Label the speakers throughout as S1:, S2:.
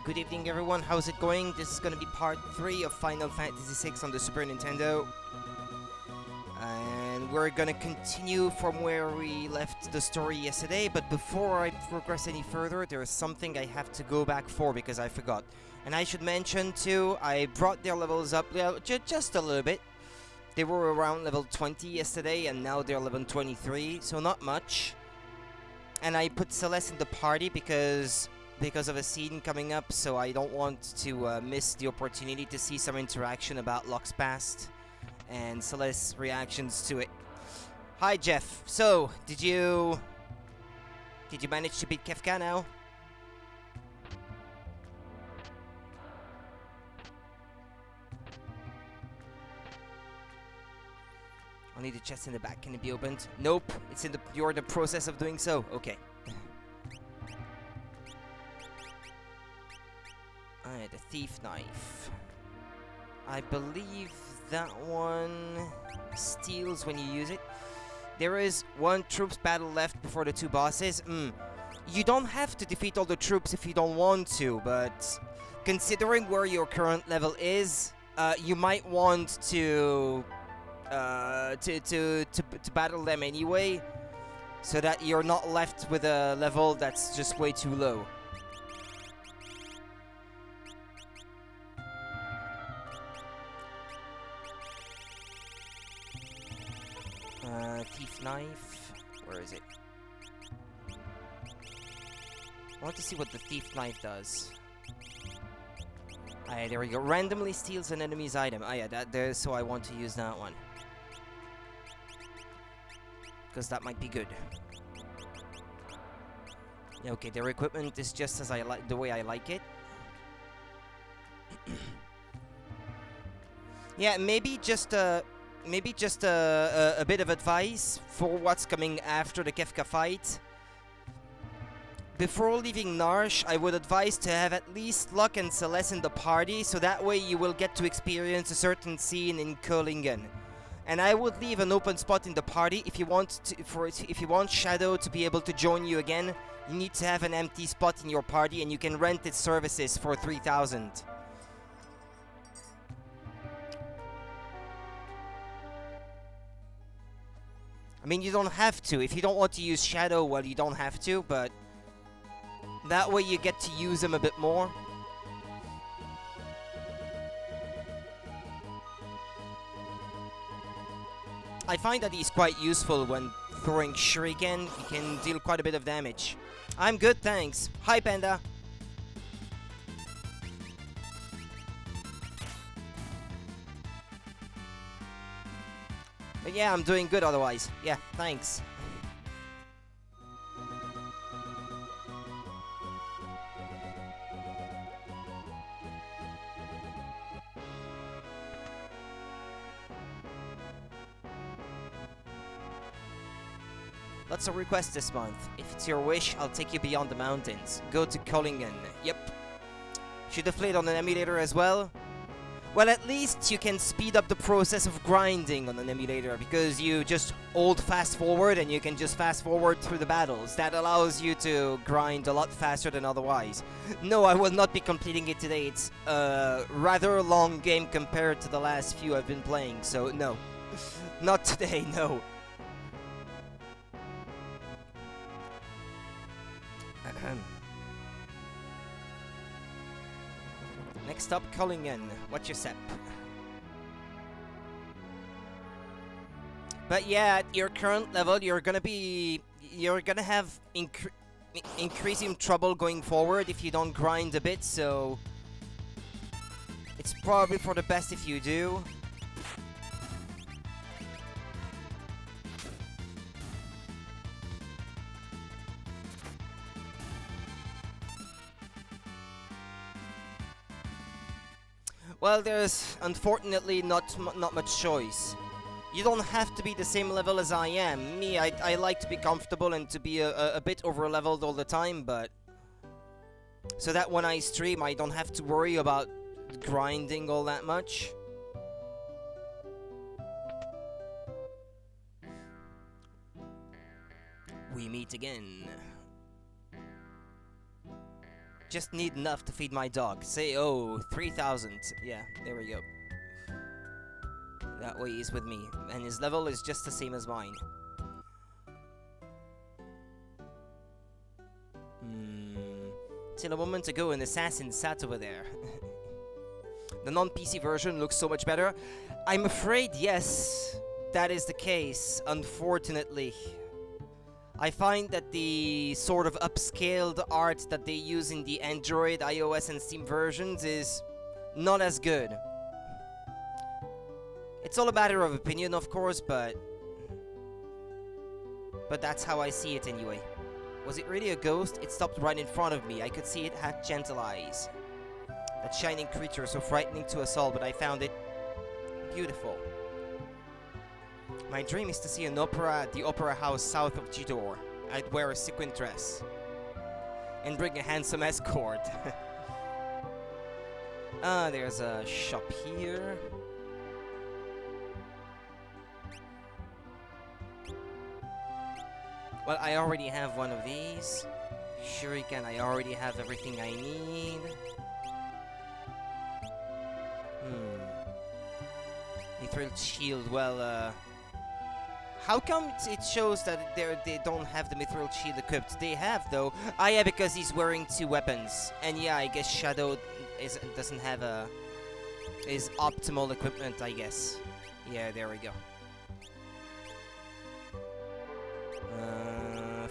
S1: Good evening, everyone. How's it going? This is going to be part 3 of Final Fantasy VI on the Super Nintendo. And we're going to continue from where we left the story yesterday. But before I progress any further, there is something I have to go back for because I forgot. And I should mention, too, I brought their levels up just a little bit. They were around level 20 yesterday, and now they're level 23, so not much. And I put Celeste in the party because of a scene coming up, so I don't want to miss the opportunity to see some interaction about Locke's past and Celeste's reactions to it. Hi, Jeff. So, did you manage to beat Kefka now? Only the chest in the back can it be opened? Nope. You're in the process of doing so. Okay. The thief knife. I believe that one steals when you use it. There is one troops battle left before the two bosses. You don't have to defeat all the troops if you don't want to, but considering where your current level is, you might want to battle them anyway, so that you're not left with a level that's just way too low. Thief knife. Where is it? I want to see what the thief knife does. There we go. Randomly steals an enemy's item. So I want to use that one. Because that might be good. Okay, their equipment is just as the way I like it. Yeah, maybe just a bit of advice for what's coming after the Kefka fight. Before leaving Narsh, I would advise to have at least Locke and Celeste in the party, so that way you will get to experience a certain scene in Kohlingen. And I would leave an open spot in the party if you want Shadow to be able to join you again. You need to have an empty spot in your party, and you can rent its services for 3,000. I mean, you don't have to. If you don't want to use Shadow, well, you don't have to, but that way you get to use him a bit more. I find that he's quite useful when throwing Shuriken. He can deal quite a bit of damage. I'm good, thanks. Hi, Panda. But yeah, I'm doing good otherwise. Yeah, thanks. Lots of requests this month. If it's your wish, I'll take you beyond the mountains. Go to Kohlingen. Yep. Should have played on an emulator as well. Well, at least you can speed up the process of grinding on an emulator, because you just hold fast forward and you can just fast forward through the battles. That allows you to grind a lot faster than otherwise. No, I will not be completing it today. It's a rather long game compared to the last few I've been playing, so no. Not today, no. Next up, Kohlingen. What's your SEP? But yeah, at your current level, you're gonna have increasing trouble going forward if you don't grind a bit, so it's probably for the best if you do. Well, there's unfortunately not much choice. You don't have to be the same level as I am. Me, I like to be comfortable and to be a bit over-leveled all the time, but so that when I stream, I don't have to worry about grinding all that much. We meet again. Just need enough to feed my dog. Say, oh, 3,000. Yeah, there we go. That way he's with me. And his level is just the same as mine. Till a moment ago, an assassin sat over there. The non-PC version looks so much better. I'm afraid, yes, that is the case, unfortunately. I find that the sort of upscaled art that they use in the Android, iOS, and Steam versions is not as good. It's all a matter of opinion, of course, but that's how I see it anyway. Was it really a ghost? It stopped right in front of me. I could see it had gentle eyes. That shining creature, so frightening to us all, but I found it beautiful. My dream is to see an opera at the opera house south of Jidor. I'd wear a sequin dress. And bring a handsome escort. There's a shop here. Well, I already have one of these. Shuriken, I already have everything I need. Mithril shield, well, how come it shows that they don't have the Mithril shield equipped? They have, though. Ah, yeah, because he's wearing 2 weapons. And yeah, I guess Shadow doesn't have his optimal equipment, I guess. Yeah, there we go.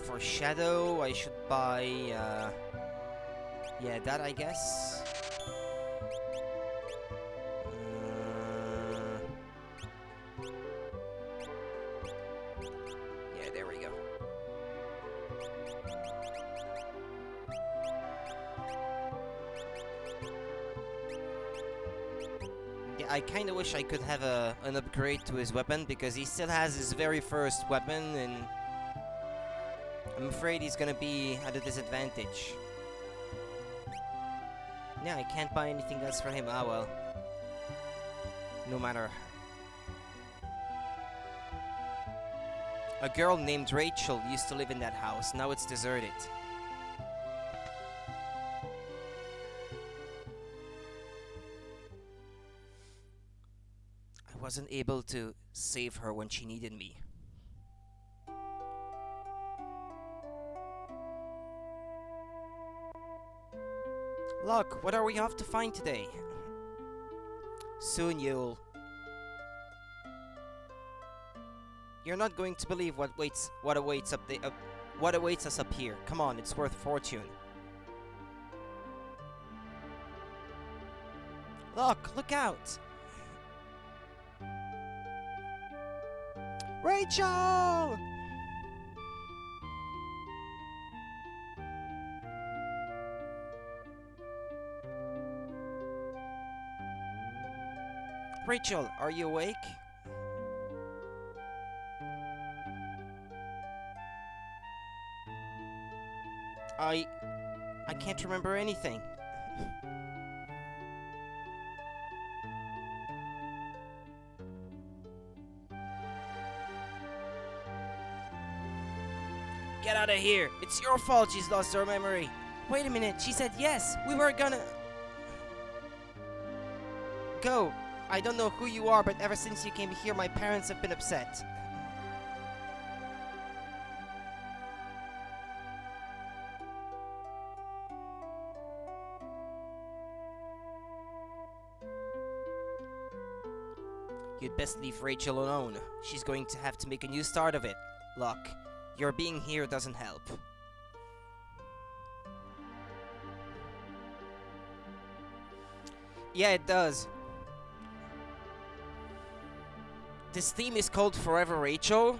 S1: For Shadow, I should buy, yeah, that, I guess. Yeah, there we go. Yeah, I kinda wish I could have an upgrade to his weapon, because he still has his very first weapon, and I'm afraid he's gonna be at a disadvantage. Yeah, I can't buy anything else for him. Ah, well. No matter. A girl named Rachel used to live in that house. Now it's deserted. I wasn't able to save her when she needed me. Look, what are we off to find today? Soon you'll... You're not going to believe what awaits us up here. Come on, it's worth a fortune. Look out! Rachel! Rachel, are you awake? I can't remember anything. Get out of here! It's your fault she's lost her memory. Wait a minute, she said yes. We were gonna... Go. I don't know who you are, but ever since you came here, my parents have been upset. You'd best leave Rachel alone. She's going to have to make a new start of it. Look, your being here doesn't help. Yeah, it does. This theme is called Forever Rachel,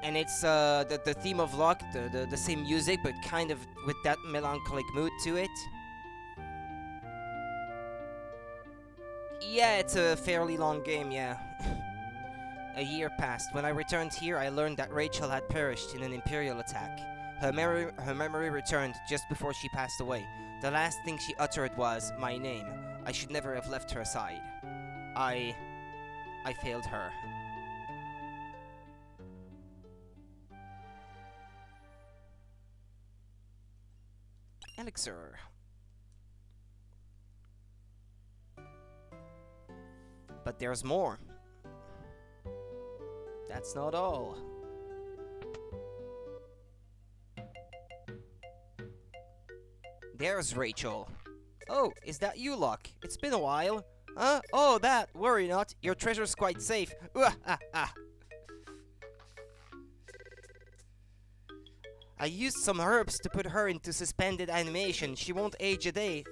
S1: and it's the theme of Luck, the same music, but kind of with that melancholic mood to it. Yeah, it's a fairly long game, yeah. A year passed. When I returned here, I learned that Rachel had perished in an Imperial attack. Her memory returned just before she passed away. The last thing she uttered was my name. I should never have left her side. I failed her. elixir. But there's more. That's not all. There's Rachel. Oh, is that you, Locke? It's been a while. Huh? Oh, that. Worry not. Your treasure's quite safe. I used some herbs to put her into suspended animation. She won't age a day.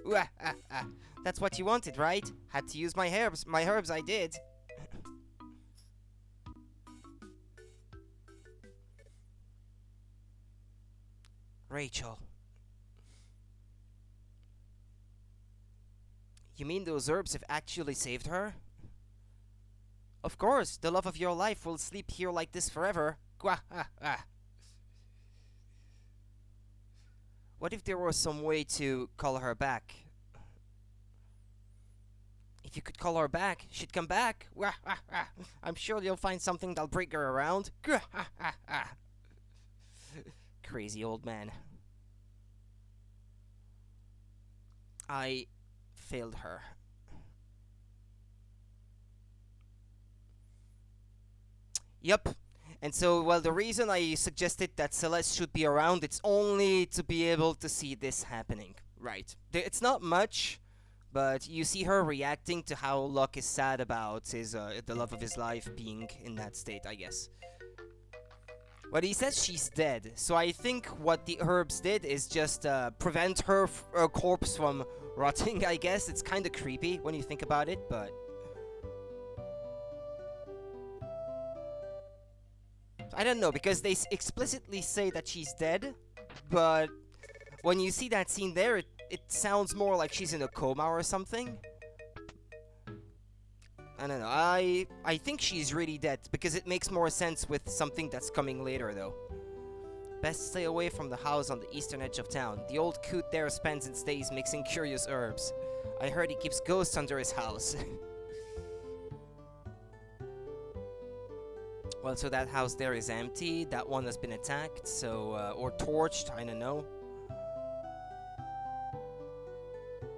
S1: That's what you wanted, right? Had to use my herbs. My herbs, I did. Rachel. You mean those herbs have actually saved her? Of course, the love of your life will sleep here like this forever. What if there was some way to call her back? If you could call her back, she'd come back. I'm sure you'll find something that'll bring her around. Crazy old man. I failed her. Yep. And so, well, the reason I suggested that Celeste should be around, it's only to be able to see this happening. Right. It's not much, but you see her reacting to how Locke is sad about his the love of his life being in that state, I guess. But he says she's dead, so I think what the herbs did is just prevent her corpse from rotting, I guess. It's kind of creepy when you think about it, but... I don't know, because they explicitly say that she's dead, but when you see that scene there, it sounds more like she's in a coma or something. I don't know, I think she's really dead, because it makes more sense with something that's coming later, though. Best stay away from the house on the eastern edge of town. The old coot there spends its days mixing curious herbs. I heard he keeps ghosts under his house. Well, so that house there is empty. That one has been attacked, so, or torched, I don't know.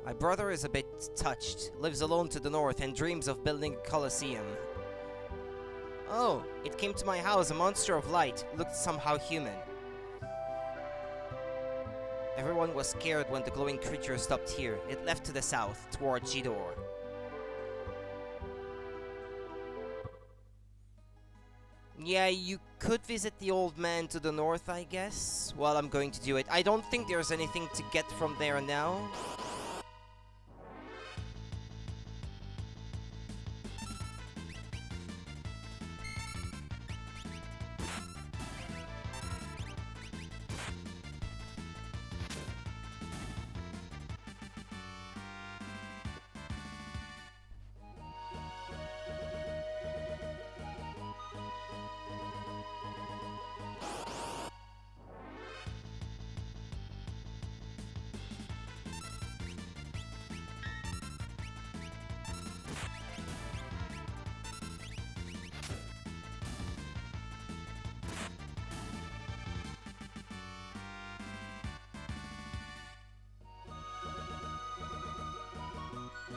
S1: My brother is a bit touched, lives alone to the north, and dreams of building a coliseum. Oh, it came to my house, a monster of light, looked somehow human. Everyone was scared when the glowing creature stopped here. It left to the south, toward Jidor. Yeah, you could visit the old man to the north, I guess. Well, I'm going to do it. I don't think there's anything to get from there now.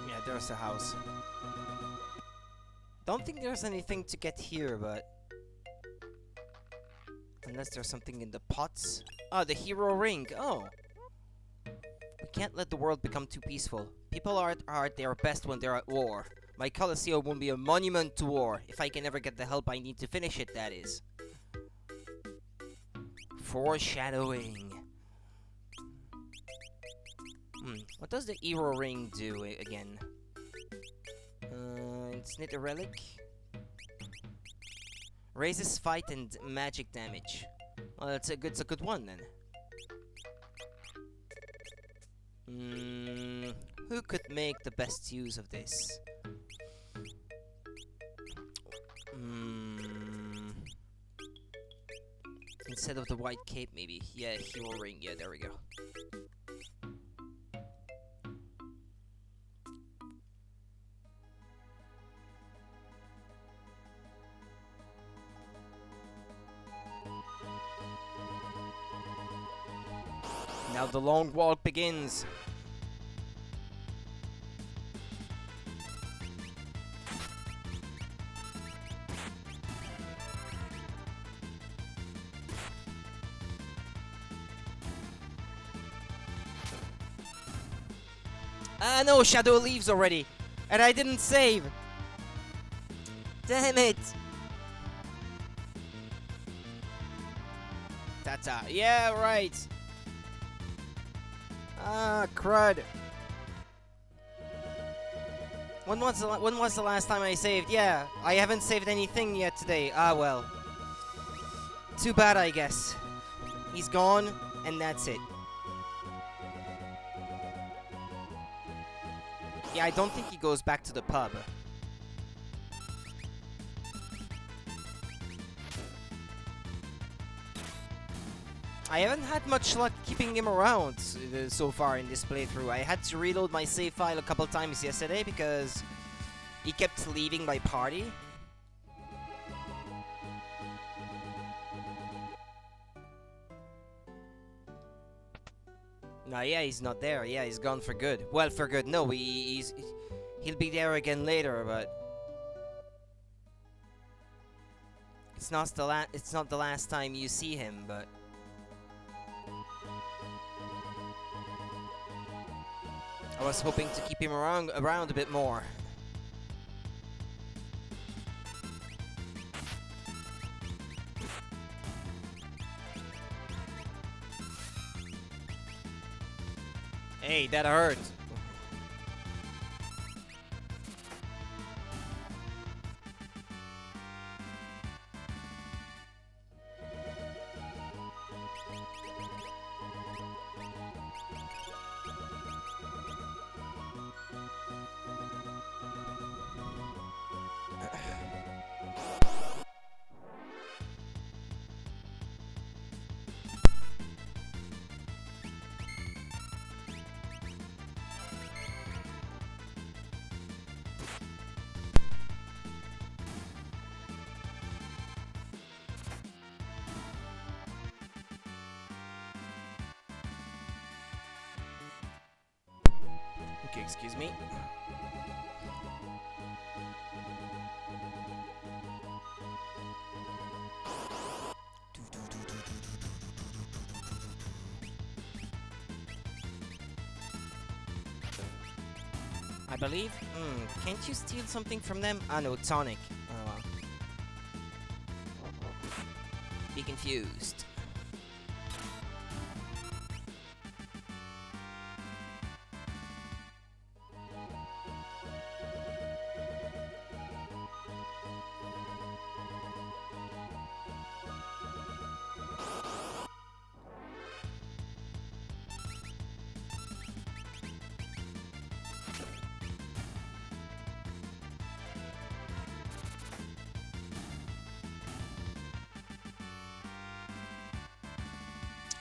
S1: Yeah, there's the house. Don't think there's anything to get here, but... Unless there's something in the pots. Oh, the hero ring. Oh. We can't let the world become too peaceful. People are at their best when they're at war. My Coliseum will be a monument to war. If I can ever get the help I need to finish it, that is. Foreshadowing. What does the hero ring do again? Isn't it a relic? Raises fight and magic damage. Well, it's a good one then. Who could make the best use of this? Instead of the white cape, maybe. Yeah, hero ring. Yeah, there we go. Now the long walk begins. Ah no, Shadow leaves already. And I didn't save. Damn it. Tata. Yeah, right. Ah, crud. When was the last time I saved? Yeah, I haven't saved anything yet today. Ah, well. Too bad, I guess. He's gone, and that's it. Yeah, I don't think he goes back to the pub. I haven't had much luck keeping him around so far in this playthrough. I had to reload my save file a couple times yesterday because he kept leaving my party. No, yeah, he's not there. Yeah, he's gone for good. Well, for good. No, he'll be there again later, but it's not the last time you see him, but I was hoping to keep him around a bit more. Hey, that hurt. Okay, excuse me. I believe. Can't you steal something from them? Ah, no, tonic. Oh, well. Be confused.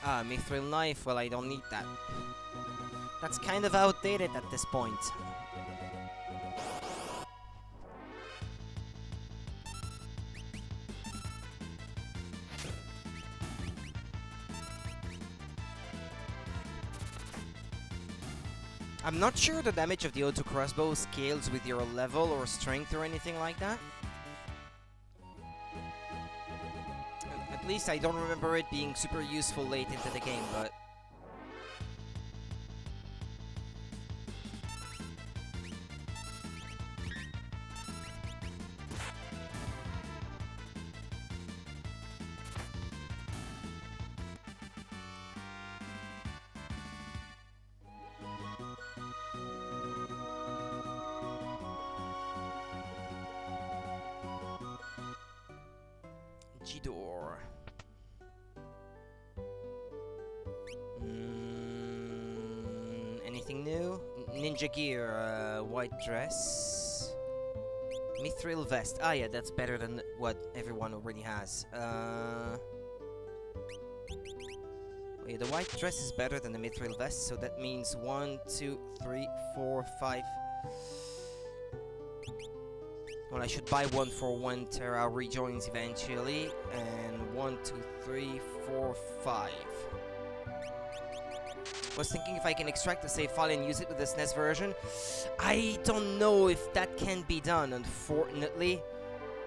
S1: Ah, mithril knife. Well, I don't need that. That's kind of outdated at this point. I'm not sure the damage of the auto crossbow scales with your level or strength or anything like that. At least I don't remember it being super useful late into the game, but G-door. Anything new? Ninja gear, white dress. Mithril vest. Ah, yeah, that's better than what everyone already has. Wait, the white dress is better than the mithril vest, so that means 1, 2, 3, 4, 5. Well, I should buy one for 1 Terra rejoins eventually, and 1, 2, 3, 4, 5. Was thinking if I can extract the save file and use it with the SNES version. I don't know if that can be done, unfortunately.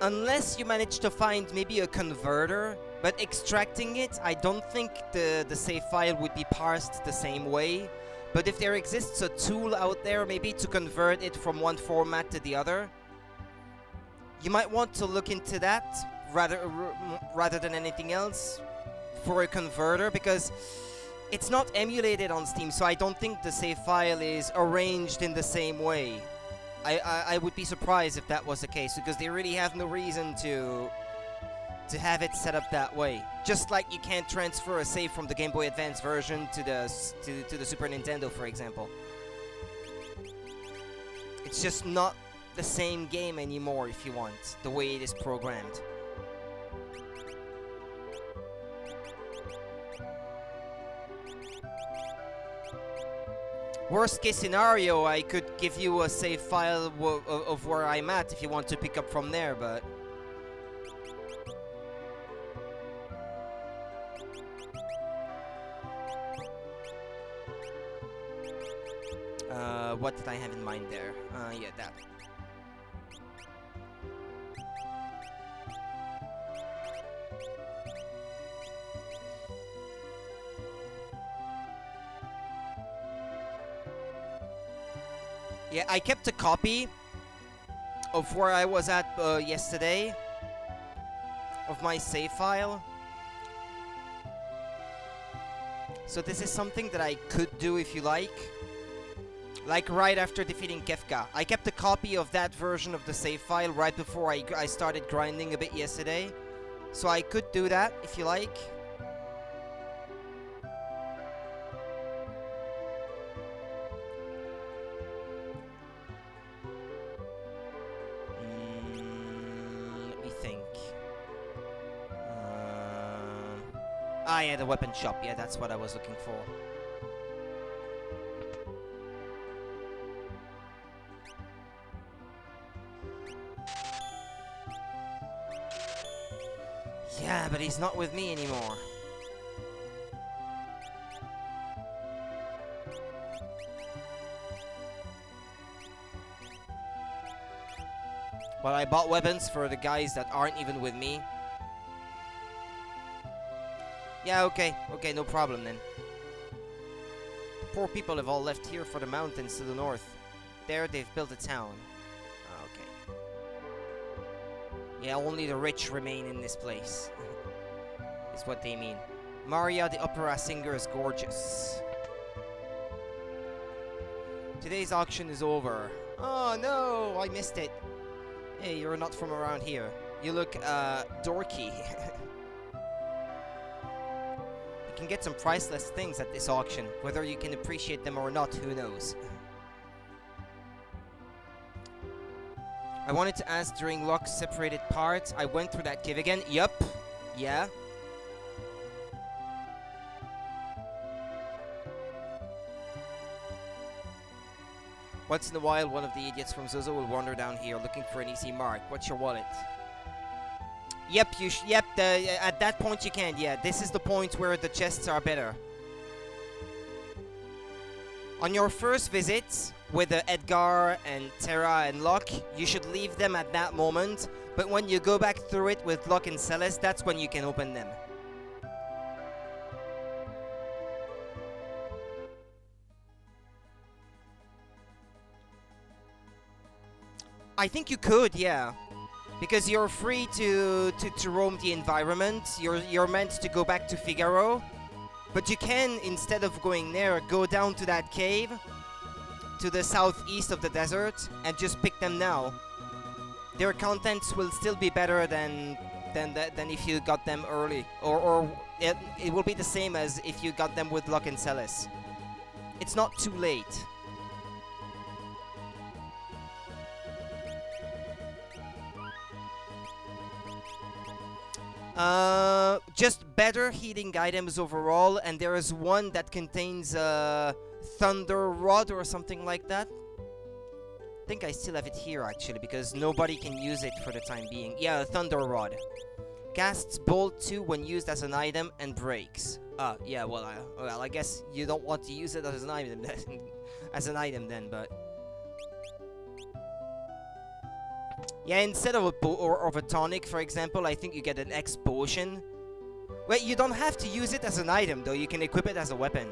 S1: Unless you manage to find maybe a converter, but extracting it, I don't think the save file would be parsed the same way. But if there exists a tool out there maybe to convert it from one format to the other, you might want to look into that rather than anything else for a converter, because it's not emulated on Steam, so I don't think the save file is arranged in the same way. I would be surprised if that was the case, because they really have no reason to have it set up that way. Just like you can't transfer a save from the Game Boy Advance version to the Super Nintendo, for example. It's just not the same game anymore, if you want, the way it is programmed. Worst case scenario, I could give you a save file of where I'm at if you want to pick up from there, but... what did I have in mind there? Yeah, that. Yeah, I kept a copy of where I was at yesterday, of my save file. So this is something that I could do if you like. Like right after defeating Kefka. I kept a copy of that version of the save file right before I started grinding a bit yesterday. So I could do that if you like. Let me think. Ah, yeah, the weapon shop. Yeah, that's what I was looking for. Yeah, but he's not with me anymore. Well, I bought weapons for the guys that aren't even with me. Yeah, okay. Okay, no problem then. The poor people have all left here for the mountains to the north. There, they've built a town. Okay. Yeah, only the rich remain in this place. Is what they mean. Maria, the opera singer, is gorgeous. Today's auction is over. Oh no, I missed it. Hey, you're not from around here. You look, dorky. You can get some priceless things at this auction. Whether you can appreciate them or not, who knows. I wanted to ask during Locke's separated parts. I went through that cave again. Yup. Yeah. Once in a while, one of the idiots from Zozo will wander down here looking for an easy mark. What's your wallet? Yep, at that point you can, yeah. This is the point where the chests are better. On your first visit with Edgar and Terra and Locke, you should leave them at that moment. But when you go back through it with Locke and Celeste, that's when you can open them. I think you could, yeah. Because you're free to roam the environment. You're meant to go back to Figaro. But you can, instead of going there, go down to that cave to the southeast of the desert and just pick them now. Their contents will still be better than if you got them early. Or it will be the same as if you got them with Locke and Celes. It's not too late. Just better healing items overall, and there is one that contains Thunder Rod or something like that. I think I still have it here actually, because nobody can use it for the time being. Yeah, a Thunder Rod. Casts Bolt 2 when used as an item and breaks. Yeah, well, I guess you don't want to use it as an item then, as an item then, but... Yeah, instead of a tonic, for example, I think you get an X potion. Well, you don't have to use it as an item, though. You can equip it as a weapon.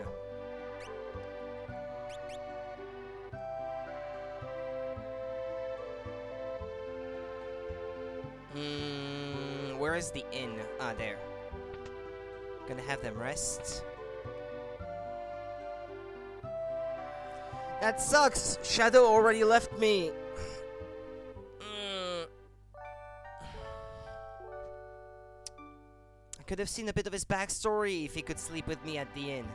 S1: Where is the inn? Ah, there. Gonna have them rest. That sucks! Shadow already left me. I could have seen a bit of his backstory if he could sleep with me at the inn.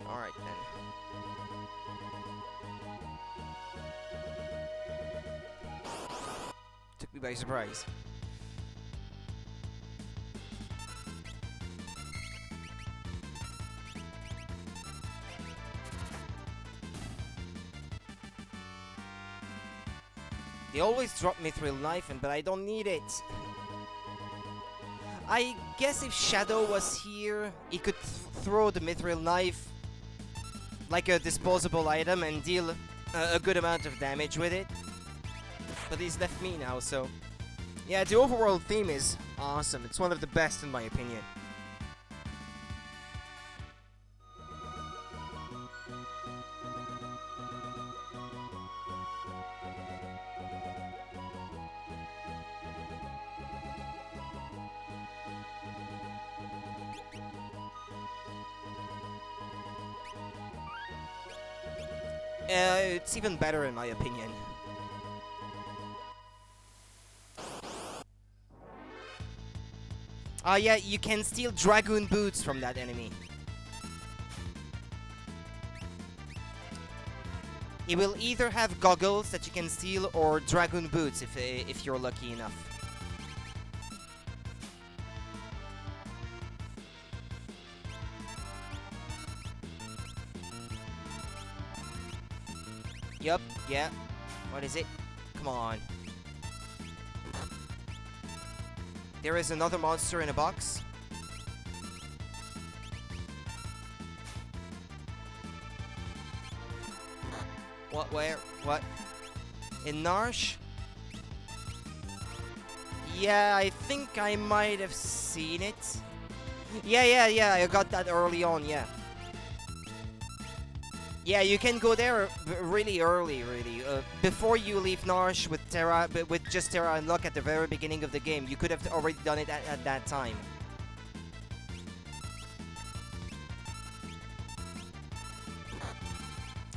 S1: Alright then. Took me by surprise. They always drop Mithril Knife, but I don't need it. I guess if Shadow was here, he could throw the Mithril Knife like a disposable item and deal a good amount of damage with it. But he's left me now, so... Yeah, the overworld theme is awesome. It's one of the best in my opinion. It's even better in my opinion. Yeah, you can steal Dragoon Boots from that enemy. He will either have goggles that you can steal or Dragoon Boots if you're lucky enough. Yup, yeah. What is it? Come on. There is another monster in a box. What, where? What? In Narsh? Yeah, I think I might have seen it. Yeah, I got that early on, yeah. Yeah, you can go there really early, really. Before you leave Narsh with Terra, with just Terra Unlock at the very beginning of the game. You could have already done it at that time.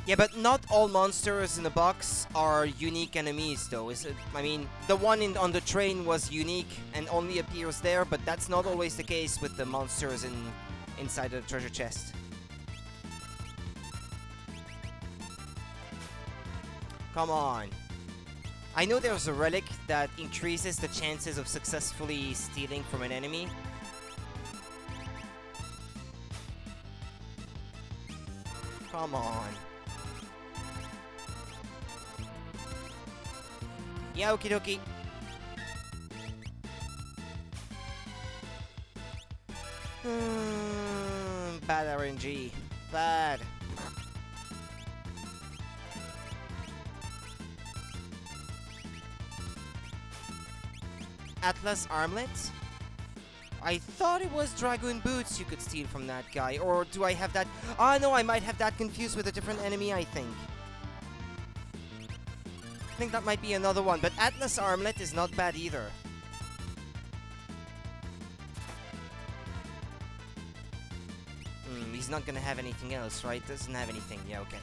S1: Yeah, but not all monsters in the box are unique enemies, though. I mean, the one on the train was unique and only appears there, but that's not always the case with the monsters inside the treasure chest. Come on. I know there's a relic that increases the chances of successfully stealing from an enemy. Come on. Yeah, okie dokie. Bad RNG. Bad. Atlas Armlet? I thought it was Dragoon Boots you could steal from that guy. Or do I have that? Ah, no, I might have that confused with a different enemy, I think. I think that might be another one. But Atlas Armlet is not bad either. He's not gonna have anything else, right? Doesn't have anything. Yeah, okay.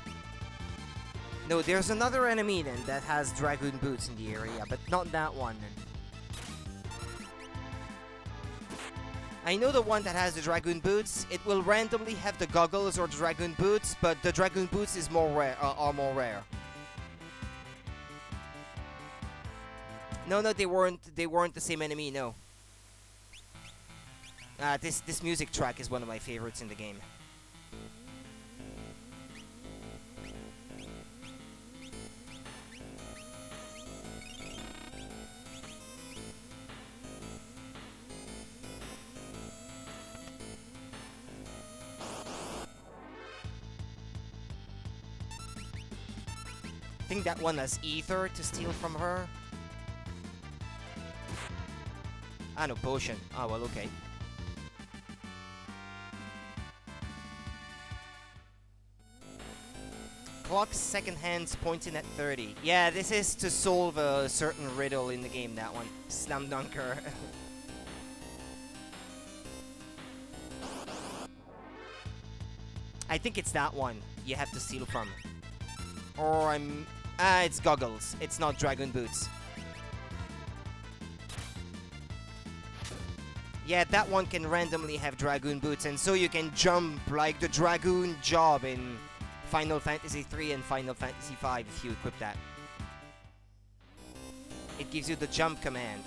S1: No, there's another enemy then that has Dragoon Boots in the area, but not that one. I know the one that has the Dragoon Boots. It will randomly have the goggles or the Dragoon Boots, but the Dragoon Boots is more rare. Are more rare. No, they weren't. They weren't the same enemy. No. This music track is one of my favorites in the game. I think that one has ether to steal from her. Ah, no, potion. Ah, well, okay. Clock second hands pointing at 30. Yeah, this is to solve a certain riddle in the game, that one. Slam dunker. I think it's that one you have to steal from. Or I'm... Ah, it's goggles. It's not dragoon boots. Yeah, that one can randomly have dragoon boots, and so you can jump like the dragoon job in Final Fantasy 3 and Final Fantasy 5 if you equip that. It gives you the jump command.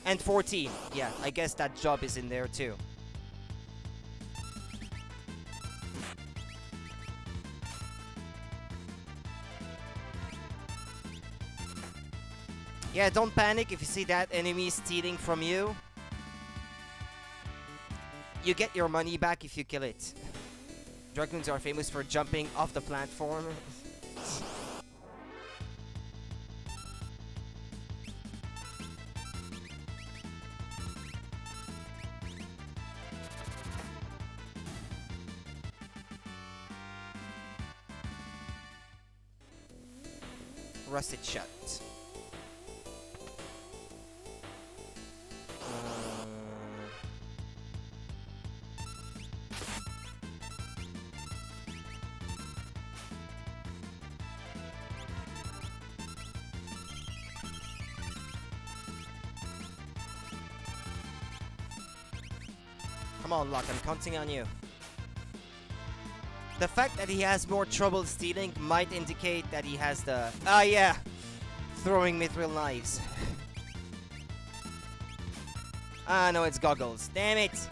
S1: And 14. Yeah, I guess that job is in there too. Yeah, don't panic if you see that enemy stealing from you. You get your money back if you kill it. Dragoons are famous for jumping off the platform. Rusted shut. Come on, Locke, I'm counting on you. The fact that he has more trouble stealing might indicate that he has the... Ah, yeah! Throwing mithril knives. Ah, no, it's goggles. Damn it!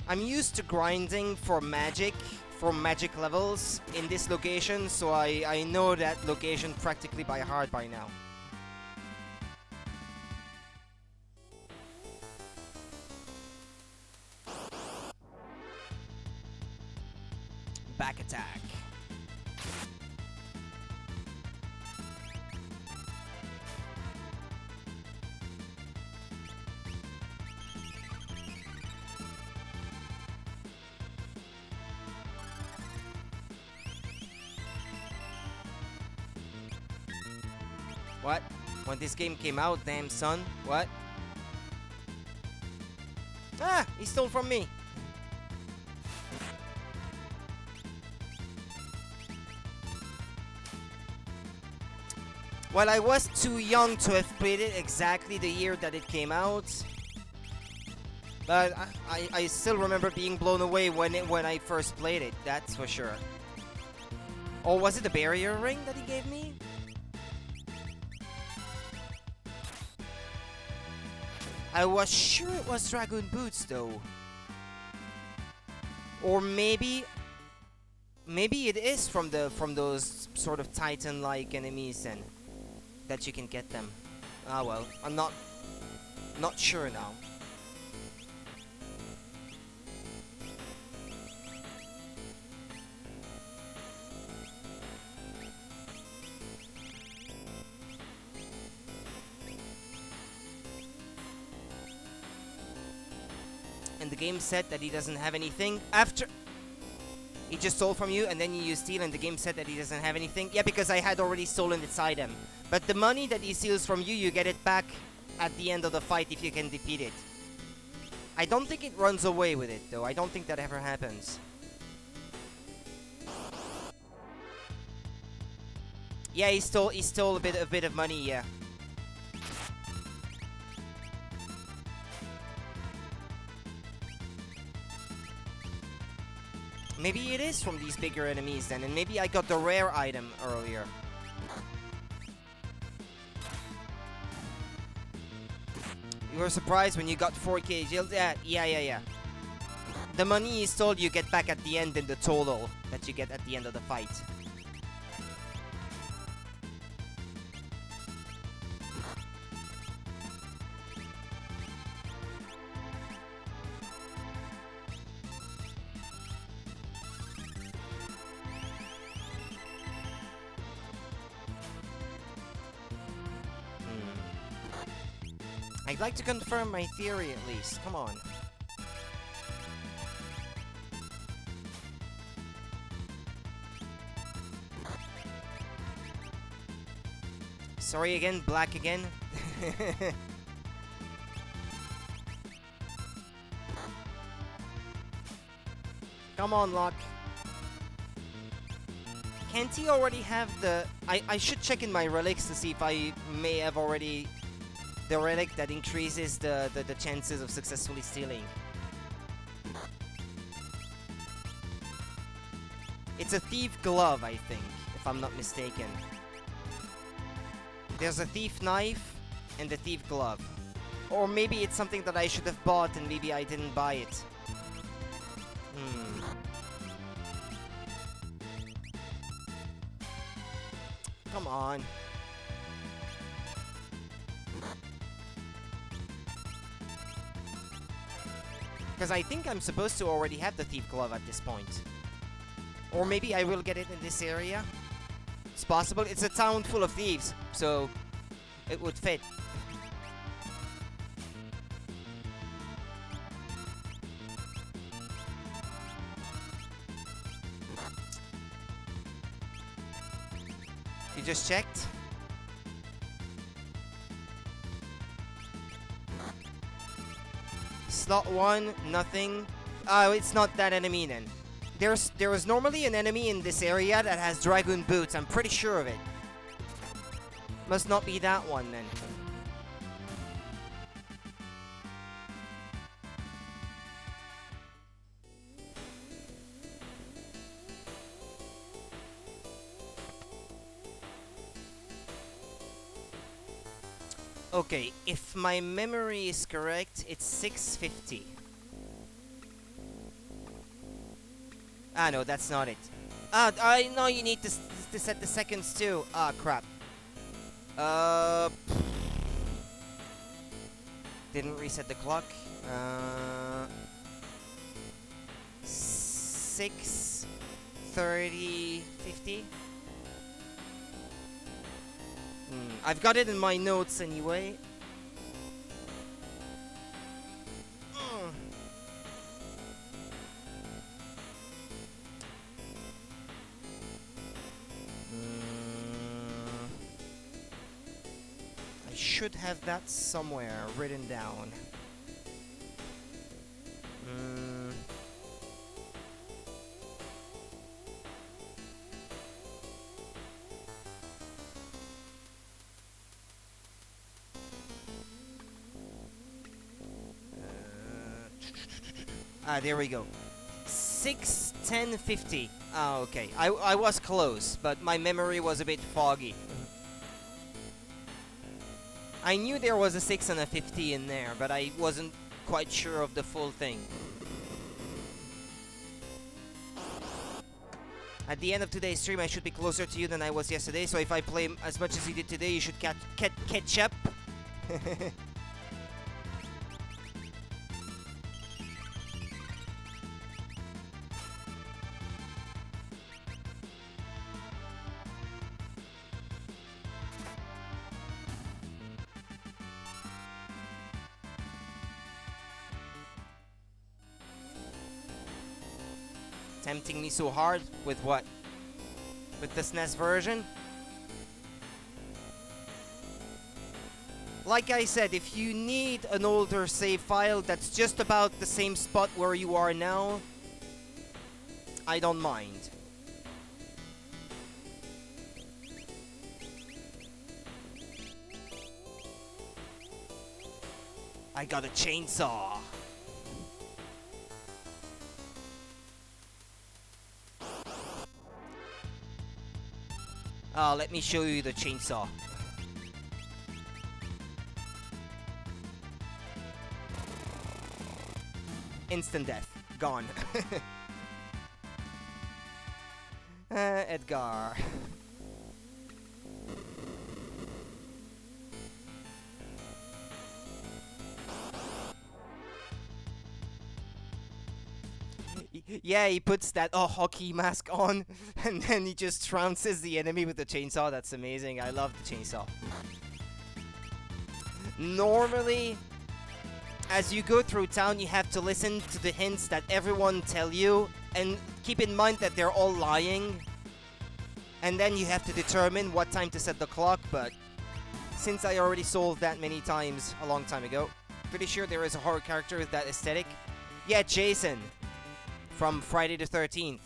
S1: I'm used to grinding for magic levels in this location, so I know that location practically by heart by now. Back attack. What? When this game came out, damn son. What? Ah! He stole from me! Well, I was too young to have played it exactly the year that it came out. But I still remember being blown away when I first played it, that's for sure. Or was it the barrier ring that he gave me? I was sure it was Dragoon Boots though. Or maybe it is from those sort of Titan-like enemies and that you can get them. Ah well, I'm not sure now. And the game said that he doesn't have anything after he just stole from you, and then you steal, and the game said that he doesn't have anything. Yeah, because I had already stolen its item. But the money that he steals from you, you get it back at the end of the fight if you can defeat it. I don't think it runs away with it, though. I don't think that ever happens. Yeah, he stole a bit of money, yeah. Maybe it is from these bigger enemies then, and maybe I got the rare item earlier. You were surprised when you got 4k shield? Yeah. The money is told you get back at the end in the total that you get at the end of the fight. I'd like to confirm my theory at least. Come on. Sorry again, black again. Come on, Locke. Can't he already have the... I should check in my relics to see if I may have already... the relic that increases the chances of successfully stealing. It's a thief glove, I think, if I'm not mistaken. There's a thief knife and a thief glove. Or maybe it's something that I should have bought and maybe I didn't buy it. Come on. Because I think I'm supposed to already have the thief glove at this point. Or maybe I will get it in this area. It's possible. It's a town full of thieves, so it would fit. You just checked? Slot 1, nothing. Oh, it's not that enemy then. There was normally an enemy in this area that has dragoon boots. I'm pretty sure of it. Must not be that one then. Okay, if my memory is correct, it's 650. Ah, no, that's not it. Ah, I know you need to set the seconds too. Ah, crap. Didn't reset the clock. 6:30, 50. I've got it in my notes anyway. I should have that somewhere written down. Ah, there we go. 6:10:50. Ah, okay. I was close, but my memory was a bit foggy. I knew there was a 6 and a 50 in there, but I wasn't quite sure of the full thing. At the end of today's stream, I should be closer to you than I was yesterday, so if I play as much as you did today, you should catch up. Tempting me so hard with what? With the SNES version? Like I said, if you need an older save file that's just about the same spot where you are now, I don't mind. I got a chainsaw. Let me show you the chainsaw. Instant death. Gone. Edgar. Yeah, he puts that hockey mask on, and then he just trounces the enemy with the chainsaw. That's amazing. I love the chainsaw. Normally, as you go through town, you have to listen to the hints that everyone tell you, and keep in mind that they're all lying. And then you have to determine what time to set the clock, but since I already solved that many times a long time ago, pretty sure there is a horror character with that aesthetic. Yeah, Jason from Friday the 13th.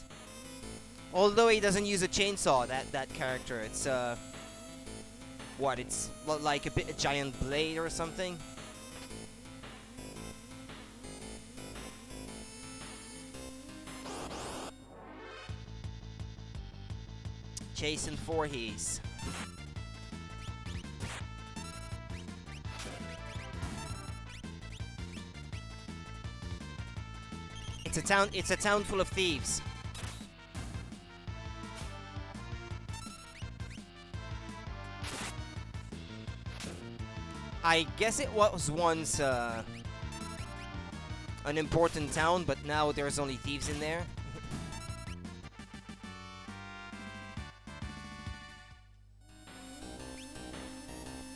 S1: Although he doesn't use a chainsaw, that character, it's what, it's like a giant blade or something. Jason Voorhees. It's a town full of thieves. I guess it was once an important town, but now there's only thieves in there.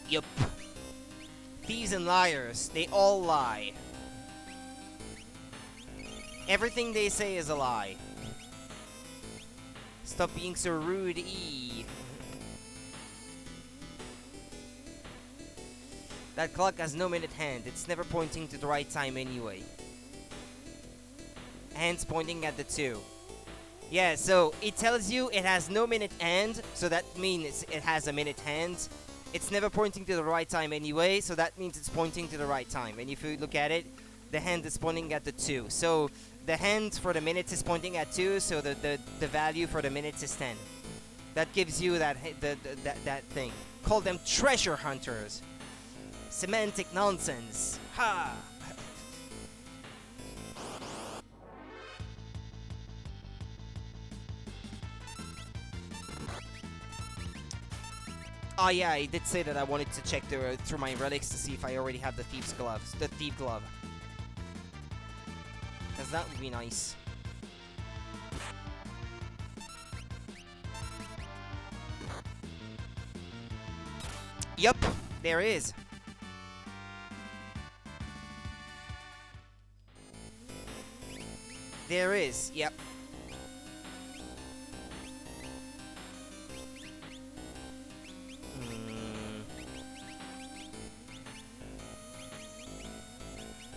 S1: Yup. Thieves and liars, they all lie. Everything they say is a lie. Stop being so rude, E. That clock has no minute hand. It's never pointing to the right time anyway. Hands pointing at the 2. Yeah, so it tells you it has no minute hand, so that means it has a minute hand. It's never pointing to the right time anyway, so that means it's pointing to the right time. And if you look at it, the hand is pointing at the 2. So the hand for the minutes is pointing at 2, so the value for the minutes is 10. That gives you that thing. Call them treasure hunters. Semantic nonsense. Ha! Oh yeah, I did say that I wanted to check through my relics to see if I already have the thief's gloves, the thief glove. Because that would be nice. Yup, there is. There is, yep.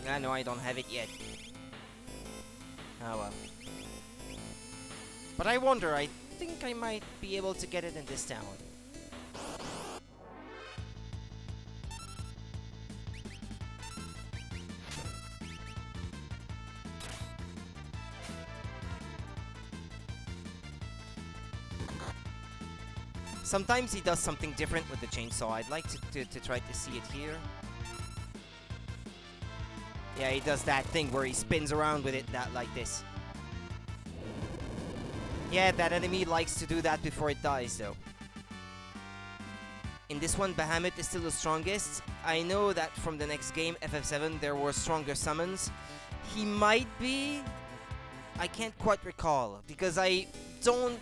S1: I know I don't have it yet. Oh well. But I wonder, I think I might be able to get it in this town. Sometimes he does something different with the chainsaw. I'd like to try to see it here. Yeah, he does that thing where he spins around with it like this. Yeah, that enemy likes to do that before it dies, though. In this one, Bahamut is still the strongest. I know that from the next game, FF7, there were stronger summons. He might be... I can't quite recall, because I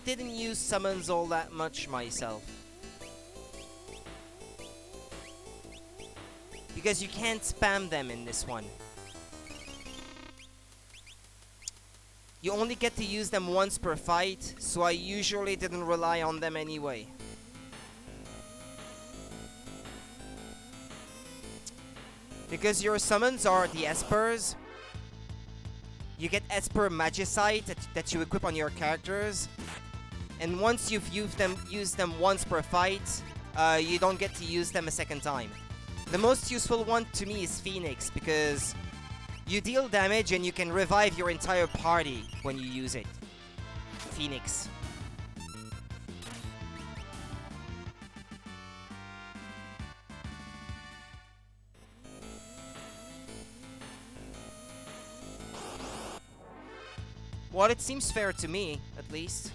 S1: didn't use summons all that much myself. Because you can't spam them in this one. You only get to use them once per fight, so I usually didn't rely on them anyway. Because your summons are the Espers. You get Esper Magicite that you equip on your characters. And once you've used them once per fight, you don't get to use them a second time. The most useful one to me is Phoenix, because you deal damage and you can revive your entire party when you use it. Phoenix. Well, it seems fair to me, at least.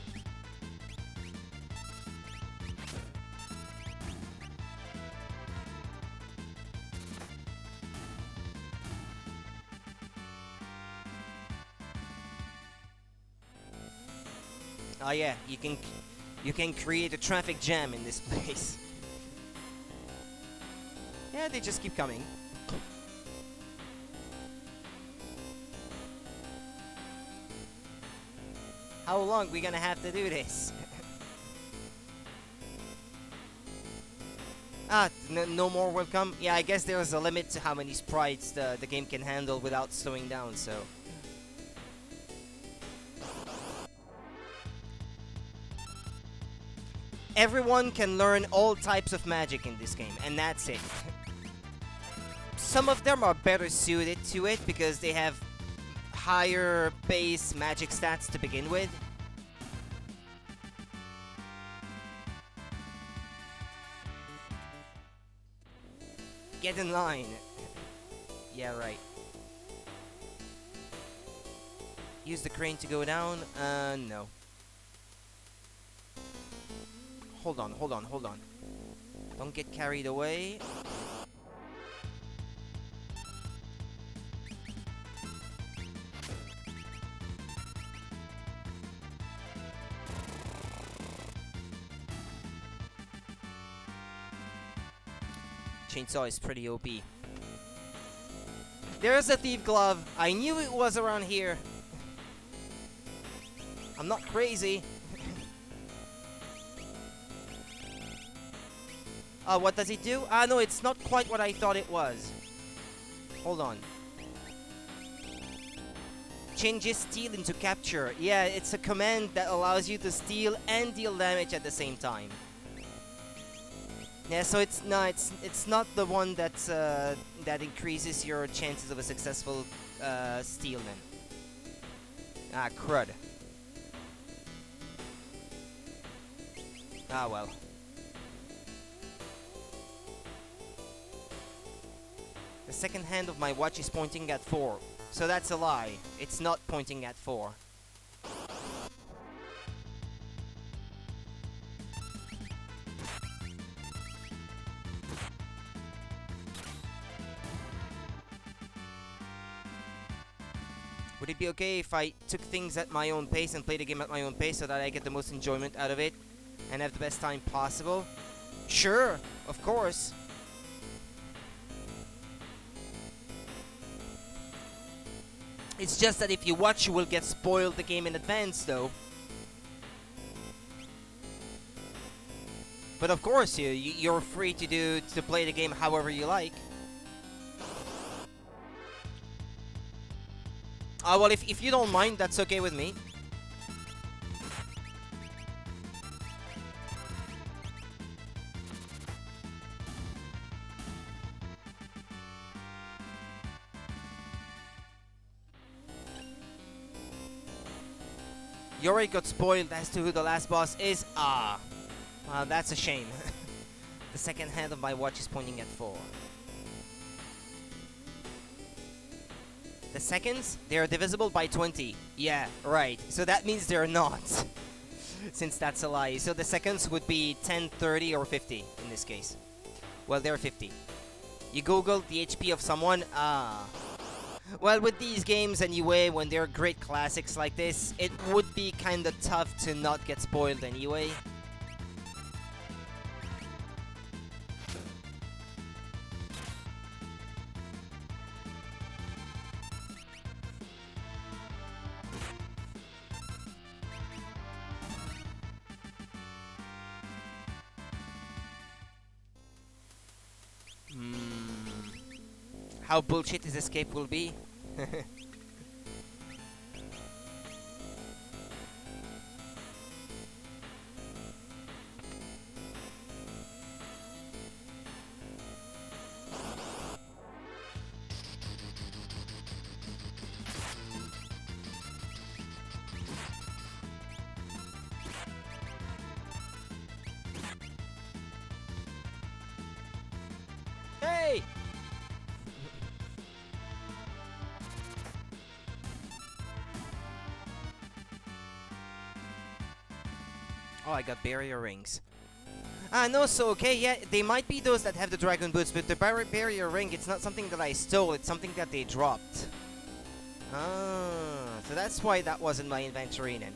S1: Oh yeah, you can create a traffic jam in this place. Yeah, they just keep coming. How long we gonna have to do this? No more will come. Yeah, I guess there's a limit to how many sprites the game can handle without slowing down, so. Everyone can learn all types of magic in this game, and that's it. Some of them are better suited to it because they have higher base magic stats to begin with. Get in line. Yeah, right. Use the crane to go down. No. Hold on. Don't get carried away. Chainsaw is pretty OP. There's a thief glove. I knew it was around here. I'm not crazy. What does it do? No, it's not quite what I thought it was. Hold on. Changes steal into capture. Yeah, it's a command that allows you to steal and deal damage at the same time. Yeah, so it's not the one that's that increases your chances of a successful steal then. Ah, crud. Ah, well. The second hand of my watch is pointing at 4. So that's a lie. It's not pointing at 4. Would it be okay if I took things at my own pace and played the game at my own pace so that I get the most enjoyment out of it and have the best time possible? Sure, of course. It's just that if you watch, you will get spoiled the game in advance, though. But of course, you're free to play the game however you like. Well, if you don't mind, that's okay with me. You already got spoiled as to who the last boss is. Well, that's a shame. The second hand of my watch is pointing at 4. The seconds, they are divisible by 20. Yeah, right. So that means they're not. Since that's a lie. So the seconds would be 10, 30, or 50 in this case. Well, they're 50. You Google the HP of someone. Well, with these games anyway, when they're great classics like this, it would be kinda tough to not get spoiled anyway. How bullshit his escape will be. Hey! Oh, I got barrier rings. Ah, no, so okay, yeah, they might be those that have the dragon boots, but the barrier ring, it's not something that I stole, it's something that they dropped. Ah, so that's why that was in my inventory then.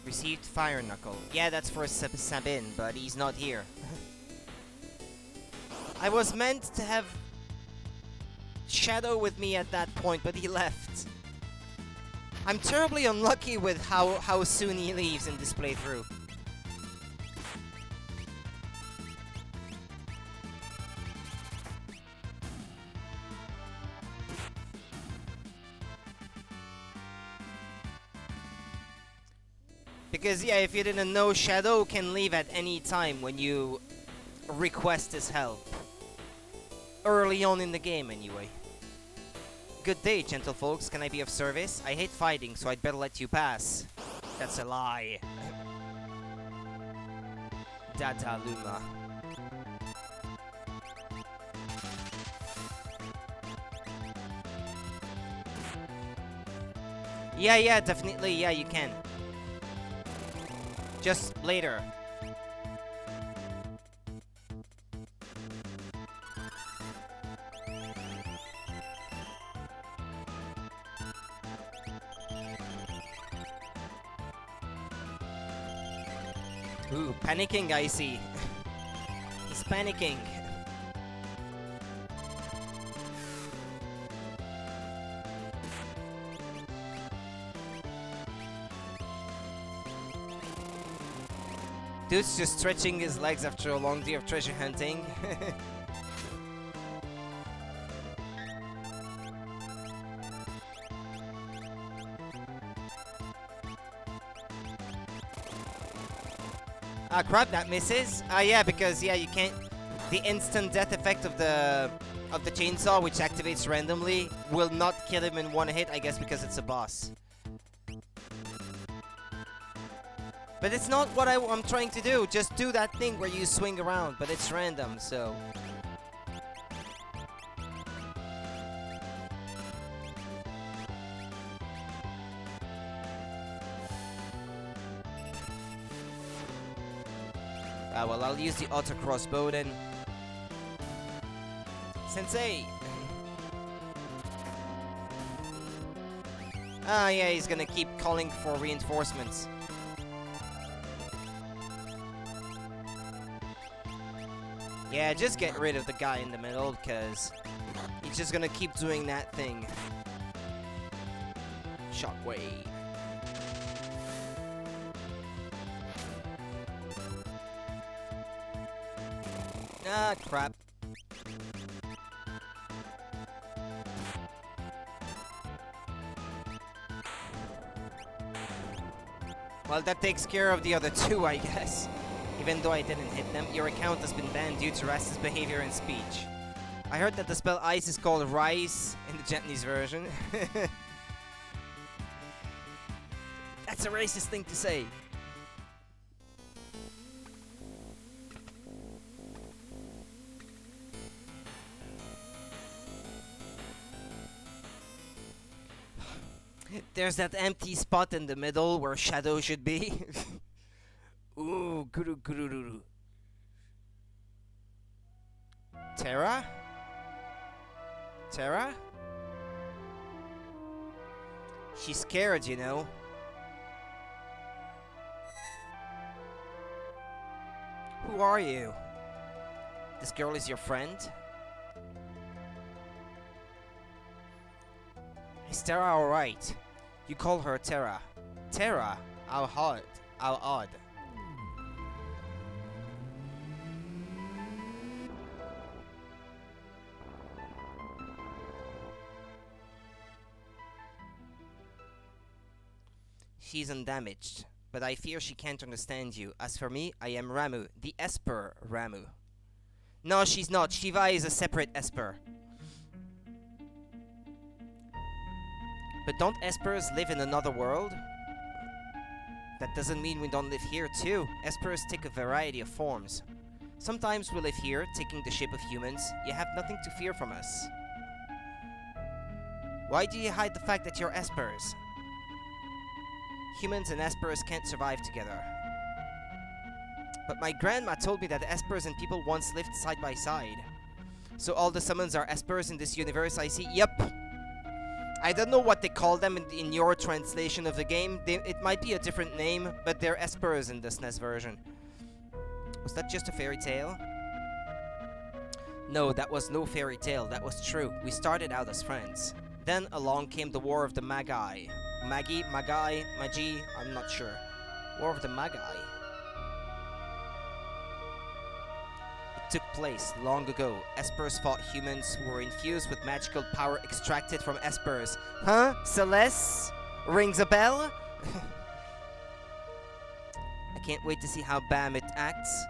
S1: Received Fire Knuckle. Yeah, that's for Sabin, but he's not here. I was meant to have Shadow with me at that point, but he left. I'm terribly unlucky with how soon he leaves in this playthrough. Because, yeah, if you didn't know, Shadow can leave at any time when you request his help. Early on in the game, anyway. Good day, gentle folks. Can I be of service? I hate fighting, so I'd better let you pass. That's a lie. Dada Luma. Yeah, definitely. Yeah, you can. Just later. Ooh, panicking, I see. He's panicking. Dude's just stretching his legs after a long day of treasure hunting. Ah, crap, that misses. Ah, yeah, because, yeah, you can't... The instant death effect of the chainsaw, which activates randomly, will not kill him in one hit, I guess because it's a boss. But it's not what I'm trying to do. Just do that thing where you swing around, but it's random, so... Ah, well, I'll use the auto crossbow then. Sensei! Ah, yeah, he's gonna keep calling for reinforcements. Yeah, just get rid of the guy in the middle, because he's just gonna keep doing that thing. Shockwave. Ah, crap. Well, that takes care of the other two, I guess. Even though I didn't hit them, your account has been banned due to racist behavior and speech. I heard that the spell ice is called rice in the Japanese version. That's a racist thing to say. There's that empty spot in the middle where Shadow should be. Ooh, guru guru guru. Terra? Terra? She's scared, you know. Who are you? This girl is your friend? Is Terra alright? You call her Terra. Terra? How odd. How odd. she's undamaged, but I fear she can't understand you. As for me, I am Ramu, the Esper Ramu. No, she's not. Shiva is a separate Esper. But don't Espers live in another world? That doesn't mean we don't live here too. Espers take a variety of forms. Sometimes we live here, taking the shape of humans. You have nothing to fear from us. Why do you hide the fact that you're Espers? Humans and Espers can't survive together. But my grandma told me that Espers and people once lived side by side. So all the summons are Espers in this universe, I see? Yep. I don't know what they call them in your translation of the game. It might be a different name, but they're Espers in the SNES version. Was that just a fairy tale? No, that was no fairy tale. That was true. We started out as friends. Then along came the War of the Magi. Magi? Magi? I'm not sure. War of the Magi. It took place long ago. Espers fought humans who were infused with magical power extracted from Espers. Huh? Celeste? Rings a bell? I can't wait to see how Bahamut acts.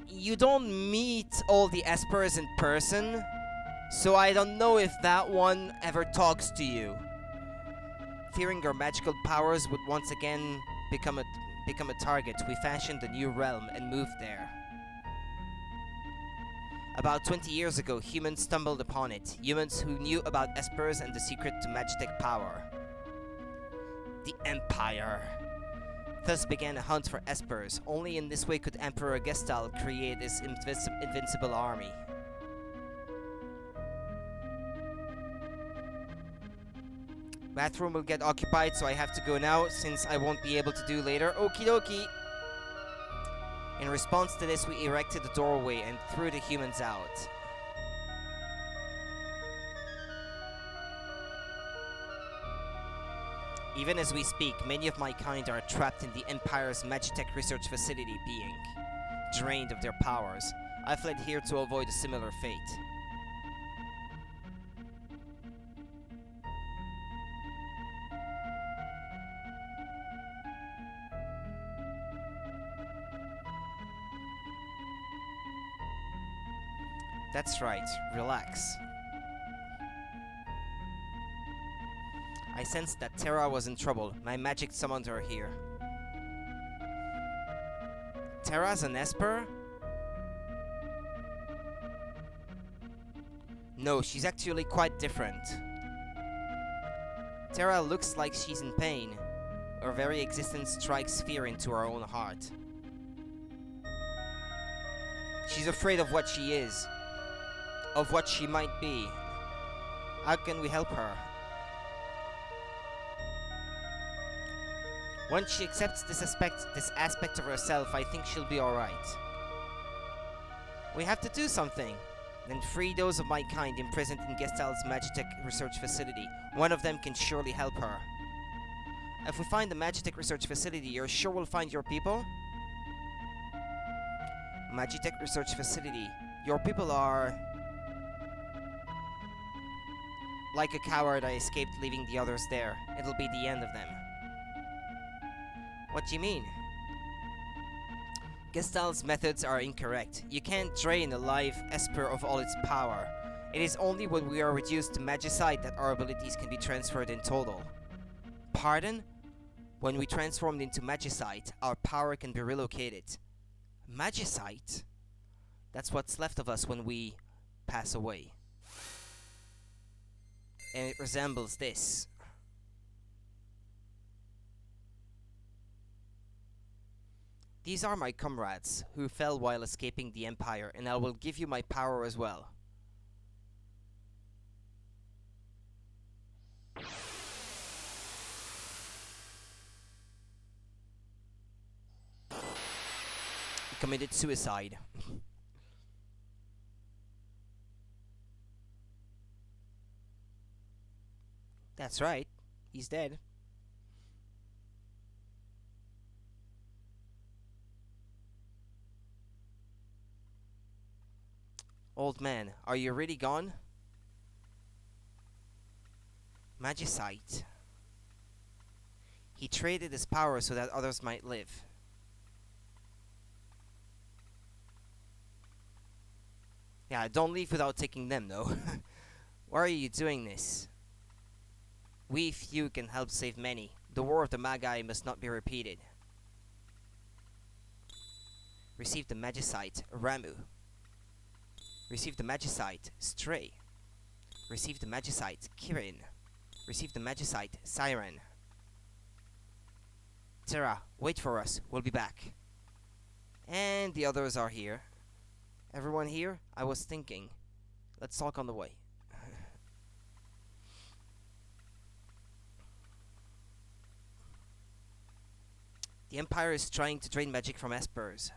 S1: You don't meet all the Espers in person, so I don't know if that one ever talks to you. Fearing your magical powers would once again become a target, we fashioned a new realm and moved there. About 20 years ago, humans stumbled upon it. Humans who knew about Espers and the secret to Magitech power. The Empire. Thus began a hunt for Espers. Only in this way could Emperor Gestal create his invincible army. Bathroom will get occupied, so I have to go now, since I won't be able to do later. Okie dokie! In response to this, we erected a doorway and threw the humans out. Even as we speak, many of my kind are trapped in the Empire's Magitech research facility, being drained of their powers. I fled here to avoid a similar fate. That's right, relax. I sensed that Terra was in trouble. My magic summoned her here. Terra's an Esper? No, she's actually quite different. Terra looks like she's in pain. Her very existence strikes fear into her own heart. She's afraid of what she is. Of what she might be. How can we help her? Once she accepts this aspect of herself, I think she'll be alright. We have to do something. Then free those of my kind imprisoned in Gestal's Magitech research facility. One of them can surely help her. If we find the Magitech research facility, you're sure we'll find your people? Magitech research facility. Your people are... Like a coward, I escaped leaving the others there. It'll be the end of them. What do you mean? Gestal's methods are incorrect. You can't drain a live Esper of all its power. It is only when we are reduced to Magicite that our abilities can be transferred in total. Pardon? When we transformed into Magicite, our power can be relocated. Magicite? That's what's left of us when we pass away. And it resembles this. These are my comrades, who fell while escaping the Empire, and I will give you my power as well. He committed suicide. That's right, he's dead. Old man, are you really gone? Magicite. He traded his power so that others might live. Yeah, don't leave without taking them, though. Why are you doing this? We few can help save many. The war of the Magi must not be repeated. Receive the Magicite, Ramu. Receive the Magicite, Stray. Receive the Magicite, Kirin. Receive the Magicite, Siren. Terra, wait for us. We'll be back. And the others are here. Everyone here? I was thinking. Let's talk on the way. The Empire is trying to drain magic from Espers.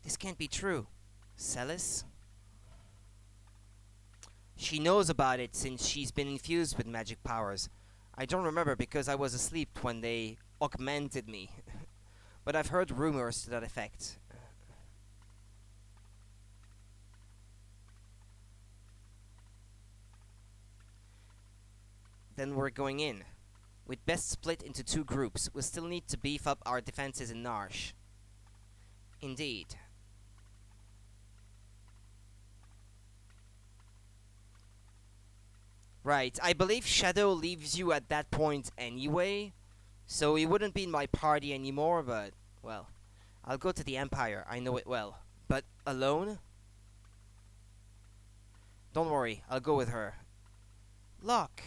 S1: This can't be true. Celis? She knows about it since she's been infused with magic powers. I don't remember because I was asleep when they augmented me. But I've heard rumors to that effect. Then we're going in. We'd best split into 2 groups. We'll still need to beef up our defenses in Narsh. Indeed. Right, I believe Shadow leaves you at that point anyway, so he wouldn't be in my party anymore, but, well, I'll go to the Empire, I know it well. But alone? Don't worry, I'll go with her. Locke!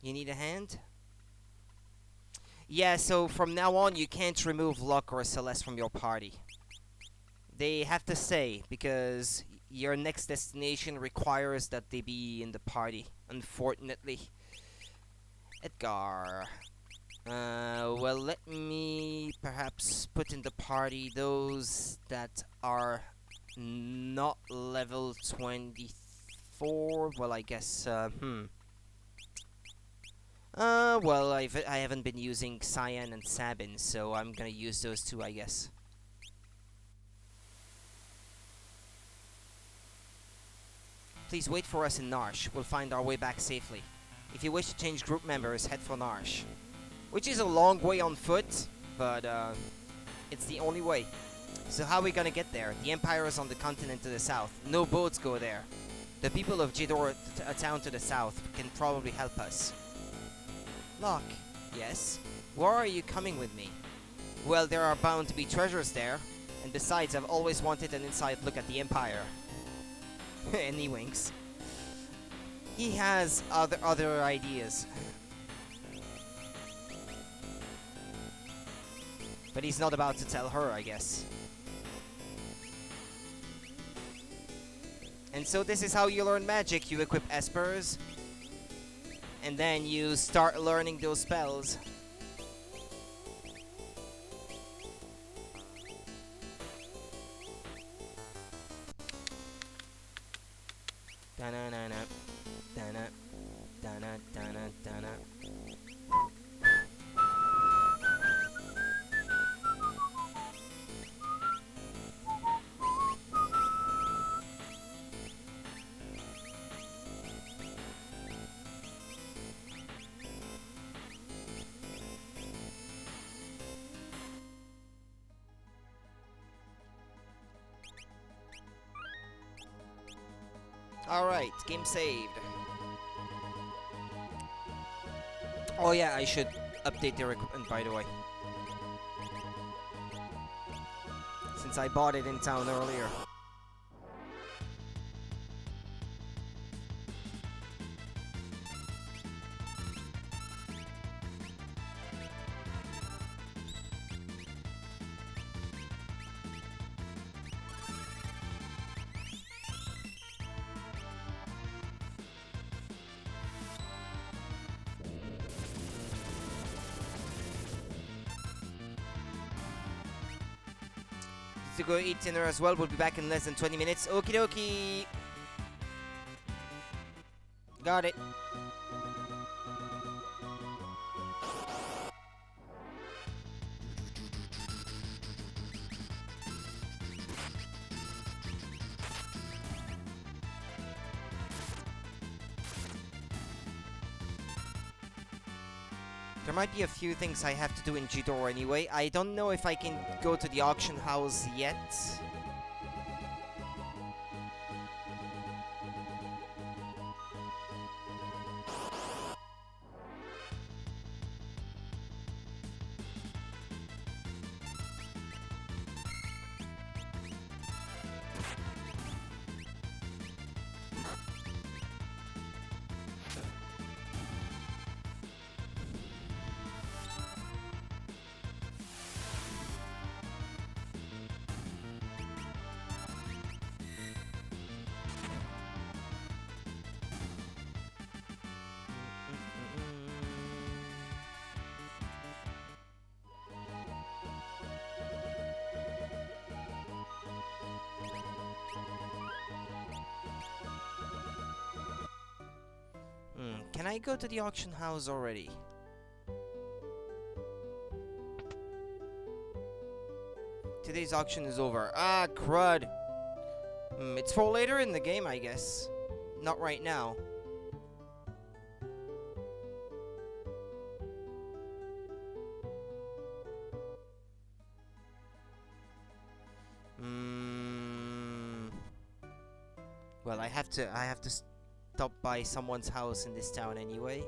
S1: You need a hand? Yeah, so from now on you can't remove Locke or Celeste from your party. They have to stay, because your next destination requires that they be in the party, unfortunately. Edgar. Well, let me perhaps put in the party those that are not level 24. Well, I guess, well, I haven't been using Cyan and Sabin, so I'm gonna use those 2, I guess. Please wait for us in Narsh. We'll find our way back safely. If you wish to change group members, head for Narsh. Which is a long way on foot, but it's the only way. So how are we gonna get there? The Empire is on the continent to the south. No boats go there. The people of Jidor, a town to the south, can probably help us. Locke. Yes? Where are you coming with me? Well, there are bound to be treasures there. And besides, I've always wanted an inside look at the Empire. And he winks. He has other ideas. But he's not about to tell her, I guess. And so this is how you learn magic. You equip Espers. And then you start learning those spells. Da-na-na-na. Da-na. Da-na. Da-na. Da-na. Alright, game saved. Oh yeah, I should update their equipment, by the way. Since I bought it in town earlier. To go eat dinner as well. We'll be back in less than 20 minutes. Okie dokie. Got it. There might be a few things I have to do in Jidor anyway. I don't know if I can go to the auction house yet. Can I go to the auction house already? Today's auction is over. Ah, crud. It's for later in the game, I guess. Not right now. Well, I have to stop by someone's house in this town anyway.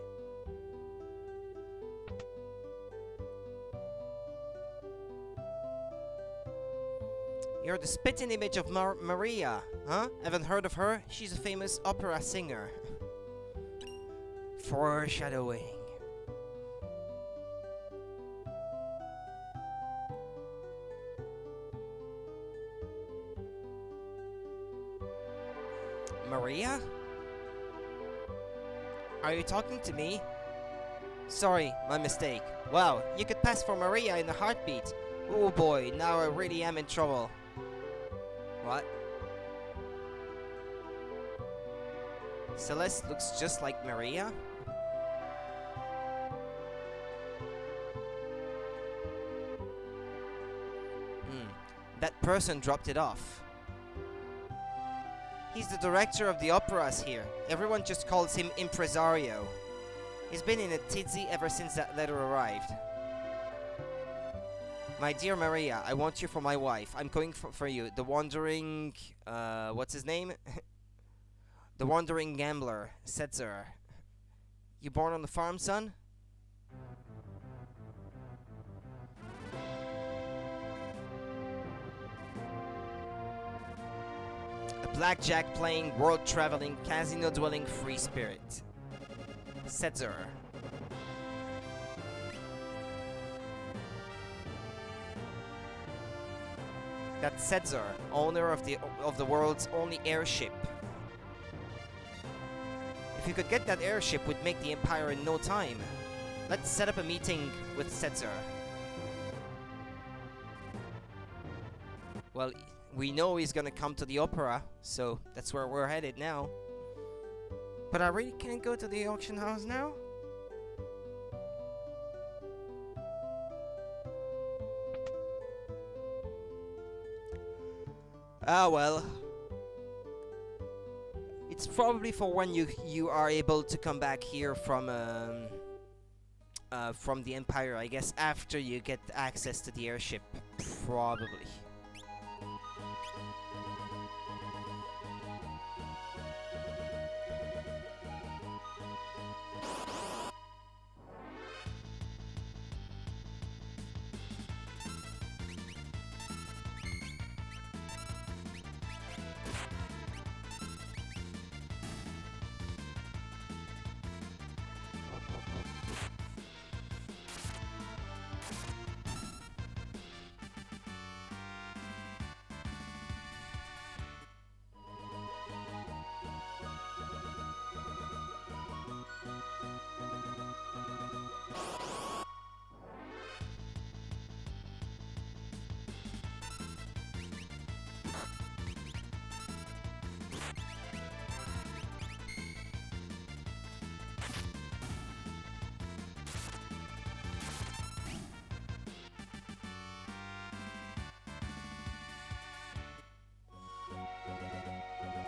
S1: You're the spitting image of Maria, huh? Haven't heard of her? She's a famous opera singer. Foreshadowing. Maria? Are you talking to me? Sorry, my mistake. Wow, you could pass for Maria in a heartbeat. Oh boy, now I really am in trouble. What? Celeste looks just like Maria? That person dropped it off. He's the director of the operas here. Everyone just calls him Impresario. He's been in a tizzy ever since that letter arrived. My dear Maria, I want you for my wife. I'm going for you. The wandering... what's his name? The wandering gambler, Setzer. You born on the farm, son? Blackjack playing, world traveling, casino dwelling free spirit. Setzer. That's Setzer, owner of the world's only airship. If you could get that airship, we'd make the empire in no time. Let's set up a meeting with Setzer. Well, we know he's gonna come to the opera, so that's where we're headed now. But I really can't go to the auction house now? Ah, well. It's probably for when you are able to come back here from the Empire, I guess, after you get access to the airship. Probably.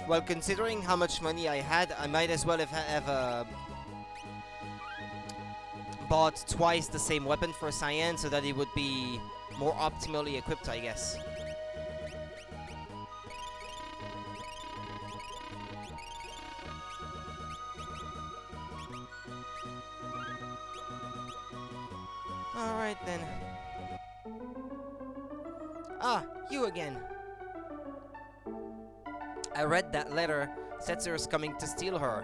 S1: Well, considering how much money I had, I might as well have bought twice the same weapon for Cyan so that it would be more optimally equipped, I guess. Alright then. Ah, you again. I read that letter. Setzer's coming to steal her.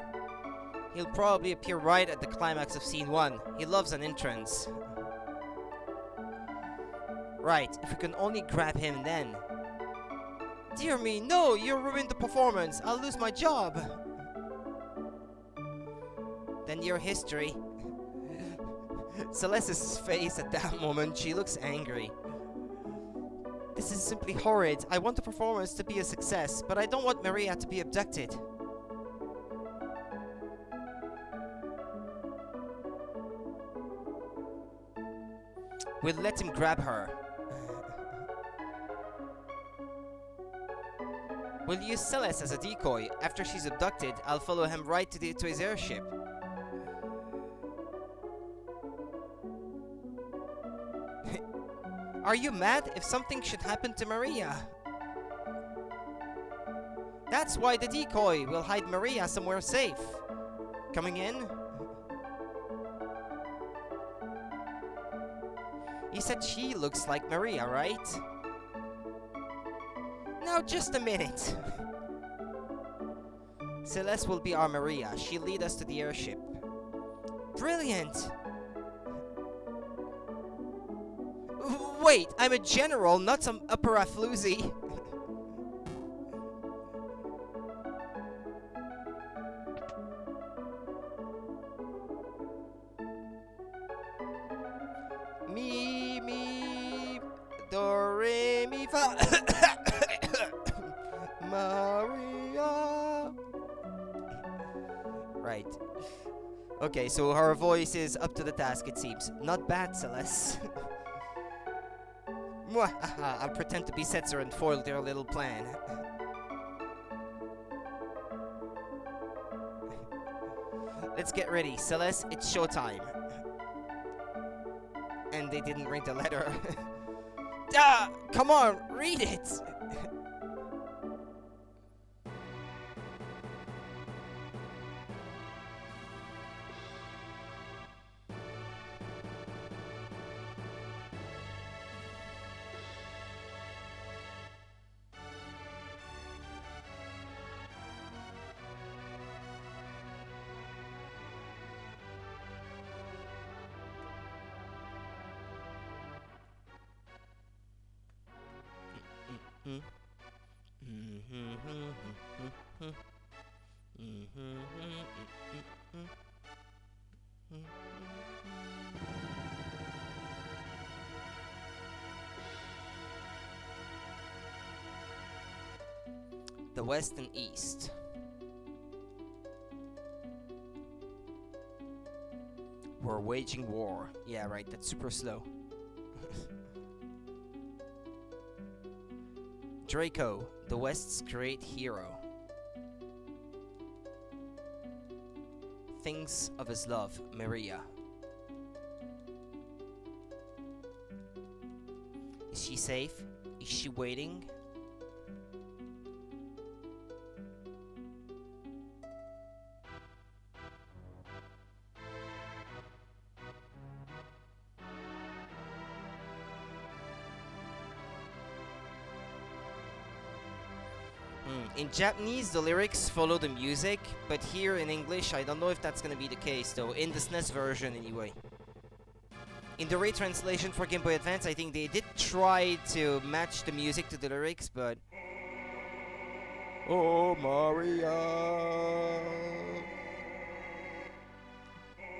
S1: He'll probably appear right at the climax of Scene 1. He loves an entrance. Right, if we can only grab him then. Dear me, no! You ruined the performance! I'll lose my job! Then your history. Celeste's face at that moment, she looks angry. This is simply horrid. I want the performance to be a success, but I don't want Maria to be abducted. We'll let him grab her. We'll use Celeste as a decoy. After she's abducted, I'll follow him right to his airship. Are you mad? If something should happen to Maria? That's why the decoy will hide Maria somewhere safe. Coming in? You said she looks like Maria, right? Now just a minute. Celeste will be our Maria. She'll lead us to the airship. Brilliant! Wait, I'm a general, not some opera floozy. Mi, do, re, mi, fa. Maria. Right. Okay, so her voice is up to the task, it seems. Not bad, Celeste. I'll pretend to be Setzer and foil their little plan. Let's get ready. Celeste, it's showtime. And they didn't read the letter. Ah! Come on, read it! The West and East. We're waging war. Yeah, right, that's super slow. Draco, the West's great hero. Thinks of his love, Maria. Is she safe? Is she waiting? In Japanese, the lyrics follow the music, but here in English, I don't know if that's gonna be the case, though. In the SNES version, anyway. In the retranslation for Game Boy Advance, I think they did try to match the music to the lyrics, but... Oh, Maria!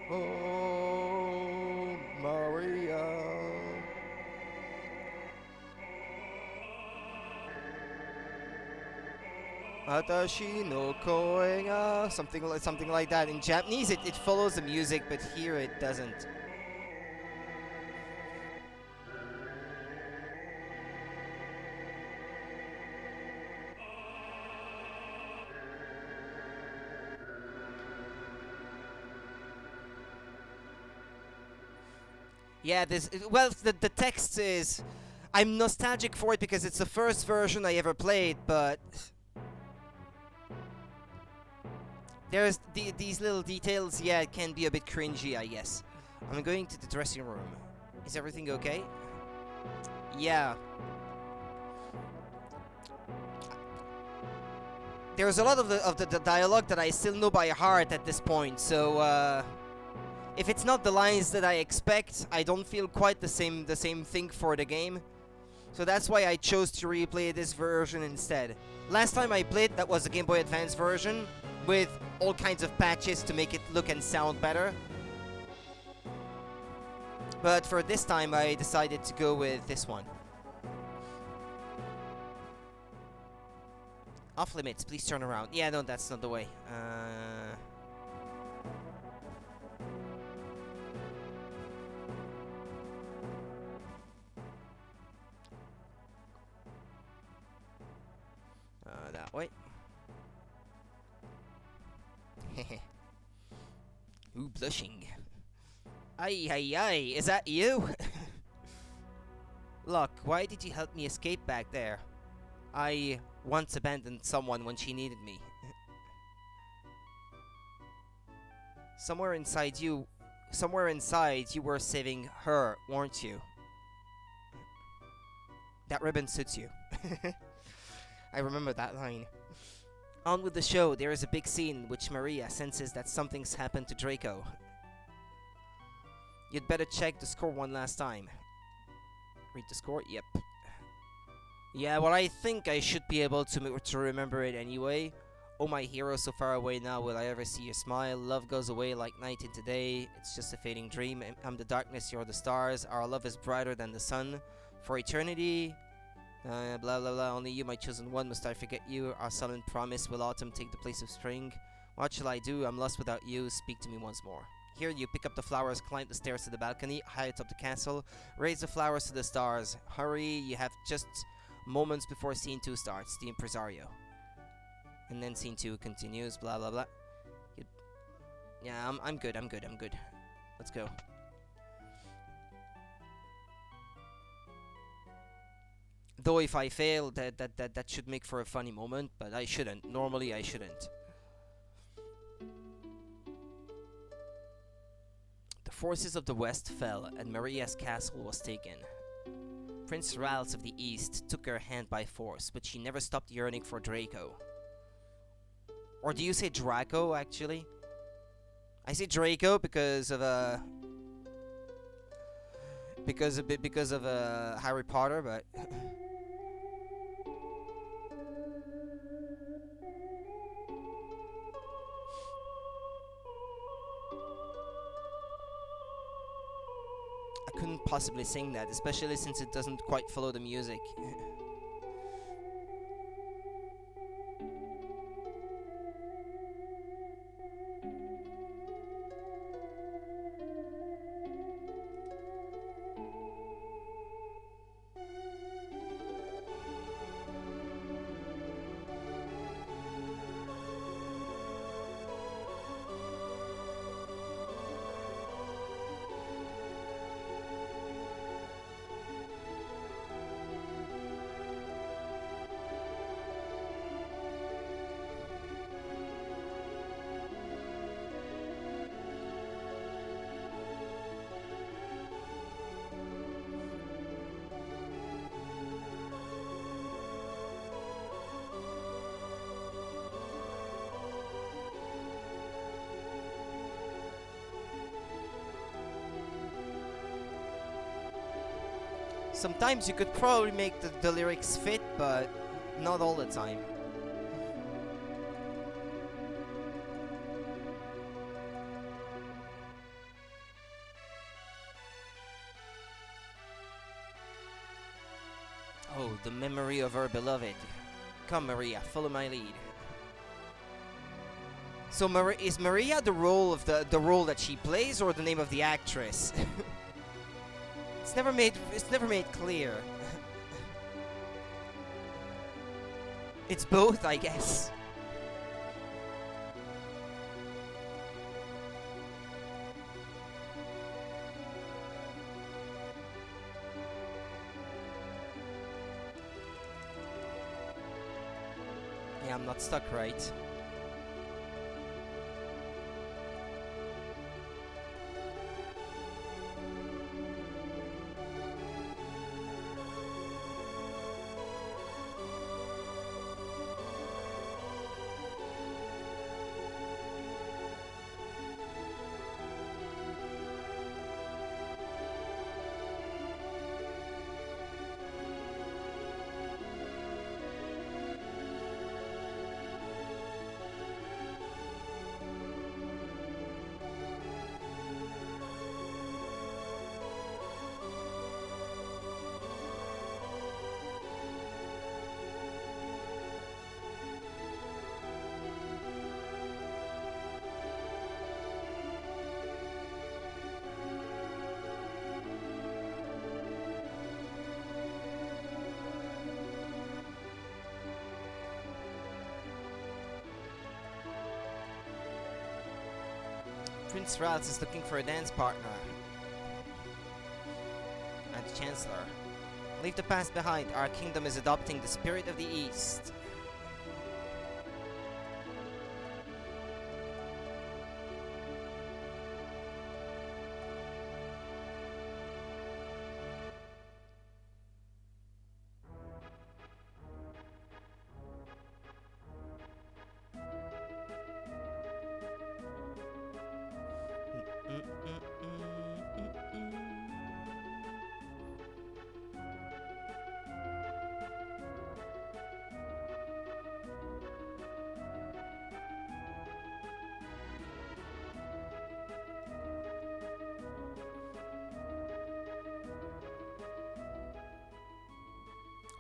S1: Oh, Maria! Watashi no koe ga, something like that. In Japanese, it follows the music, but here it doesn't. Yeah, this well, the text is. I'm nostalgic for it because it's the first version I ever played, but there's these little details. Yeah, it can be a bit cringy, I guess. I'm going to the dressing room. Is everything okay? Yeah. There's a lot of the dialogue that I still know by heart at this point, so if it's not the lines that I expect, I don't feel quite the same thing for the game. So that's why I chose to replay this version instead. Last time I played, that was the Game Boy Advance version, with all kinds of patches to make it look and sound better. But for this time, I decided to go with this one. Off limits, please turn around. Yeah, no, that's not the way. That way. Ooh, blushing. Aye, aye, aye, is that you? Look, why did you help me escape back there? I once abandoned someone when she needed me. Somewhere inside you were saving her, weren't you? That ribbon suits you. I remember that line. On with the show, there is a big scene in which Maria senses that something's happened to Draco. You'd better check the score one last time. Read the score? Yep. Yeah, well, I think I should be able to remember it anyway. Oh, my hero, so far away now, will I ever see your smile? Love goes away like night into day. It's just a fading dream. I'm the darkness, you're the stars. Our love is brighter than the sun. For eternity... blah blah blah, only you, my chosen one, must I forget you? Our solemn promise, will autumn take the place of spring? What shall I do? I'm lost without you, speak to me once more. Here you pick up the flowers, climb the stairs to the balcony, high atop the castle, raise the flowers to the stars. Hurry, you have just moments before scene 2 starts, the impresario. And then scene 2 continues, blah blah blah. Yeah, I'm good. Let's go. Though if I fail, that should make for a funny moment, but I shouldn't. Normally I shouldn't. The forces of the West fell, and Maria's castle was taken. Prince Ralph of the East took her hand by force, but she never stopped yearning for Draco. Or do you say Draco, actually? I say Draco because of Harry Potter, but I couldn't possibly sing that, especially since it doesn't quite follow the music. Sometimes you could probably make the lyrics fit, but not all the time. Oh, the memory of her beloved. Come, Maria, follow my lead. So, is Maria the role of the role that she plays, or the name of the actress? It's never made clear. It's both, I guess. I'm not stuck, right? Prince Ralph is looking for a dance partner. And the Chancellor. Leave the past behind. Our kingdom is adopting the spirit of the East.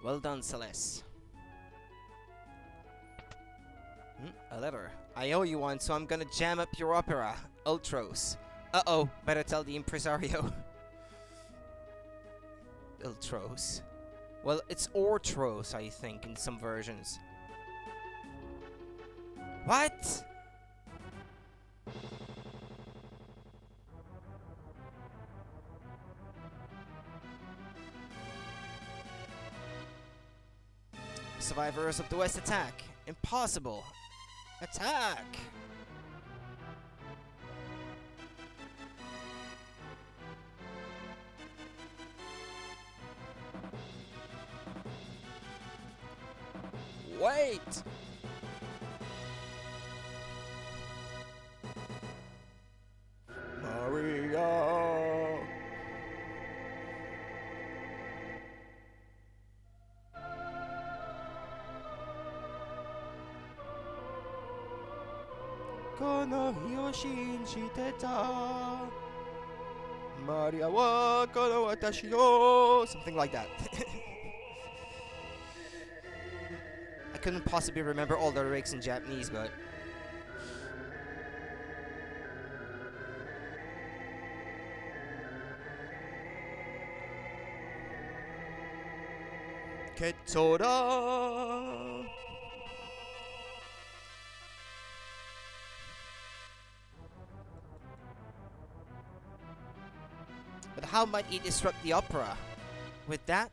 S1: Well done, Celeste. A letter. I owe you one, so I'm gonna jam up your opera. Ultros. Uh-oh, better tell the impresario. Ultros. Well, it's Ortros, I think, in some versions. What? Survivors of the West attack. Impossible. Attack! Wait! Maria! Kono Hyoshin Shiteta Maria wa kono watashi yo, something like that. I couldn't possibly remember all the lyrics in Japanese, but Ketsuda. But how might he disrupt the opera? With that?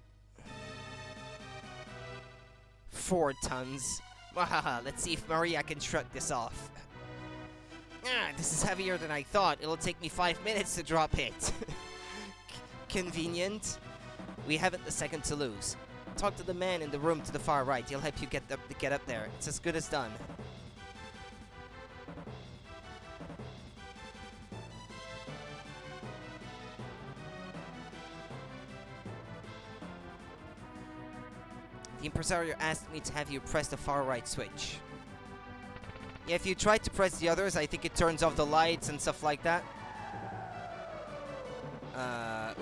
S1: 4 tons. Wahaha, let's see if Maria can shrug this off. This is heavier than I thought. It'll take me 5 minutes to drop it. Convenient. We haven't a second to lose. Talk to the man in the room to the far right. He'll help you get up there. It's as good as done. The impresario asked me to have you press the far right switch. Yeah, if you try to press the others, I think it turns off the lights and stuff like that.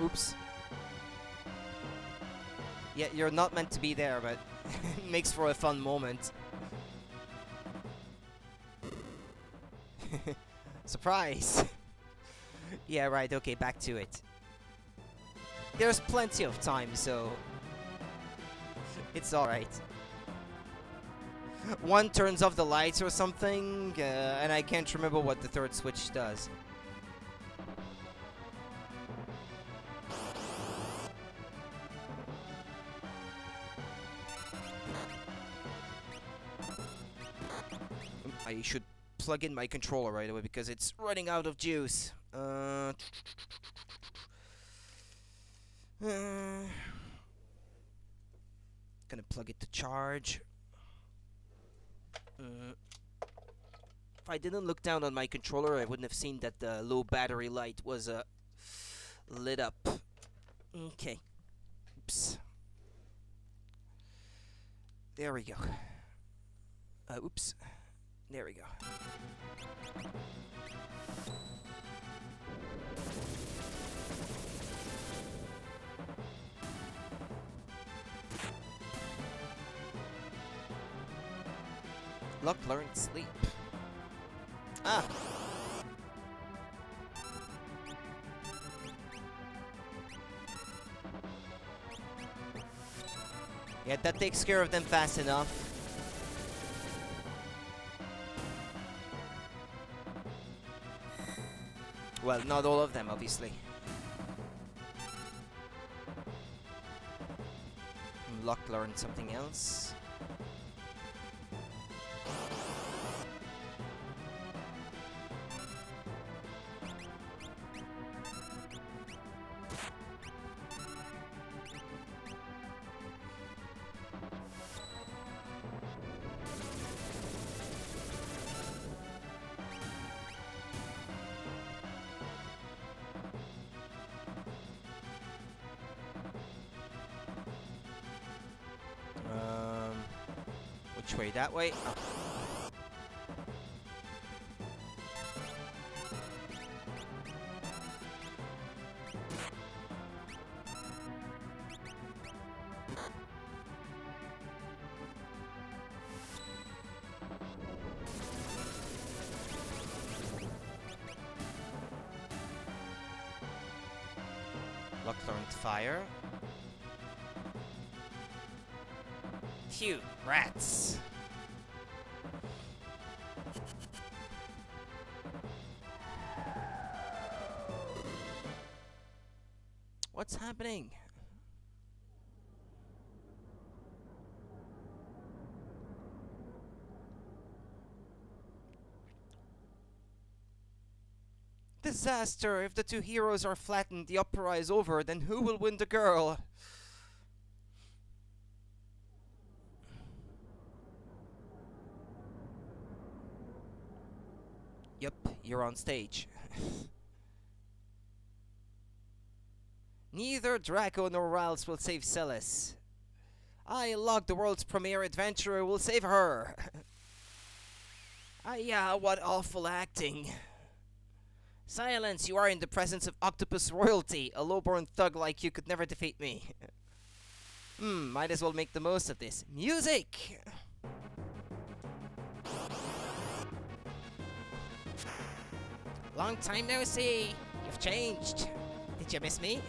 S1: Oops. Yeah, you're not meant to be there, but it makes for a fun moment. Surprise! Yeah, right, okay, back to it. There's plenty of time, so it's alright. One turns off the lights or something, and I can't remember what the third switch does. I should plug in my controller right away because it's running out of juice. Gonna plug it to charge. If I didn't look down on my controller, I wouldn't have seen that the low battery light was lit up. Okay. Oops. There we go. Oops. There we go. Luck, learn, sleep. Ah! Yeah, that takes care of them fast enough. Well, not all of them, obviously. Luck, learn something else. Which way? That way? Oh. Luck learned fire. Phew, rats. What's happening? Disaster! If the two heroes are flattened, the opera is over, then who will win the girl? Yep, you're on stage. Neither Draco nor Ralph will save Celis. I, Locke, the world's premier adventurer, will save her. Yeah, what awful acting. Silence, you are in the presence of octopus royalty. A lowborn thug like you could never defeat me. Might as well make the most of this. Music! Long time no see. You've changed. Did you miss me?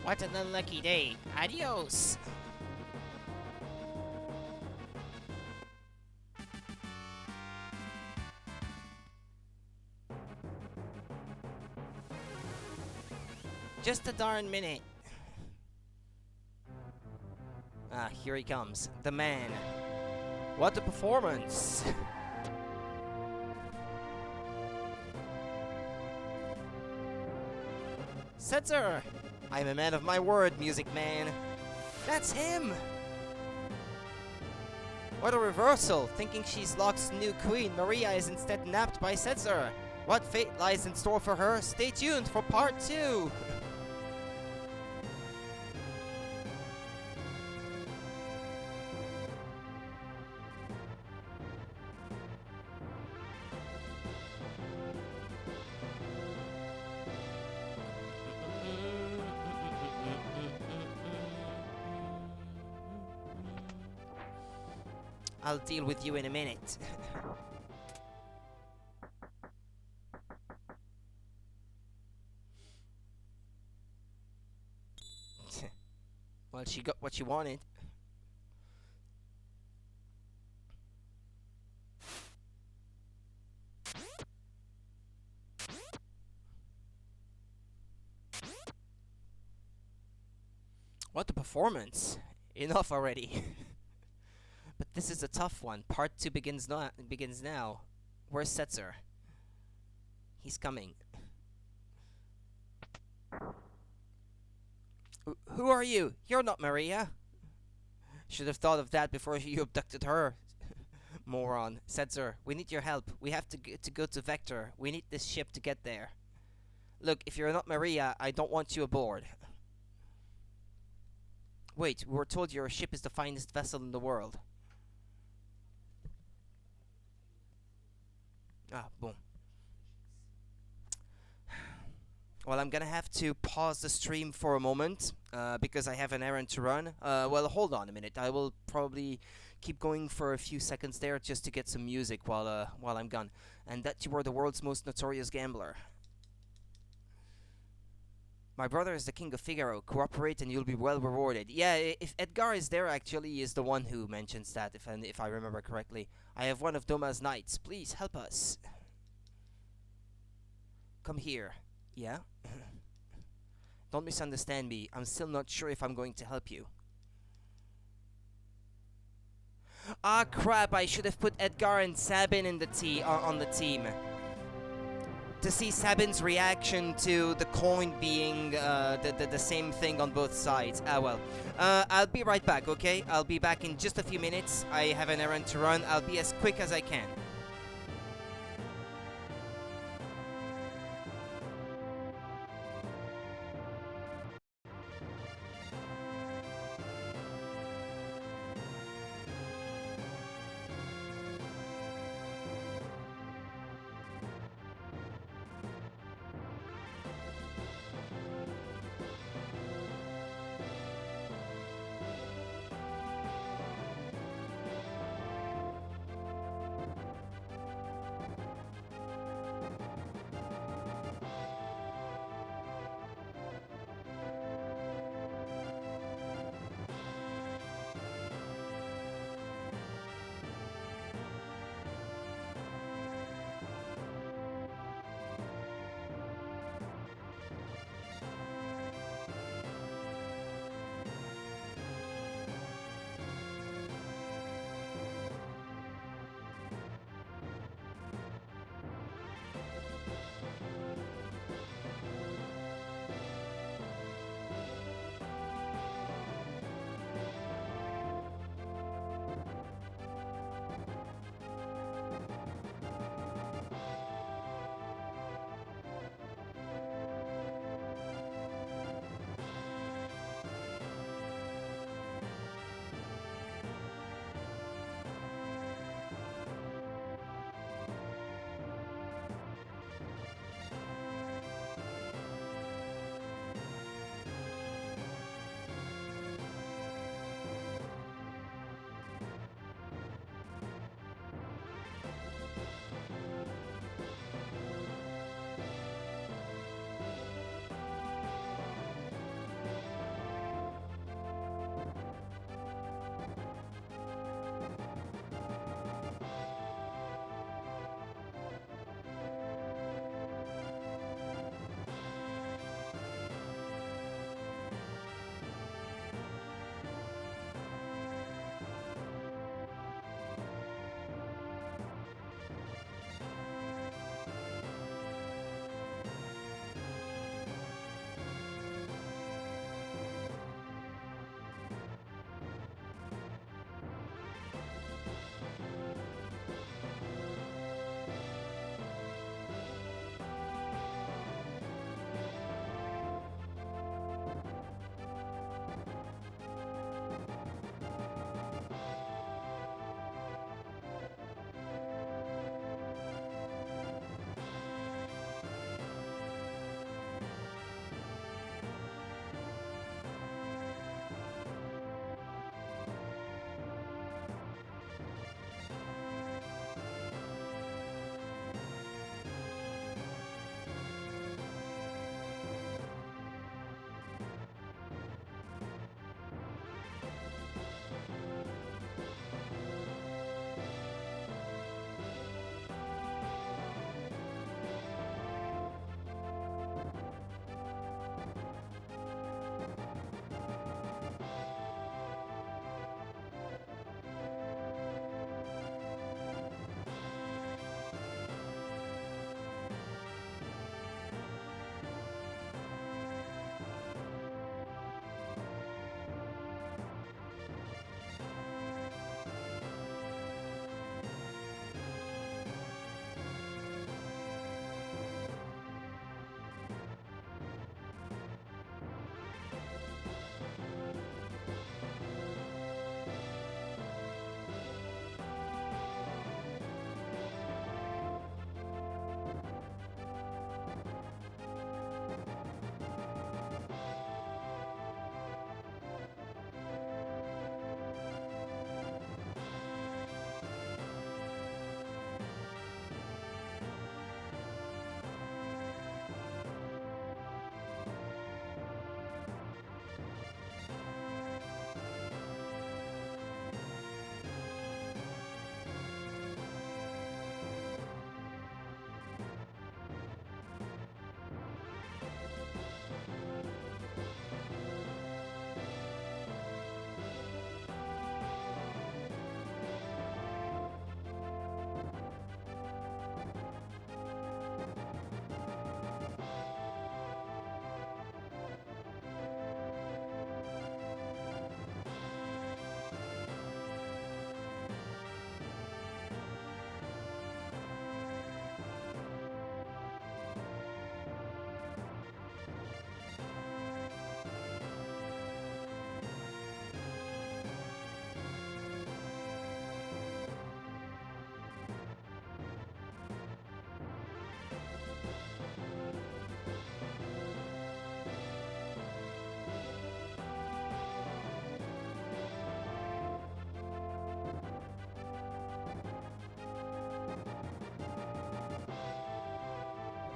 S1: What an unlucky day. Adios. Just a darn minute. Ah, here he comes. The man. What a performance. Setzer! I'm a man of my word, music man. That's him! What a reversal! Thinking she's Locke's new queen, Maria is instead nabbed by Setzer. What fate lies in store for her? Stay tuned for part 2! I'll deal with you in a minute. Well, she got what she wanted. What a performance! Enough already. But this is a tough one. Part 2 begins now. Where's Setzer? He's coming. Who are you? You're not Maria. Should have thought of that before you abducted her. Moron. Setzer, we need your help. We have to go to Vector. We need this ship to get there. Look, if you're not Maria, I don't want you aboard. Wait, we were told your ship is the finest vessel in the world. Ah, boom. Well, I'm gonna have to pause the stream for a moment because I have an errand to run. Well, hold on a minute. I will probably keep going for a few seconds there just to get some music while I'm gone. And that you were the world's most notorious gambler. My brother is the king of Figaro. Cooperate and you'll be well rewarded. Yeah, if Edgar is there, actually, he is the one who mentions that, if I remember correctly. I have one of Doma's knights. Please help us. Come here. Yeah? Don't misunderstand me. I'm still not sure if I'm going to help you. Ah, crap. I should have put Edgar and Sabin in the on the team. To see Sabin's reaction to the coin being the same thing on both sides. Ah, well. I'll be right back, okay? I'll be back in just a few minutes. I have an errand to run. I'll be as quick as I can.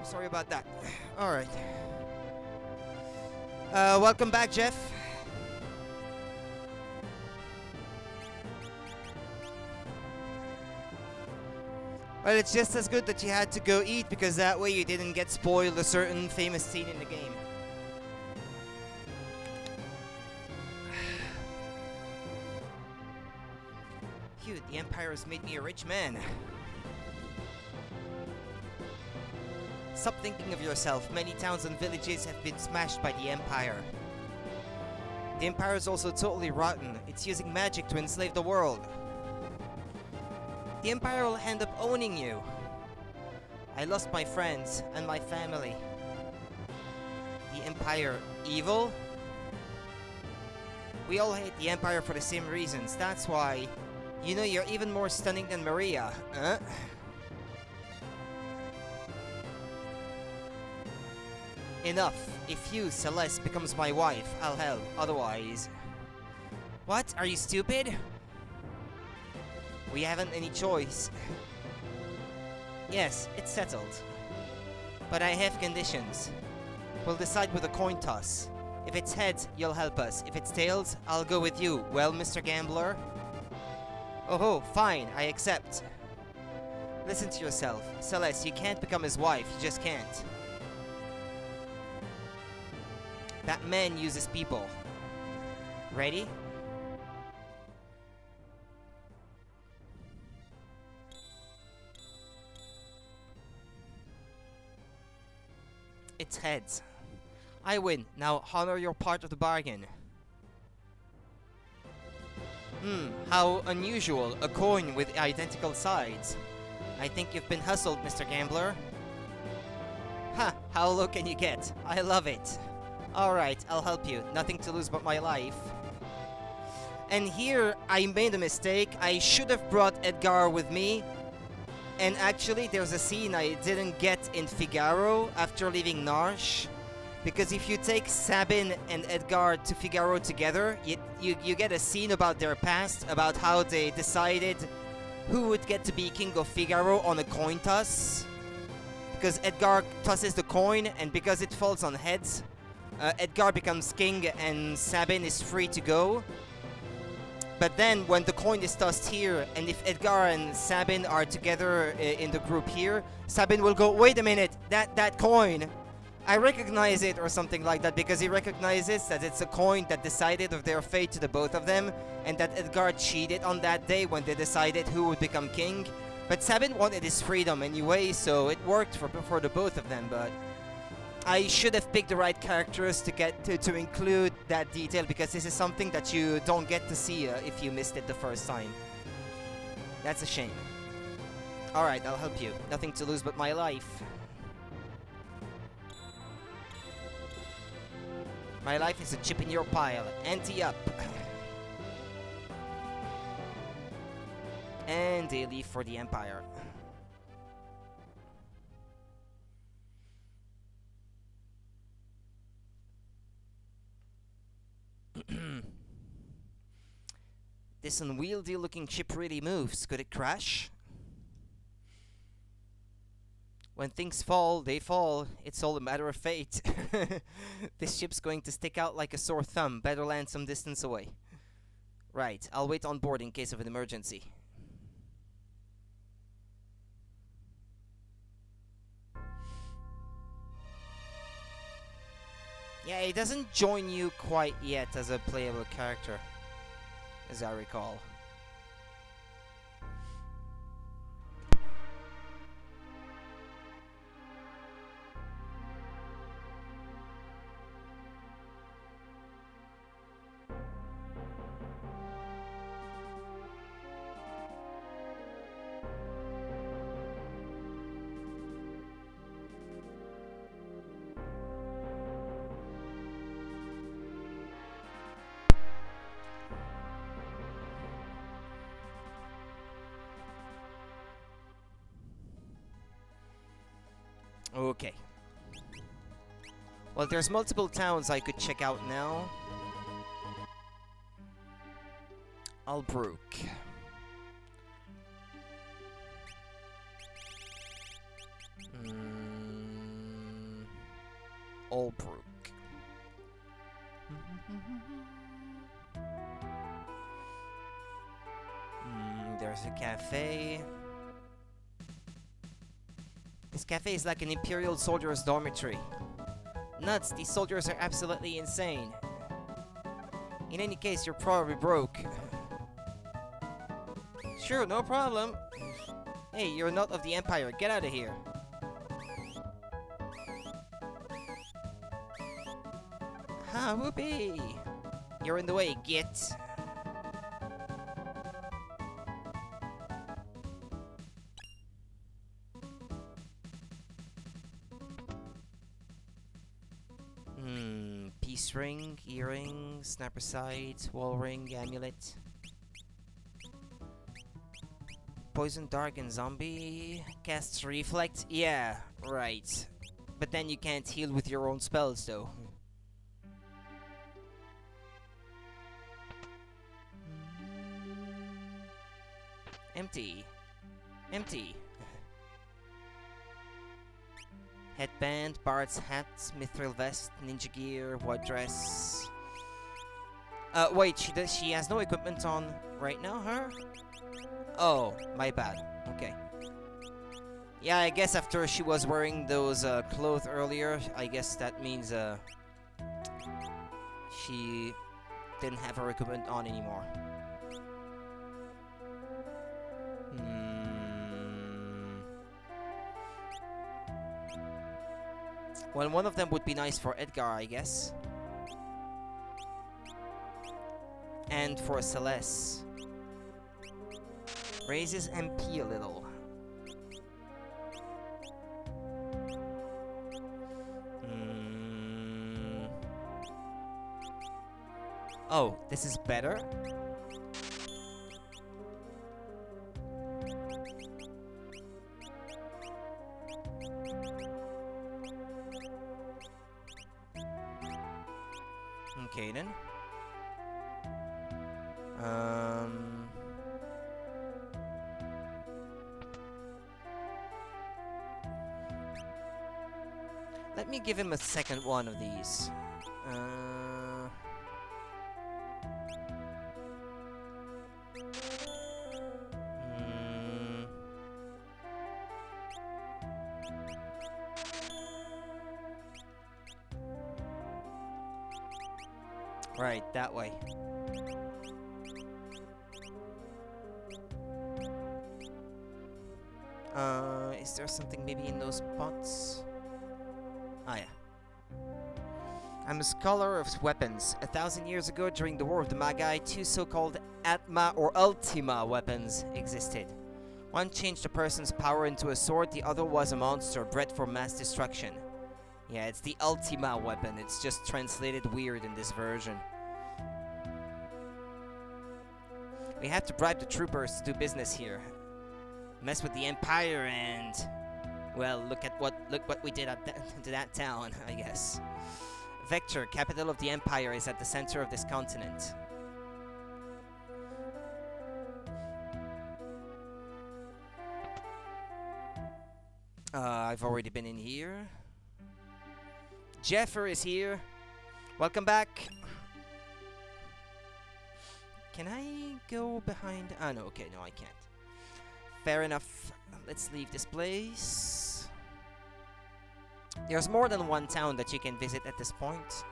S1: sorry about that. Alright. Welcome back, Jeff. Well, it's just as good that you had to go eat, because that way you didn't get spoiled a certain famous scene in the game. Phew, the Empire has made me a rich man. Stop thinking of yourself. Many towns and villages have been smashed by the Empire. The Empire is also totally rotten. It's using magic to enslave the world. The Empire will end up owning you. I lost my friends and my family. The Empire evil? We all hate the Empire for the same reasons. That's why, you know, you're even more stunning than Maria. Enough. If you, Celeste, becomes my wife, I'll help. Otherwise... What? Are you stupid? We haven't any choice. Yes, it's settled. But I have conditions. We'll decide with a coin toss. If it's heads, you'll help us. If it's tails, I'll go with you. Well, Mr. Gambler? Oh, fine, I accept. Listen to yourself. Celeste, you can't become his wife. You just can't. That man uses people. Ready? It's heads. I win. Now honor your part of the bargain. How unusual. A coin with identical sides. I think you've been hustled, Mr. Gambler. Ha! How low can you get? I love it. Alright, I'll help you. Nothing to lose but my life. And here, I made a mistake. I should have brought Edgar with me. And actually, there's a scene I didn't get in Figaro after leaving Narsh. Because if you take Sabin and Edgar to Figaro together, you get a scene about their past, about how they decided who would get to be King of Figaro on a coin toss. Because Edgar tosses the coin, and because it falls on heads, Edgar becomes king and Sabin is free to go. But then when the coin is tossed here, and if Edgar and Sabin are together in the group here, Sabin will go, wait a minute, that coin, I recognize it, or something like that, because he recognizes that it's a coin that decided of their fate to the both of them, and that Edgar cheated on that day when they decided who would become king. But Sabin wanted his freedom anyway, so it worked for the both of them, but I should have picked the right characters to get to include that detail, because this is something that you don't get to see if you missed it the first time. That's a shame. Alright, I'll help you. Nothing to lose but my life. My life is a chip in your pile. Ante up. And they leave for the Empire. This unwieldy looking ship really moves. Could it crash? When things fall, they fall. It's all a matter of fate. This ship's going to stick out like a sore thumb. Better land some distance away. Right, I'll wait on board in case of an emergency. Yeah, he doesn't join you quite yet as a playable character, as I recall. Okay. Well, there's multiple towns I could check out now. Albrook. There's a cafe. This cafe is like an Imperial soldier's dormitory. Nuts, these soldiers are absolutely insane. In any case, you're probably broke. Sure, no problem. Hey, you're not of the Empire. Get out of here. Ha, whoopee! You're in the way, git. Peace ring, earring, sniper sight, wall ring, amulet. Poison, dark, and zombie. Casts reflect? Yeah, right. But then you can't heal with your own spells, though. Empty. Empty. Headband, bard's hat, mithril vest, ninja gear, white dress. Wait, she has no equipment on right now, her? Oh, my bad. Okay. Yeah, I guess after she was wearing those clothes earlier, I guess that means she didn't have her equipment on anymore. Well, one of them would be nice for Edgar, I guess. And for Celeste. Raises MP a little. Oh, this is better? Okay then. Let me give him a second one of these. Right, that way. Is there something maybe in those pots? Ah, yeah. I'm a scholar of weapons. 1,000 years ago, during the War of the Magi, two so-called Atma or Ultima weapons existed. One changed a person's power into a sword, the other was a monster bred for mass destruction. Yeah, it's the Ultima weapon. It's just translated weird in this version. We have to bribe the troopers to do business here. Mess with the Empire and... well, look what we did to that town, I guess. Vector, capital of the Empire, is at the center of this continent. I've already been in here. Jeffer is here. Welcome back. Can I go behind? Ah, no, okay, no, I can't. Fair enough. Let's leave this place. There's more than one town that you can visit at this point.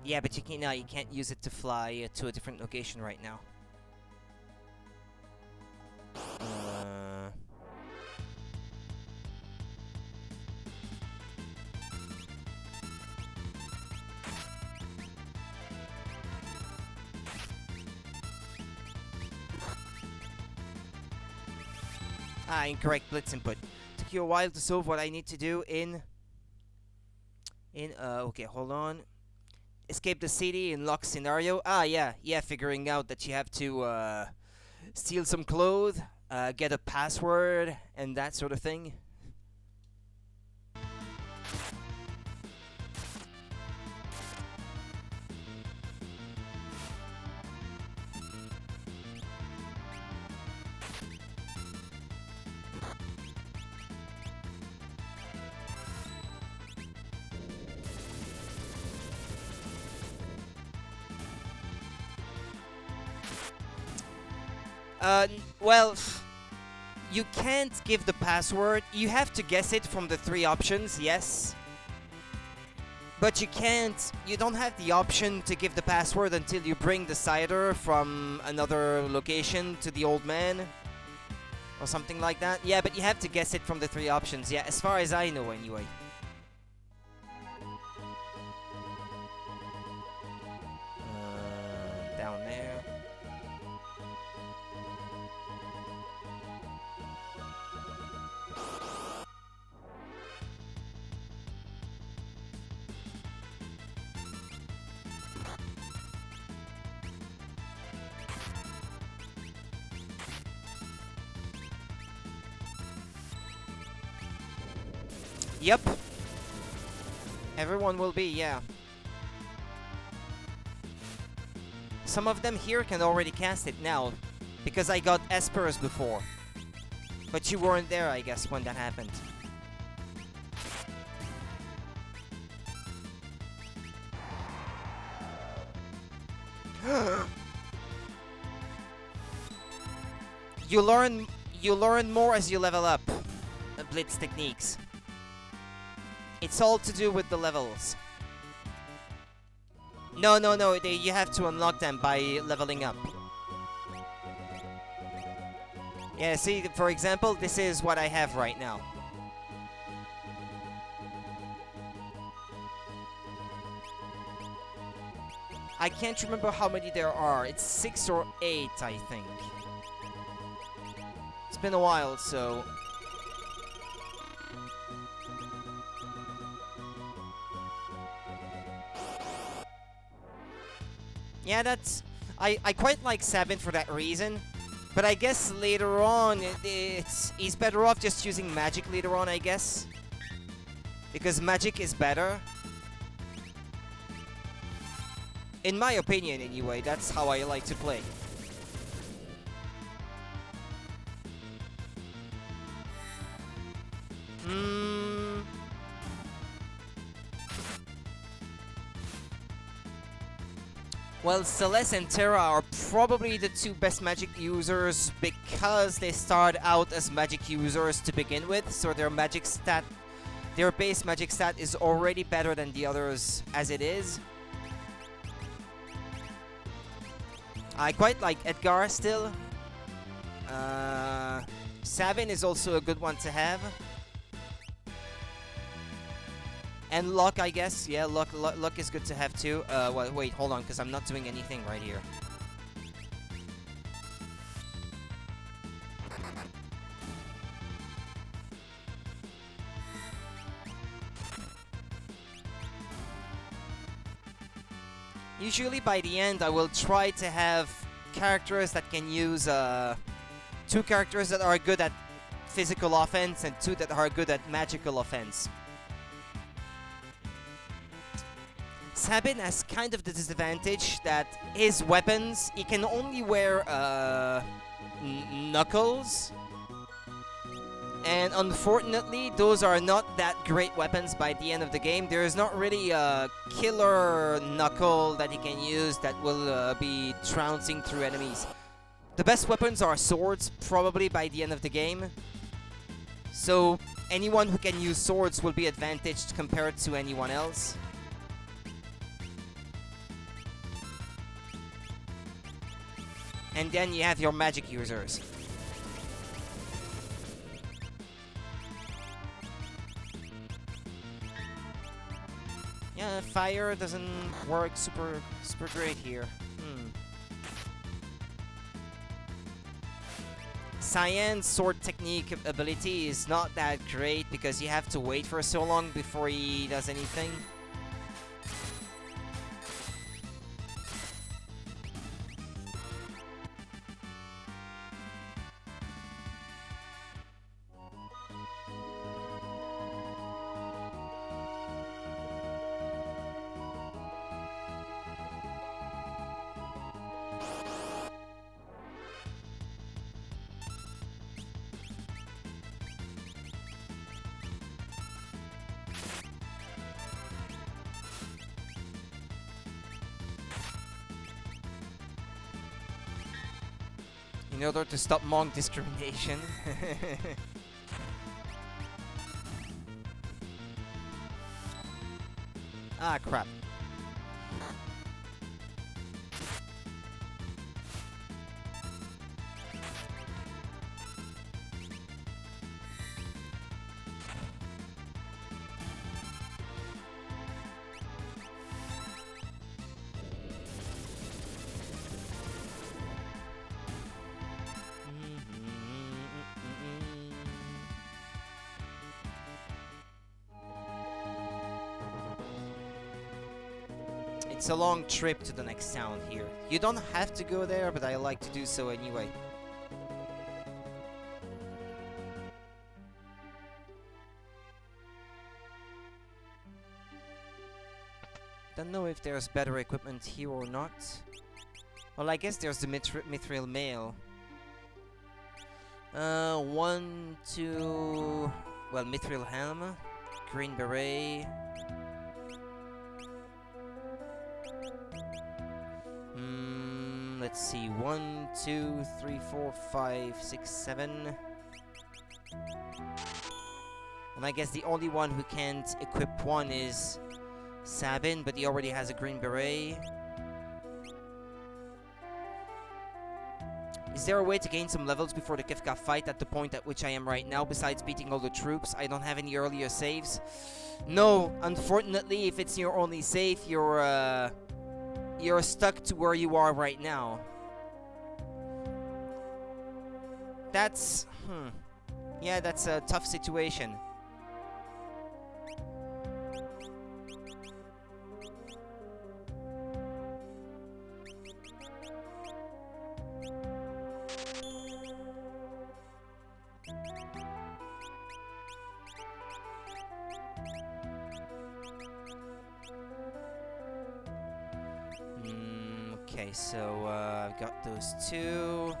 S1: Yeah, but you can't use it to fly to a different location right now. Incorrect blitz input. Took you a while to solve what I need to do in... okay, hold on. Escape the city in lock scenario. Ah, yeah, figuring out that you have to, steal some clothes, get a password, and that sort of thing. Well, you can't give the password. You have to guess it from the 3 options, yes. But you don't have the option to give the password until you bring the cider from another location to the old man. Or something like that. Yeah, but you have to guess it from the 3 options. Yeah, as far as I know anyway. Down there. Yep. Everyone will be, yeah. Some of them here can already cast it now, because I got Espers before. But you weren't there, I guess, when that happened. You learn more as you level up. Blitz techniques. It's all to do with the levels. No, you have to unlock them by leveling up. Yeah, see, for example, this is what I have right now. I can't remember how many there are. It's 6 or 8, I think. It's been a while, so... Yeah, that's... I quite like Sabin for that reason. But I guess later on, he's better off just using magic later on, I guess. Because magic is better. In my opinion, anyway, that's how I like to play. Well, Celeste and Terra are probably the 2 best magic users because they start out as magic users to begin with, so their base magic stat is already better than the others as it is. I quite like Edgar still. Sabin is also a good one to have. And luck, I guess. Yeah, luck is good to have too. Well, wait, hold on, because I'm not doing anything right here. Usually by the end, I will try to have characters that can use 2 characters that are good at physical offense and 2 that are good at magical offense. Sabin has kind of the disadvantage that his weapons, he can only wear knuckles. And unfortunately, those are not that great weapons by the end of the game. There is not really a killer knuckle that he can use that will be trouncing through enemies. The best weapons are swords, probably by the end of the game. So anyone who can use swords will be advantaged compared to anyone else. And then you have your magic users. Yeah, fire doesn't work super great here. Cyan's sword technique ability is not that great because you have to wait for so long before he does anything. In order to stop monk discrimination. Ah, crap. It's a long trip to the next town here. You don't have to go there, but I like to do so anyway. Don't know if there's better equipment here or not. Well, I guess there's the mithril mail. 1, 2... Well, mithril helm. Green beret. Let's see, 1, 2, 3, 4, 5, 6, 7. And I guess the only one who can't equip one is Sabin, but he already has a green beret. Is there a way to gain some levels before the Kefka fight at the point at which I am right now, besides beating all the troops? I don't have any earlier saves. No, unfortunately, if it's your only save, you're stuck to where you are right now. That's... Yeah, that's a tough situation. Okay, so I've got those two.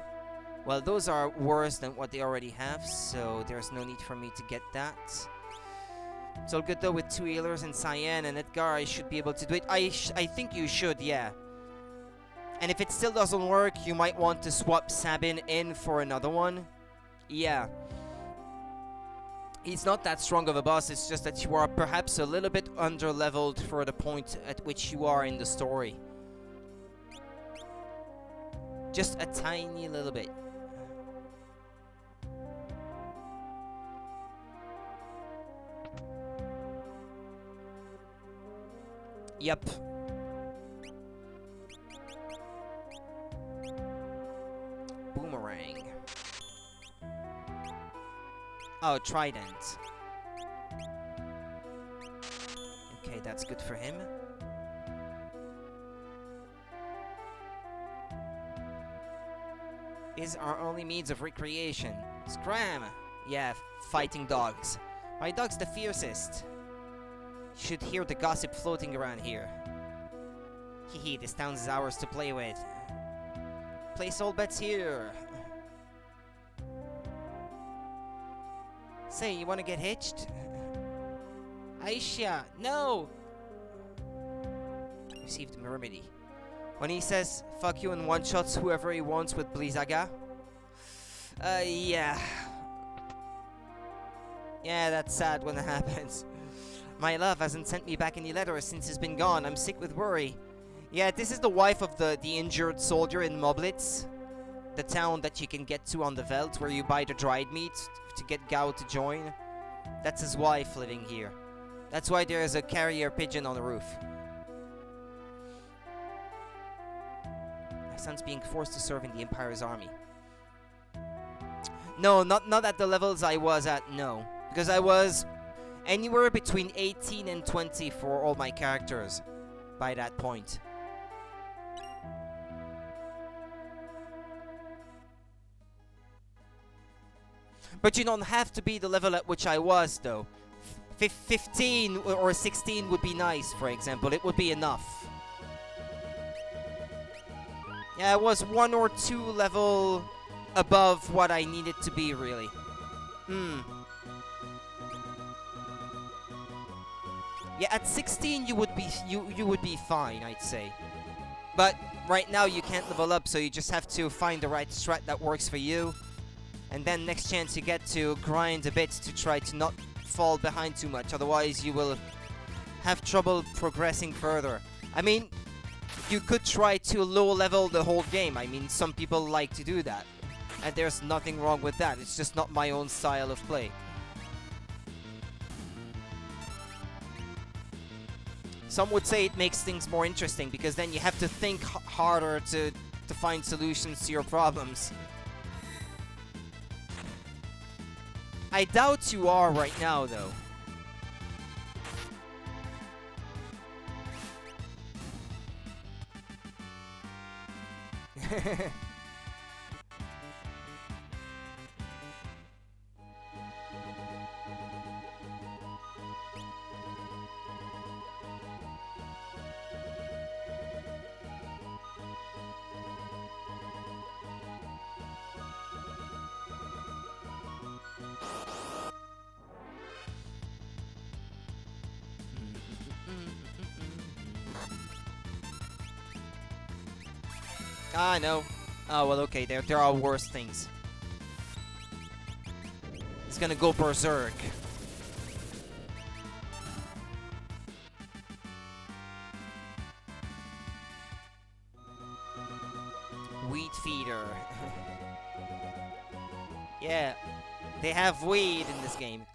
S1: Well, those are worse than what they already have, so there's no need for me to get that. It's all good though with 2 healers and Cyan and Edgar. I should be able to do it. I think you should, yeah. And if it still doesn't work, you might want to swap Sabin in for another one. Yeah. He's not that strong of a boss, it's just that you are perhaps a little bit under-leveled for the point at which you are in the story. Just a tiny little bit. Yep. Boomerang. Oh, trident. Okay, that's good for him. Is our only means of recreation. Scram! Yeah, fighting dogs. My dog's the fiercest. You should hear the gossip floating around here. Hehe, this town is ours to play with. Place all bets here. Say, you wanna get hitched? Aisha, no! Received a remedy. When he says, fuck you and one-shots whoever he wants with Blizaga. Yeah. Yeah, that's sad when it happens. My love hasn't sent me back any letters since he's been gone. I'm sick with worry. Yeah, this is the wife of the injured soldier in Moblitz. The town that you can get to on the Veldt, where you buy the dried meat to get Gao to join. That's his wife living here. That's why there is a carrier pigeon on the roof. My son's being forced to serve in the Empire's army. No, not at the levels I was at, no. Because I was anywhere between 18 and 20 for all my characters by that point. But you don't have to be the level at which I was, though. 15 or 16 would be nice, for example. It would be enough. Yeah, I was 1 or 2 level above what I needed to be, really. Yeah, at 16 you would be fine, I'd say. But right now you can't level up, so you just have to find the right strat that works for you. And then next chance you get to grind a bit to try to not fall behind too much. Otherwise you will have trouble progressing further. I mean, you could try to low level the whole game. I mean, some people like to do that. And there's nothing wrong with that. It's just not my own style of play. Some would say it makes things more interesting because then you have to think harder to find solutions to your problems. I doubt you are right now, though. Ah, no. Oh, well, okay, there are worse things. It's gonna go berserk. Weed feeder. Yeah, they have weed in this game.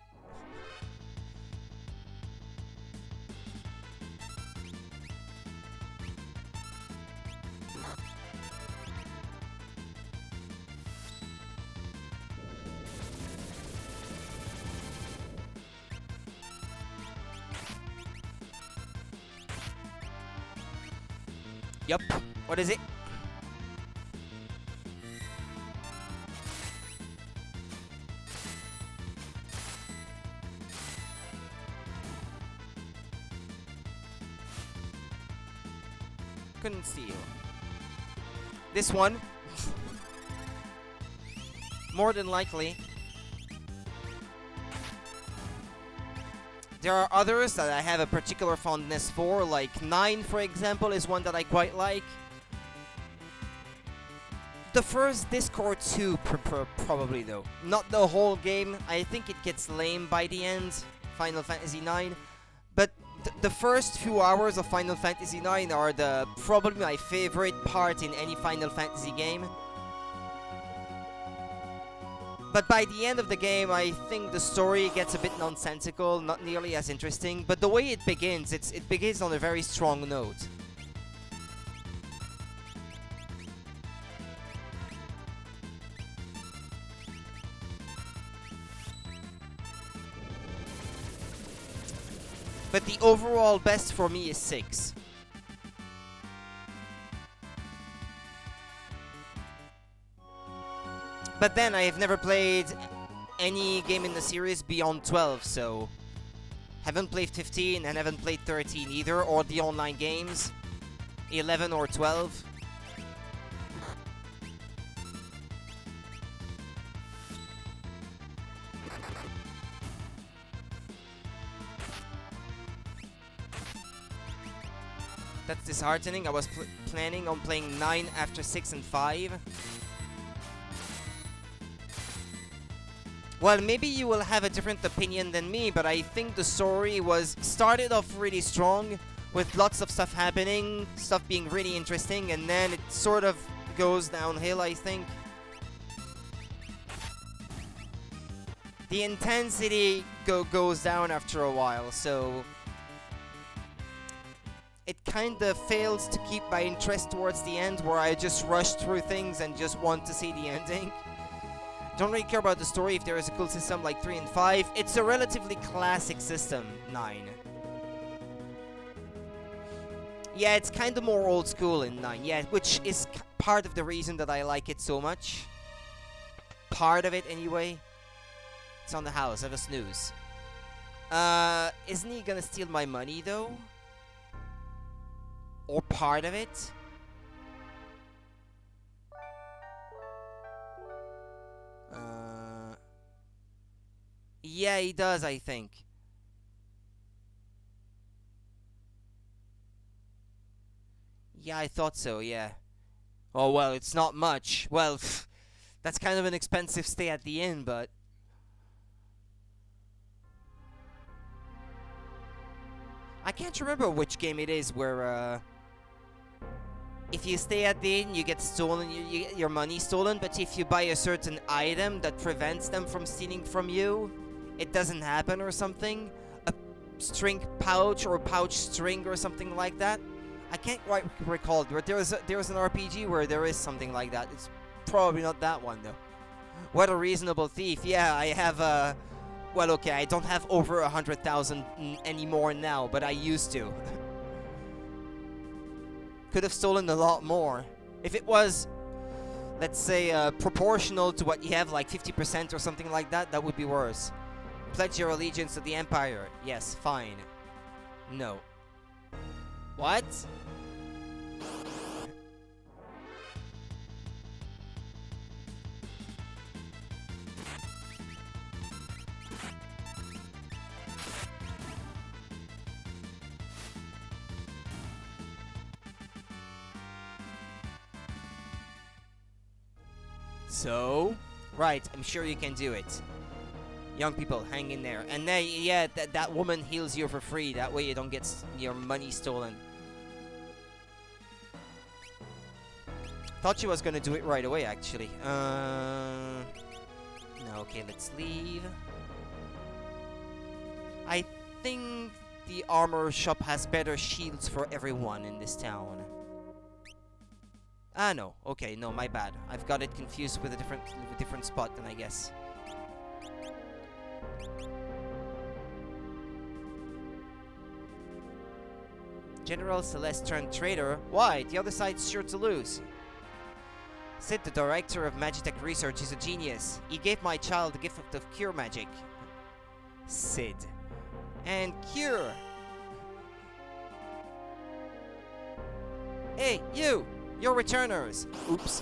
S1: Yup. What is it? Couldn't steal. This one. More than likely. There are others that I have a particular fondness for, like 9, for example, is one that I quite like. The first Discord 2, probably, though. Not the whole game. I think it gets lame by the end, Final Fantasy 9. But the first few hours of Final Fantasy 9 are probably my favorite part in any Final Fantasy game. But by the end of the game, I think the story gets a bit nonsensical, not nearly as interesting. But the way it begins, it begins on a very strong note. But the overall best for me is 6. But then I have never played any game in the series beyond 12, so haven't played 15 and haven't played 13 either, or the online games, 11 or 12. That's disheartening. I was planning on playing 9 after 6 and 5. Well, maybe you will have a different opinion than me, but I think the story started off really strong, with lots of stuff happening, stuff being really interesting, and then it sort of goes downhill, I think. The intensity goes down after a while, so it kind of fails to keep my interest towards the end, where I just rush through things and just want to see the ending. Don't really care about the story if there is a cool system like 3 and 5. It's a relatively classic system, 9. Yeah, it's kind of more old school in 9, yeah, which is part of the reason that I like it so much. Part of it, anyway. It's on the house, I have a snooze. Isn't he gonna steal my money, though? Or part of it? Yeah, he does, I think. Yeah, I thought so, yeah. Oh, well, it's not much. Well, that's kind of an expensive stay at the inn, but... I can't remember which game it is where, if you stay at the inn, you get stolen, you get your money stolen, but if you buy a certain item that prevents them from stealing from you, it doesn't happen or something. A string pouch or a pouch string or something like that. I can't quite recall, but there was an RPG where there is something like that. It's probably not that one, though. What a reasonable thief. Yeah, I have, well, okay, I don't have over 100,000 anymore now, but I used to. Could have stolen a lot more. If it was, let's say, proportional to what you have, like 50% or something like that, that would be worse. Pledge your allegiance to the Empire. Yes, fine. No. What? So, right, I'm sure you can do it. Young people, hang in there. And then, yeah, that woman heals you for free. That way you don't get your money stolen. Thought she was gonna do it right away, actually. No, okay, let's leave. I think the armor shop has better shields for everyone in this town. Ah, no. Okay, no, my bad. I've got it confused with a different spot then, I guess. General Celeste turned traitor? Why? The other side's sure to lose. Sid, the director of Magitech Research, is a genius. He gave my child the gift of cure magic. Sid. And cure! Hey, you! You're returners! Oops.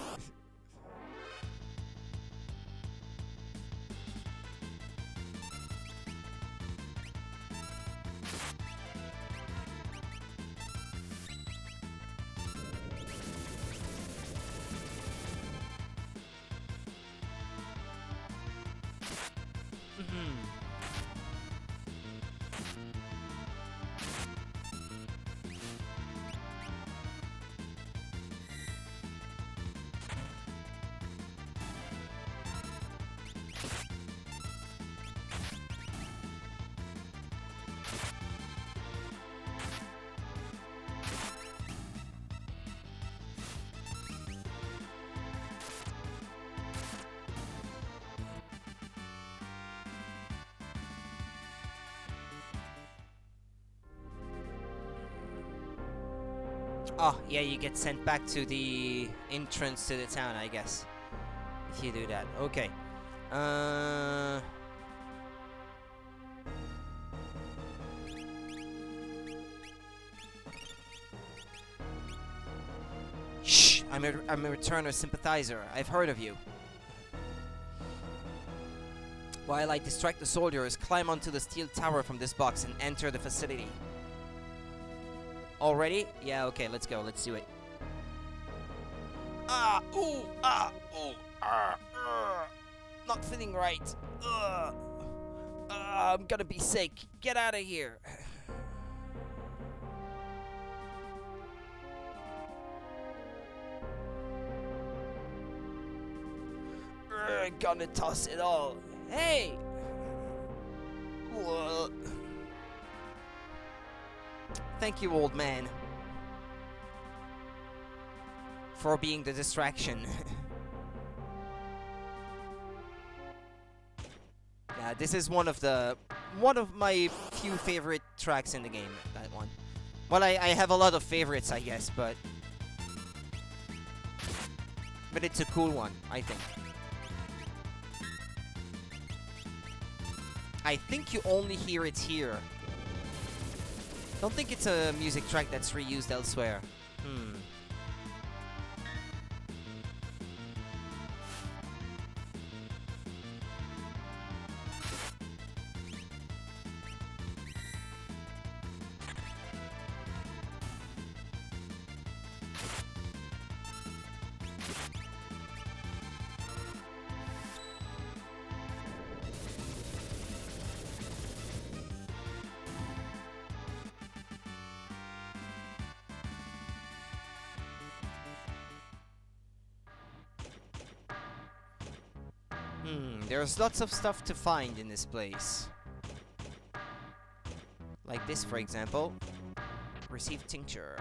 S1: Oh, yeah, you get sent back to the entrance to the town, I guess. If you do that. Okay. Shh! I'm a returner sympathizer. I've heard of you. While I distract the soldiers, climb onto the steel tower from this box and enter the facility. Already? Yeah, okay, let's go. Let's do it. Not feeling right. I'm gonna be sick. Get out of here. Gonna toss it all. Hey! Thank you, old man, for being the distraction. Yeah, this is one of my few favorite tracks in the game. That one. Well, I have a lot of favorites, I guess, but it's a cool one, I think. I think you only hear it here. Don't think it's a music track that's reused elsewhere. There's lots of stuff to find in this place. Like this, for example. Receive tincture.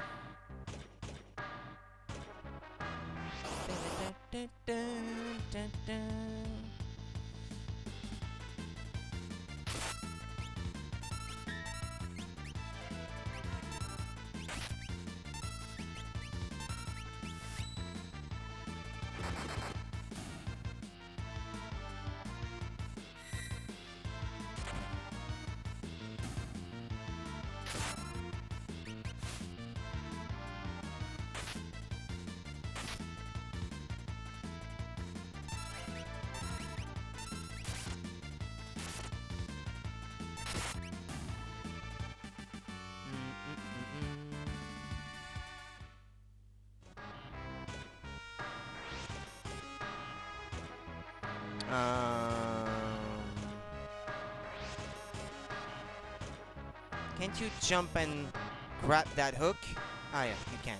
S1: Can't you jump and grab that hook? Ah, yeah, you can.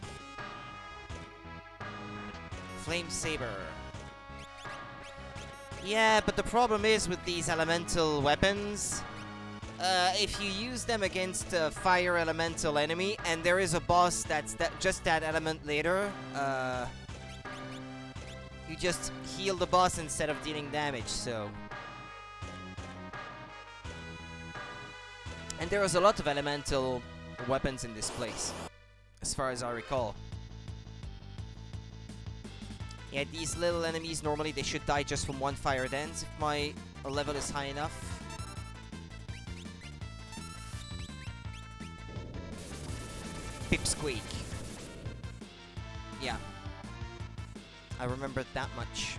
S1: Flame Saber. Yeah, but the problem is with these elemental weapons, if you use them against a fire elemental enemy, and there is a boss that's just that element later, you just heal the boss instead of dealing damage, so... And there was a lot of elemental weapons in this place, as far as I recall. Yeah, these little enemies, normally they should die just from one fire dance, if my level is high enough. Pipsqueak. Yeah. I remembered that much.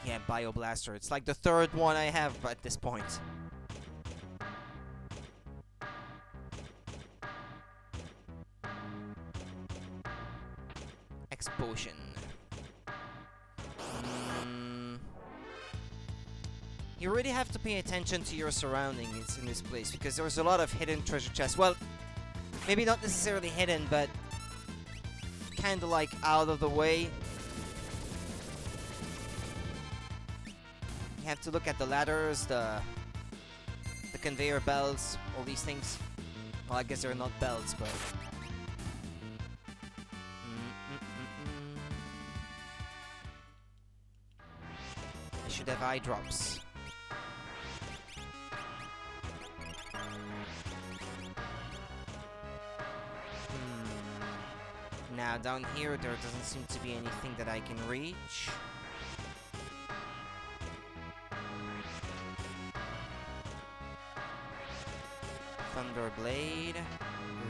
S1: Yeah, Bioblaster. It's like the third one I have at this point. Explosion. You really have to pay attention to your surroundings in this place, because there's a lot of hidden treasure chests. Well, maybe not necessarily hidden, but kinda like out of the way. You have to look at the ladders, the conveyor belts, all these things. Well, I guess they're not belts, but... I should have eye drops. Now, down here, there doesn't seem to be anything that I can reach. Thunderblade,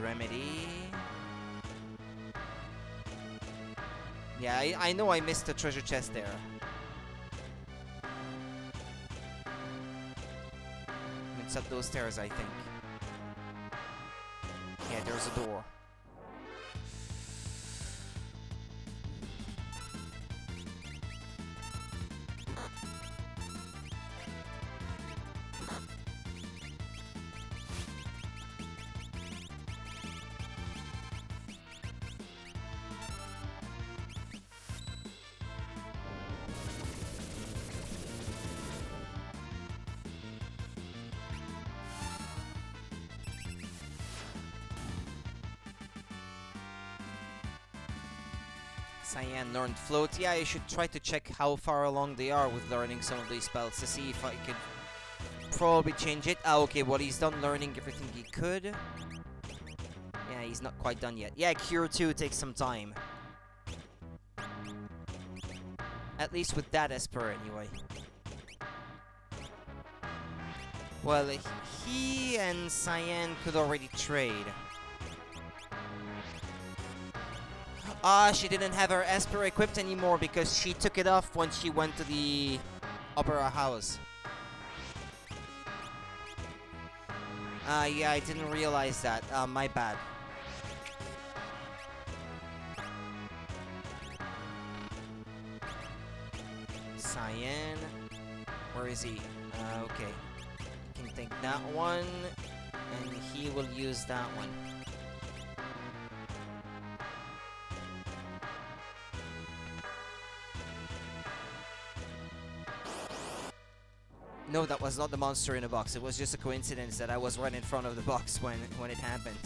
S1: Remedy. Yeah, I know I missed the treasure chest there. It's up those stairs, I think. Yeah, there's a door. Cyan learned float. Yeah, I should try to check how far along they are with learning some of these spells to see if I could probably change it. Ah, okay, well, he's done learning everything he could. Yeah, he's not quite done yet. Yeah, Cure 2 takes some time. At least with that Esper, anyway. Well, he and Cyan could already trade. Ah, she didn't have her Esper equipped anymore because she took it off when she went to the Opera House. Yeah, I didn't realize that. My bad. Cyan. Where is he? Okay. You can take that one, and he will use that one. No, that was not the monster in the box. It was just a coincidence that I was right in front of the box when it happened.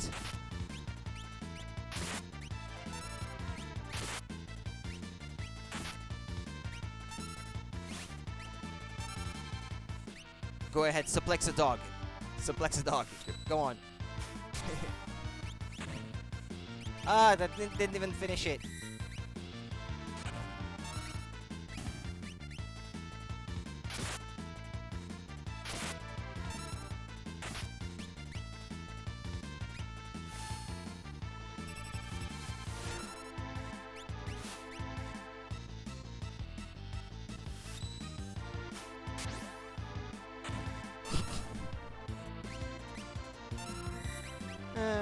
S1: Go ahead, suplex a dog. Suplex a dog. Go on. Ah, that didn't even finish it.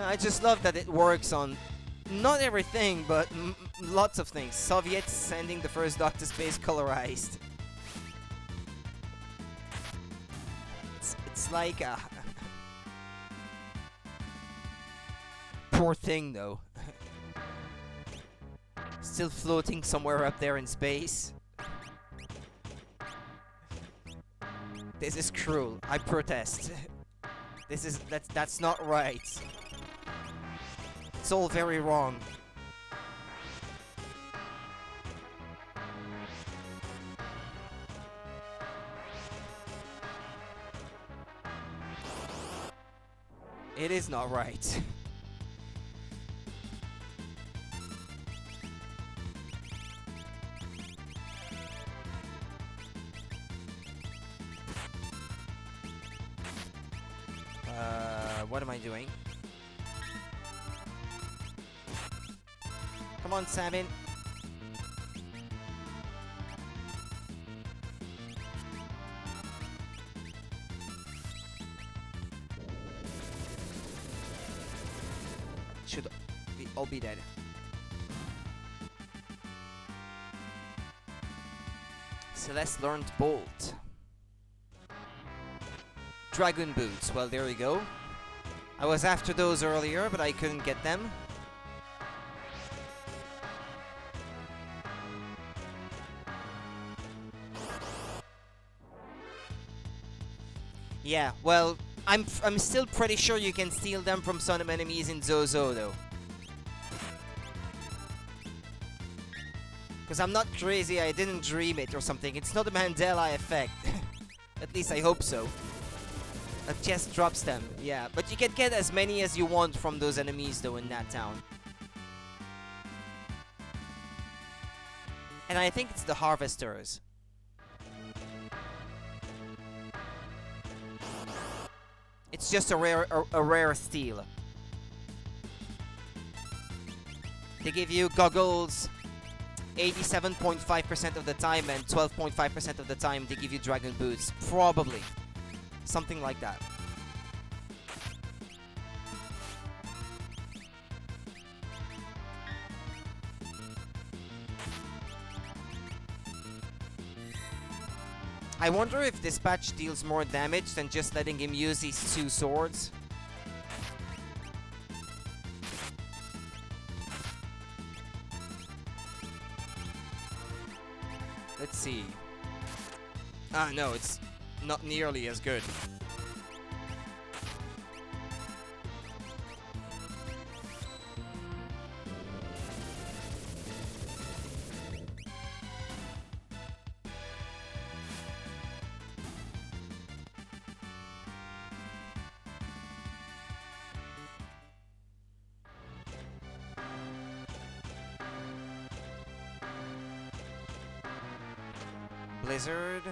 S1: I just love that it works on not everything, but lots of things. Soviets sending the first dog to space colorized. It's like a poor thing though. Still floating somewhere up there in space. This is cruel. I protest. That's not right. It's all very wrong. It is not right. What am I doing? Come on, Sabin. Should all be dead. Celeste learned Bolt. Dragon Boots. Well, there we go. I was after those earlier, but I couldn't get them. Yeah, well, I'm still pretty sure you can steal them from some enemies in Zozo, though. Because I'm not crazy, I didn't dream it or something. It's not a Mandela effect. At least I hope so. A chest drops them, yeah. But you can get as many as you want from those enemies, though, in that town. And I think it's the Harvesters. It's just a rare steal. They give you goggles 87.5% of the time, and 12.5% of the time they give you Dragon Boots. Probably. Something like that. I wonder if Dispatch deals more damage than just letting him use these two swords. Let's see. Ah, no, it's not nearly as good. Blizzard,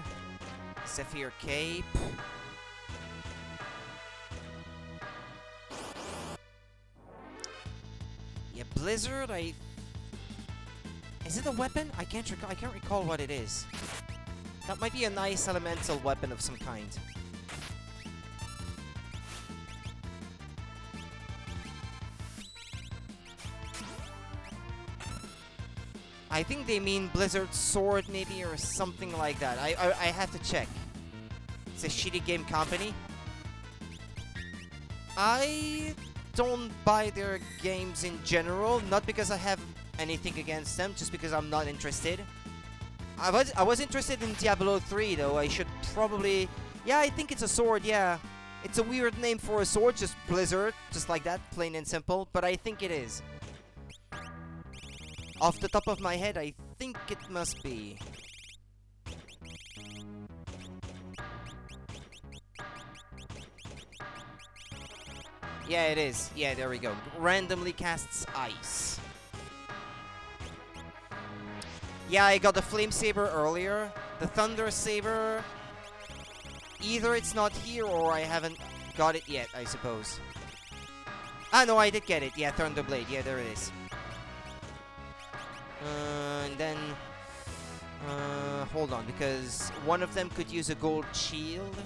S1: Zephyr Cape. Yeah, Blizzard. Is it a weapon? I can't recall what it is. That might be a nice elemental weapon of some kind. I think they mean Blizzard Sword, maybe, or something like that. I have to check. It's a shitty game company. I don't buy their games in general, not because I have anything against them, just because I'm not interested. I was interested in Diablo 3, though. I should probably Yeah, I think it's a sword, yeah. It's a weird name for a sword, just Blizzard, just like that, plain and simple, but I think it is. Off the top of my head, I think it must be. Yeah, it is. Yeah, there we go. Randomly casts ice. Yeah, I got the Flame Saber earlier. The Thunder Saber... Either it's not here or I haven't got it yet, I suppose. Ah, no, I did get it. Yeah, Thunder Blade. Yeah, there it is. And then... hold on, because one of them could use a gold shield.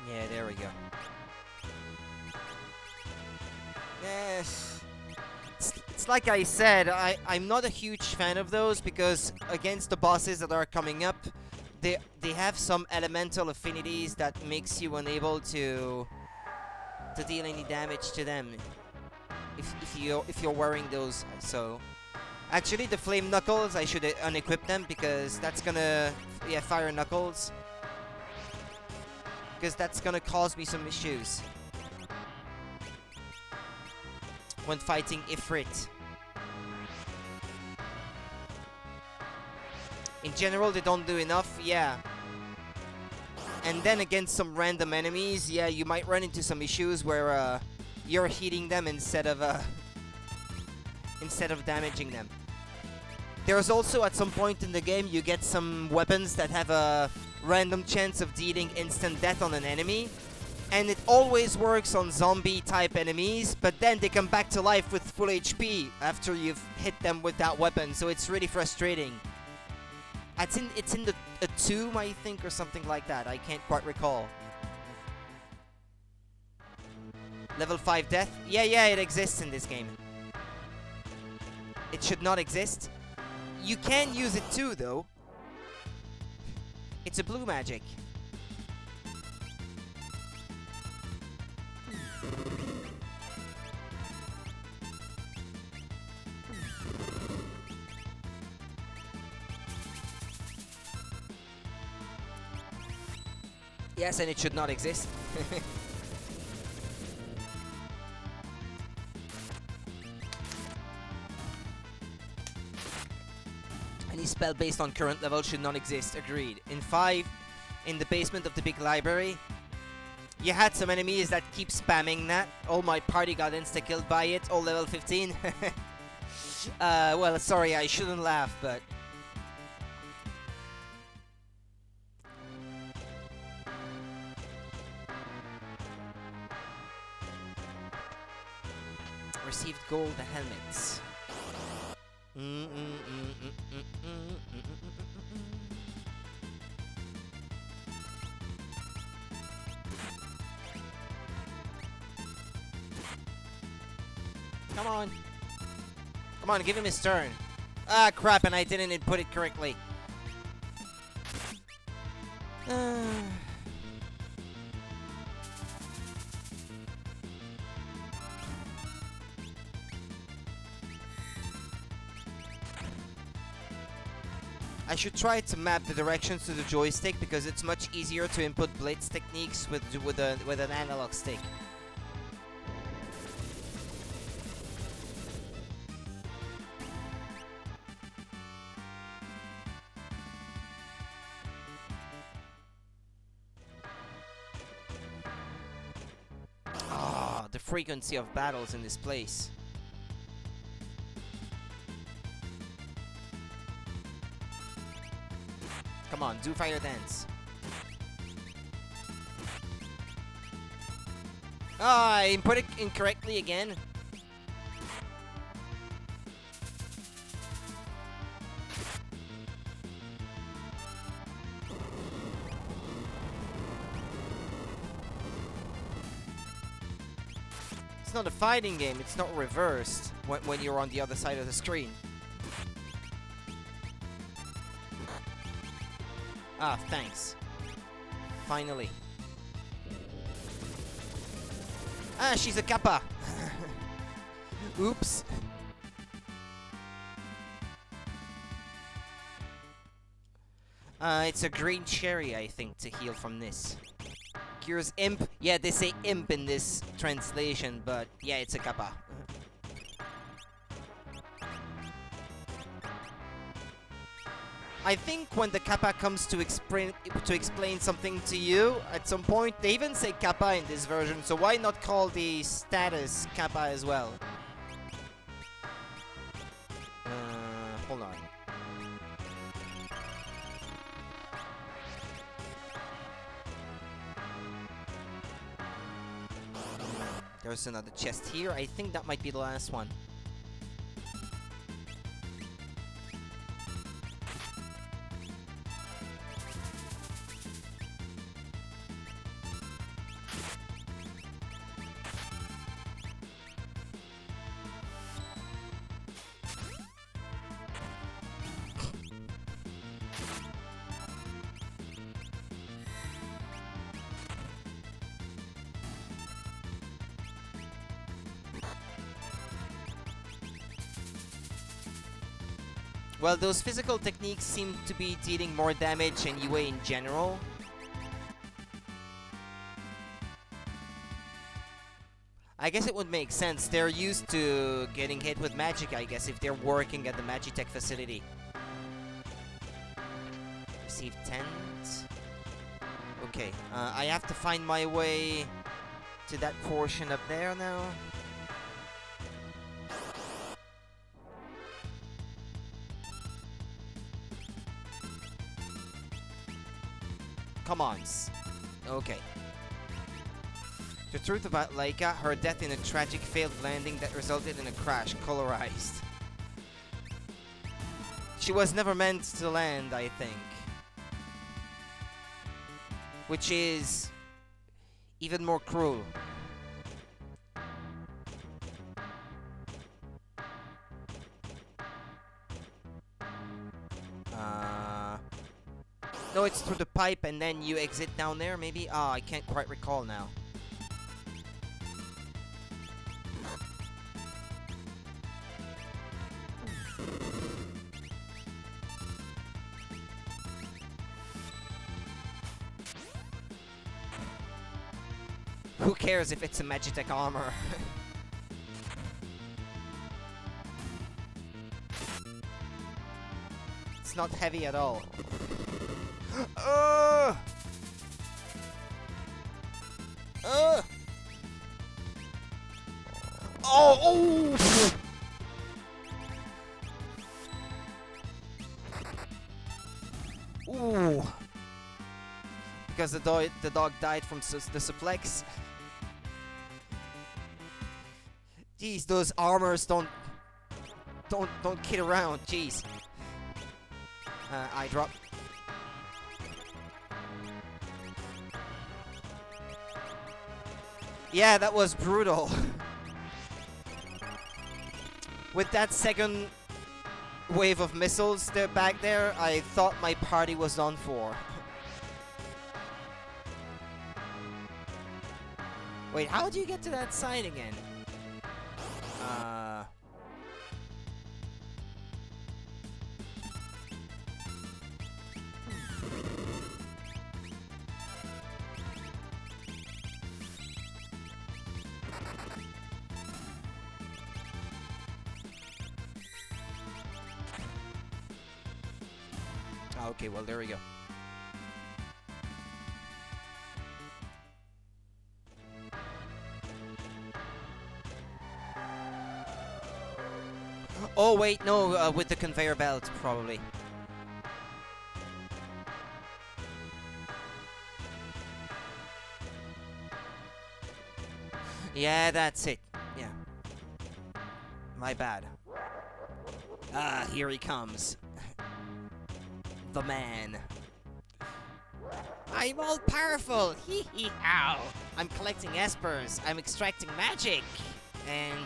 S1: Yeah, there we go. Yes. It's like I said, I'm not a huge fan of those because against the bosses that are coming up, they have some elemental affinities that makes you unable to deal any damage to them if you're wearing those. So actually the flame knuckles, I should unequip them because that's gonna fire knuckles because that's gonna cause me some issues when fighting Ifrit. In general, they don't do enough, yeah. And then against some random enemies, yeah, you might run into some issues where you're hitting them instead of damaging them. There's also, at some point in the game, you get some weapons that have a random chance of dealing instant death on an enemy. And it always works on zombie-type enemies, but then they come back to life with full HP after you've hit them with that weapon, so it's really frustrating. It's in the a tomb, I think, or something like that. I can't quite recall. Level 5 death? Yeah, it exists in this game. It should not exist. You can use it too, though. It's a blue magic. Yes, and it should not exist. Any spell based on current level should not exist. Agreed. In 5, in the basement of the big library, you had some enemies that keep spamming that. All my party got insta-killed by it, all level 15. Well, sorry, I shouldn't laugh, but... Received gold helmets. Come on. Come on, give him his turn. Ah, crap, and I didn't input it correctly. I should try to map the directions to the joystick because it's much easier to input blitz techniques with an analog stick. Ah, the frequency of battles in this place. Come on, do fire dance. Ah, I input it incorrectly again. It's not a fighting game, it's not reversed when you're on the other side of the screen. Ah, thanks. Finally. Ah, she's a kappa. Oops. It's a green cherry, I think, to heal from this. Cures imp. Yeah, they say imp in this translation, but yeah, it's a kappa. I think when the kappa comes to explain something to you at some point, they even say kappa in this version, so why not call the status kappa as well? Hold on. There's another chest here. I think that might be the last one. Well, those physical techniques seem to be dealing more damage and UA in general. I guess it would make sense. They're used to getting hit with magic, I guess, if they're working at the Magitech facility. Receive 10. Okay, I have to find my way to that portion up there now. Come on. Okay. The truth about Laika, her death in a tragic failed landing that resulted in a crash, colorized. She was never meant to land, I think. Which is even more cruel. No, it's through the pipe and then you exit down there, maybe? Ah, I can't quite recall now. Who cares if it's a Magitech armor? It's not heavy at all. Oh! Ooh! Because the dog died from the suplex. Jeez, those armors don't kid around. Jeez. I dropped. Yeah, that was brutal. With that second wave of missiles back there, I thought my party was done for. Wait, how do you get to that side again? Okay, well, there we go. Oh, wait, no, with the conveyor belt, probably. Yeah, that's it. Yeah. My bad. Ah, here he comes. The man. I'm all powerful. Hee hee how. I'm collecting espers. I'm extracting magic. And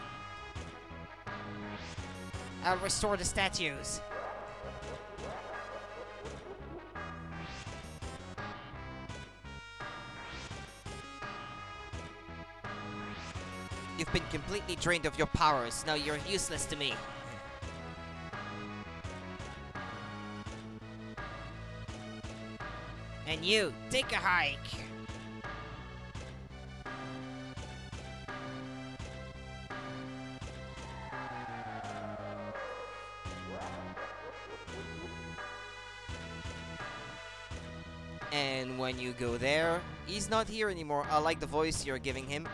S1: I'll restore the statues. You've been completely drained of your powers. Now you're useless to me. And you, take a hike. And when you go there, he's not here anymore. I like the voice you're giving him.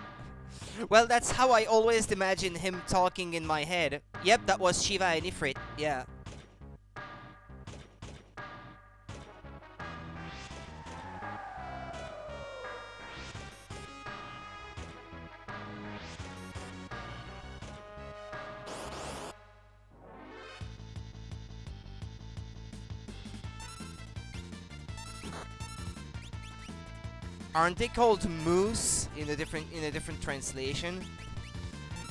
S1: Well, that's how I always imagine him talking in my head. Yep, that was Shiva and Ifrit. Yeah. Aren't they called moose in a different translation?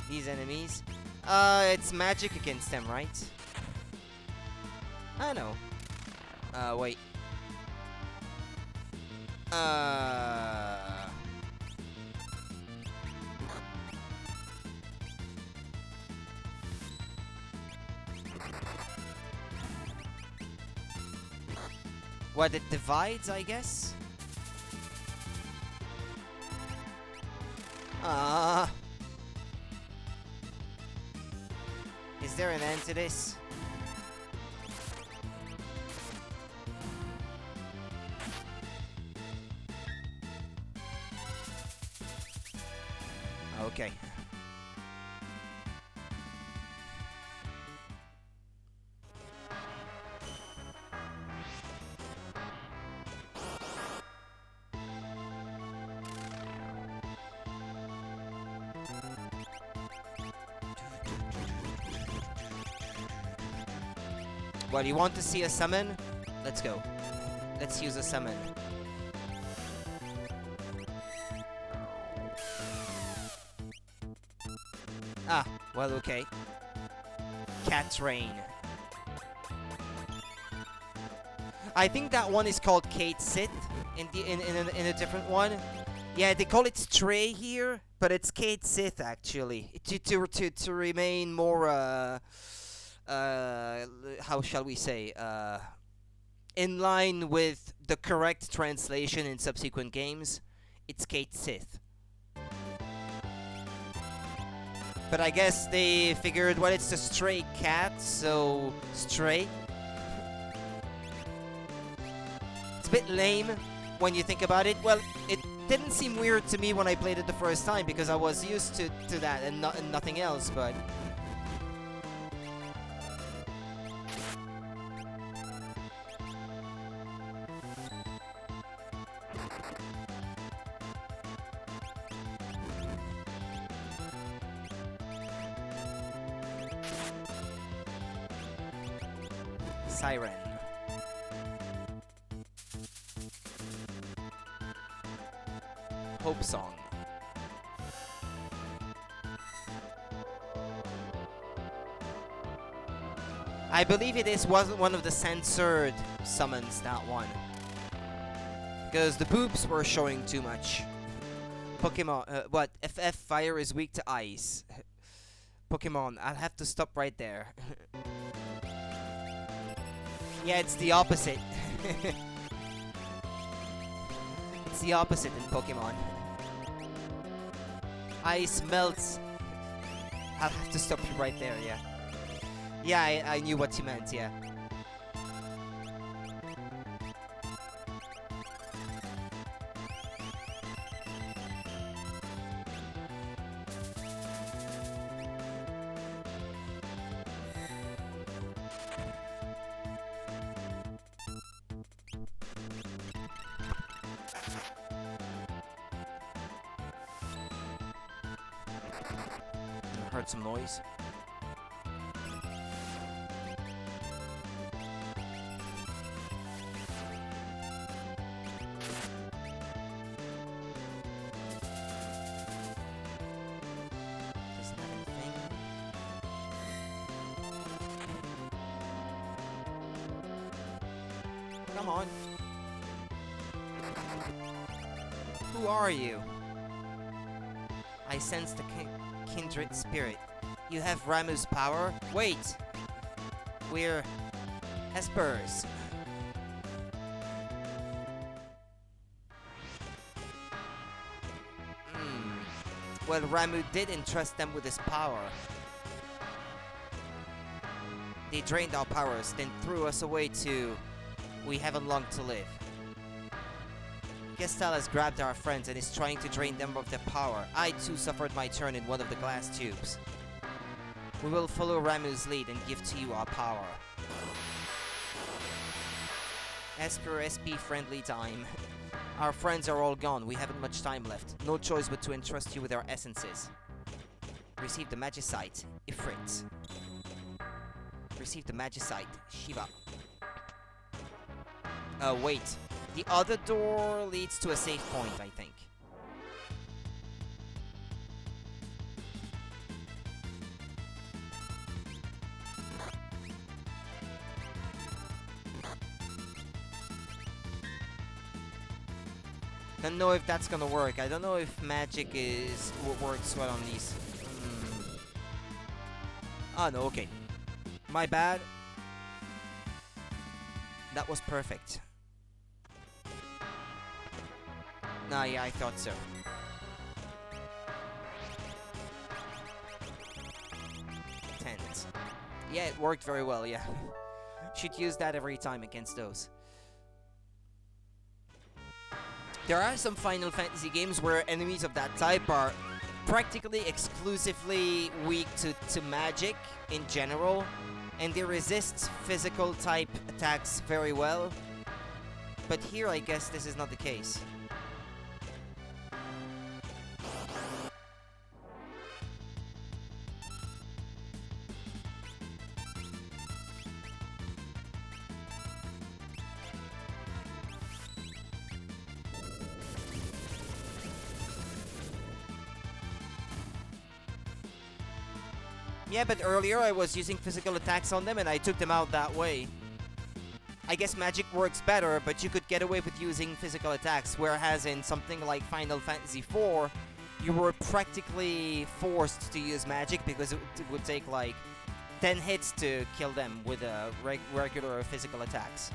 S1: These enemies. It's magic against them, right? I know. Wait. What, it divides, I guess? Is there an end to this? Okay. What, you want to see a summon? Let's go. Let's use a summon. Ah, well, okay. Cat's Rain. I think that one is called Kate Sith in a different one. Yeah, they call it Stray here, but it's Kate Sith actually. To remain more how shall we say, in line with the correct translation in subsequent games, it's Kate Sith. But I guess they figured, well, it's a stray cat, so stray. It's a bit lame when you think about it. Well, it didn't seem weird to me when I played it the first time because I was used to that and nothing else, but... Siren. Hope Song. I believe wasn't one of the censored summons, that one. Because the boobs were showing too much. Pokemon, what? FF Fire is weak to ice. Pokemon, I'll have to stop right there. Yeah, it's the opposite. It's the opposite in Pokemon. Ice melts. I'll have to stop you right there, yeah. Yeah, I knew what you meant, yeah. Heard some noise. Doesn't have anything. Come on. Who are you? I sense the kindred spirit. You have Ramu's power? Wait! We're Espers. Well, Ramu did entrust them with his power. They drained our powers, then threw us away to... We haven't long to live. Gestal has grabbed our friends and is trying to drain them of their power. I too suffered my turn in one of the glass tubes. We will follow Ramu's lead and give to you our power. Esper SP friendly time. Our friends are all gone. We haven't much time left. No choice but to entrust you with our essences. Receive the Magicite, Ifrit. Receive the Magicite, Shiva. Wait. The other door leads to a safe point, I think. Don't know if that's gonna work. I don't know if magic works well on these. Oh no, okay. My bad. That was perfect. Nah, yeah, I thought so. Tent. Yeah, it worked very well, yeah. Should use that every time against those. There are some Final Fantasy games where enemies of that type are practically exclusively weak to magic in general, and they resist physical type attacks very well. But here I guess this is not the case. Yeah, but earlier I was using physical attacks on them and I took them out that way. I guess magic works better, but you could get away with using physical attacks, whereas in something like Final Fantasy IV, you were practically forced to use magic because it would take like 10 hits to kill them with regular physical attacks.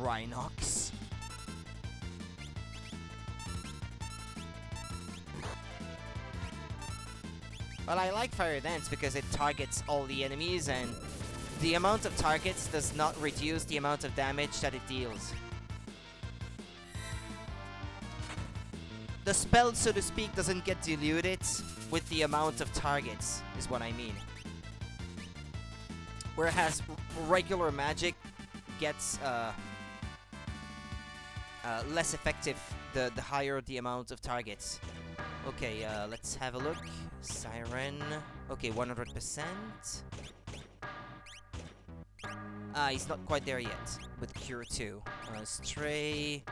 S1: Rhinox. Well, I like Fire Dance because it targets all the enemies and the amount of targets does not reduce the amount of damage that it deals. The spell, so to speak, doesn't get diluted with the amount of targets, is what I mean. Whereas regular magic gets less effective the higher the amount of targets. Okay, let's have a look. Siren. Okay, 100%. He's not quite there yet with Cure 2. Stray.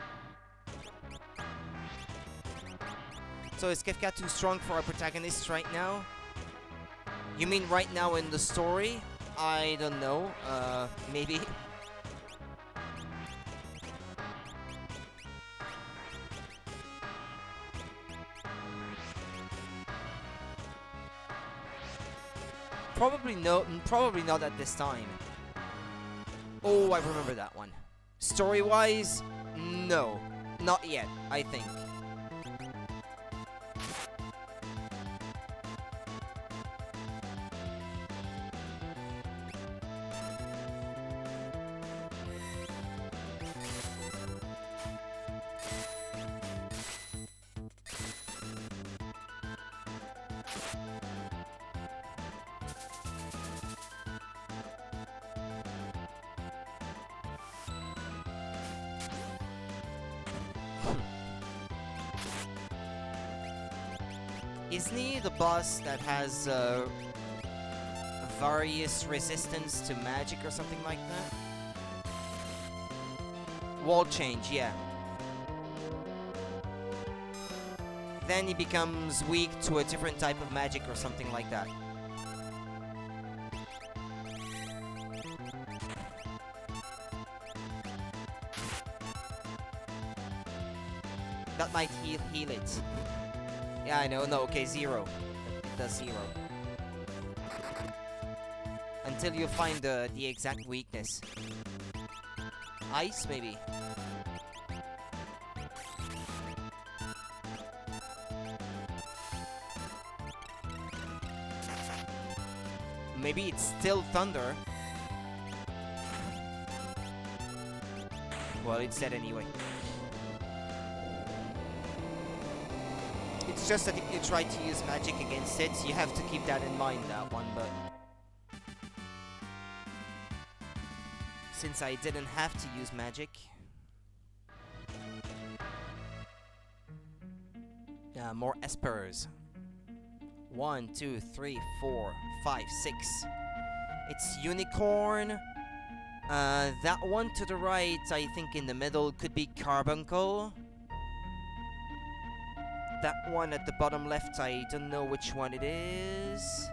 S1: So is Kefka too strong for our protagonists right now? You mean right now in the story? I don't know. Maybe. Probably no, probably not at this time. Oh, I remember that one. Story-wise, no. Not yet, I think. Isn't he the boss that has various resistance to magic or something like that? Wall change, yeah. then he becomes weak to a different type of magic or something like that. That might heal it. Yeah, I know. No, okay, 0. It does 0. Until you find the exact weakness. Ice, maybe. Maybe it's still thunder. Well, it's dead anyway. It's just that if you try to use magic against it, you have to keep that in mind, that one, but... Since I didn't have to use magic... more espers. 1, 2, 3, 4, 5, 6. It's unicorn. That one to the right, I think in the middle, could be carbuncle. That one at the bottom left, I don't know which one it is.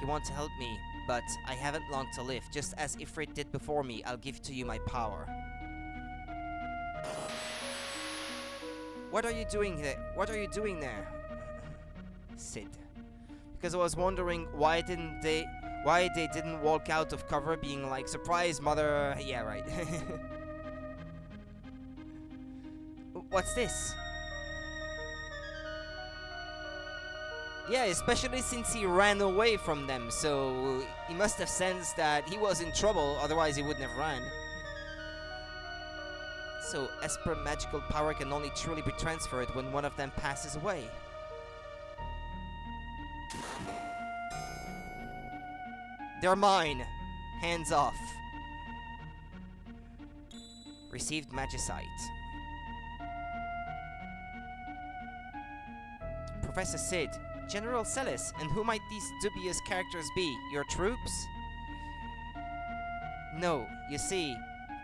S1: You want to help me, but I haven't long to live. Just as Ifrit did before me, I'll give to you my power. What are you doing there? What are you doing there? Sid. Because I was wondering why they didn't walk out of cover being like, surprise, mother. Yeah, right. What's this? Yeah, especially since he ran away from them, so he must have sensed that he was in trouble, otherwise he wouldn't have ran. So, Esper magical power can only truly be transferred when one of them passes away. They're mine! Hands off. Received Magicite. Professor Sid, General Celis, and who might these dubious characters be? Your troops? No, you see,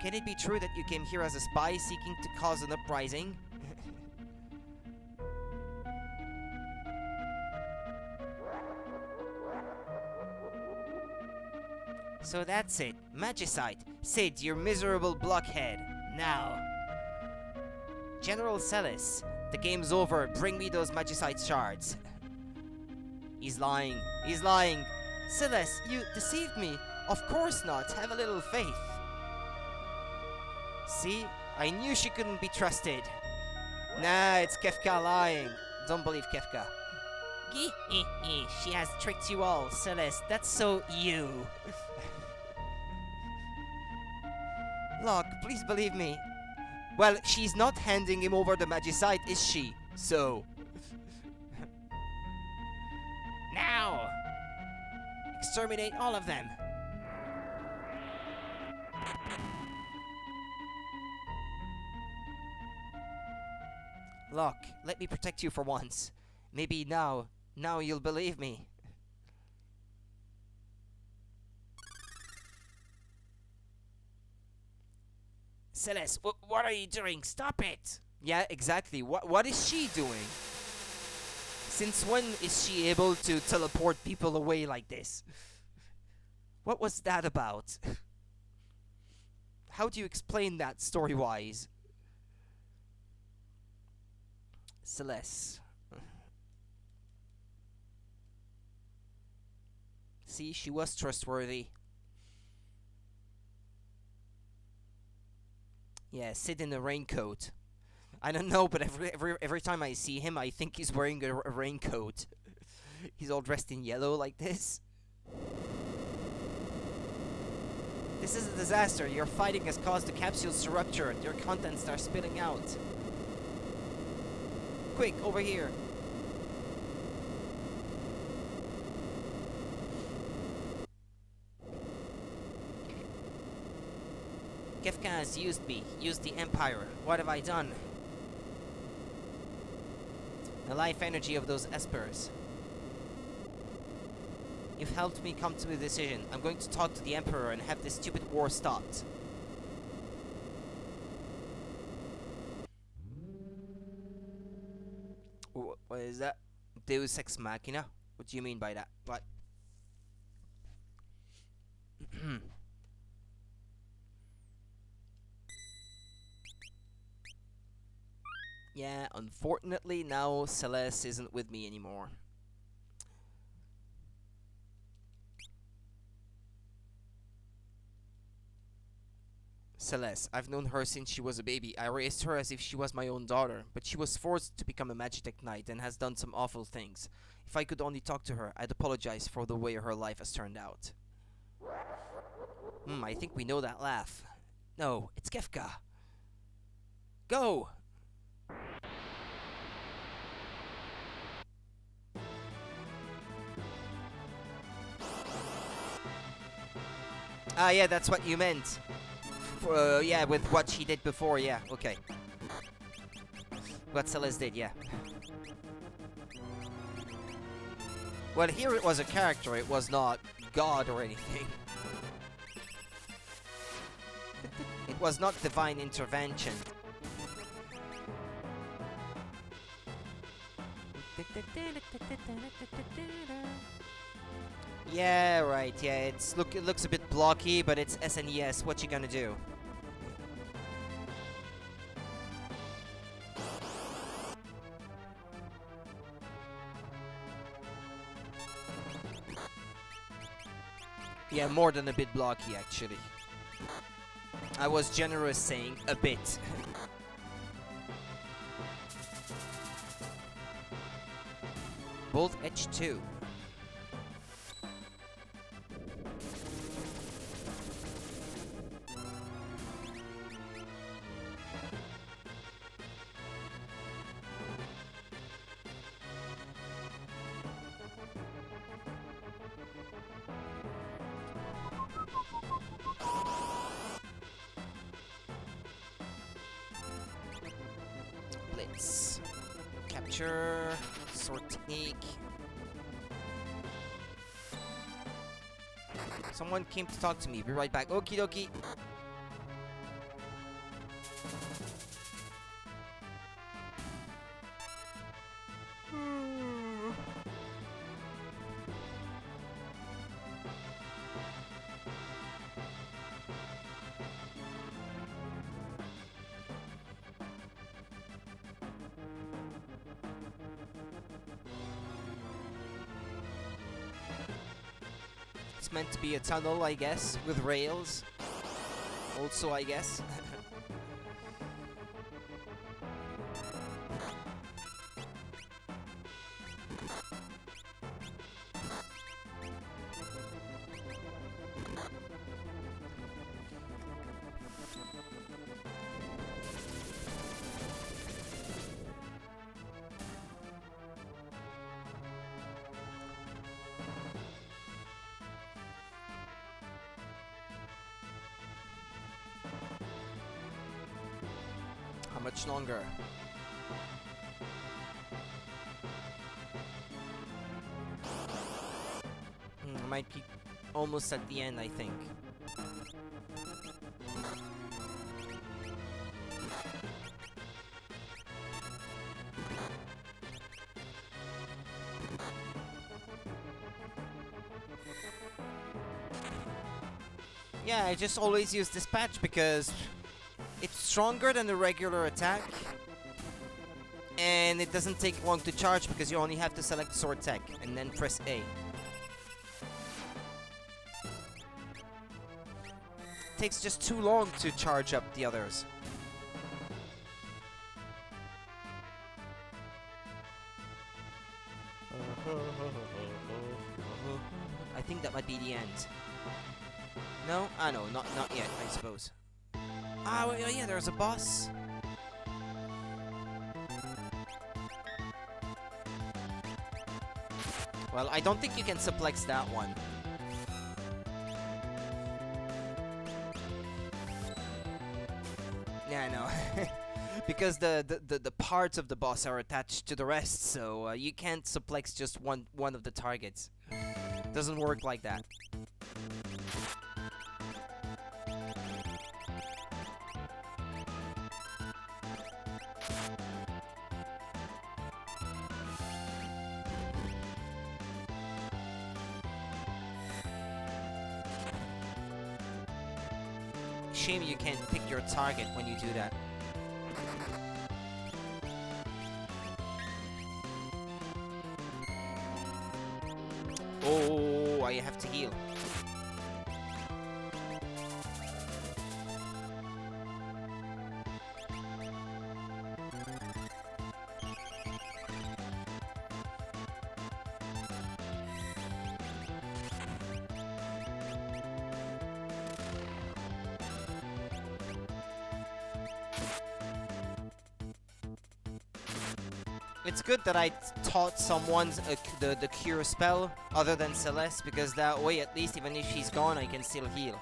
S1: can it be true that you came here as a spy seeking to cause an uprising? So that's it, Magicite. Sid, you miserable blockhead. Now. General Celis, the game's over. Bring me those Magicite shards. He's lying. He's lying. Celis, you deceived me. Of course not. Have a little faith. See? I knew she couldn't be trusted. Nah, it's Kefka lying. Don't believe Kefka. She has tricked you all, Celis. That's so you. Locke, please believe me. Well, she's not handing him over the Magicite, is she? So... Now! Exterminate all of them! Locke, let me protect you for once. Maybe now you'll believe me. Celeste, what are you doing? Stop it! Yeah, exactly. What is she doing? Since when is she able to teleport people away like this? What was that about? How do you explain that story-wise? Celeste. See, she was trustworthy. Yeah, Sid in a raincoat. I don't know, but every time I see him, I think he's wearing a raincoat. He's all dressed in yellow like this. This is a disaster. Your fighting has caused the capsules to rupture. Their contents are spilling out. Quick, over here. Kefka has used me, used the Empire. What have I done? The life energy of those espers. You've helped me come to a decision. I'm going to talk to the Emperor and have this stupid war stopped. What is that? Deus Ex Machina? What do you mean by that? What? Yeah, unfortunately now Celeste isn't with me anymore. Celeste, I've known her since she was a baby. I raised her as if she was my own daughter, but she was forced to become a Magitech Knight and has done some awful things. If I could only talk to her, I'd apologize for the way her life has turned out. I think we know that laugh. No, it's Kefka. Go! Ah, yeah, that's what you meant. Yeah, with what she did before, yeah, okay. What Celeste did, yeah. Well, here it was a character, it was not God or anything. It was not divine intervention. Yeah, right, yeah, it looks a bit blocky, but it's SNES, what you gonna do? Yeah, more than a bit blocky, actually. I was generous saying a bit. Bolt Edge 2. Blitz. Capture. Sword technique. Someone came to talk to me. Be right back. Okie dokie. It's meant to be a tunnel, I guess, with rails. Also, I guess. How much longer? Might be almost at the end, I think. Yeah, I just always use dispatch because it's stronger than the regular attack, and it doesn't take long to charge because you only have to select sword tech and then press A. It takes just too long to charge up the others. I think that might be the end. No? Ah, no, not yet, I suppose. Ah, well, yeah, there's a boss. Well, I don't think you can suplex that one. Yeah, I know. Because the parts of the boss are attached to the rest, so you can't suplex just one of the targets. Doesn't work like that. Shame you can't pick your target when you do that. Oh, I have to heal. It's good that I taught someone the cure spell other than Celeste, because that way at least even if she's gone I can still heal.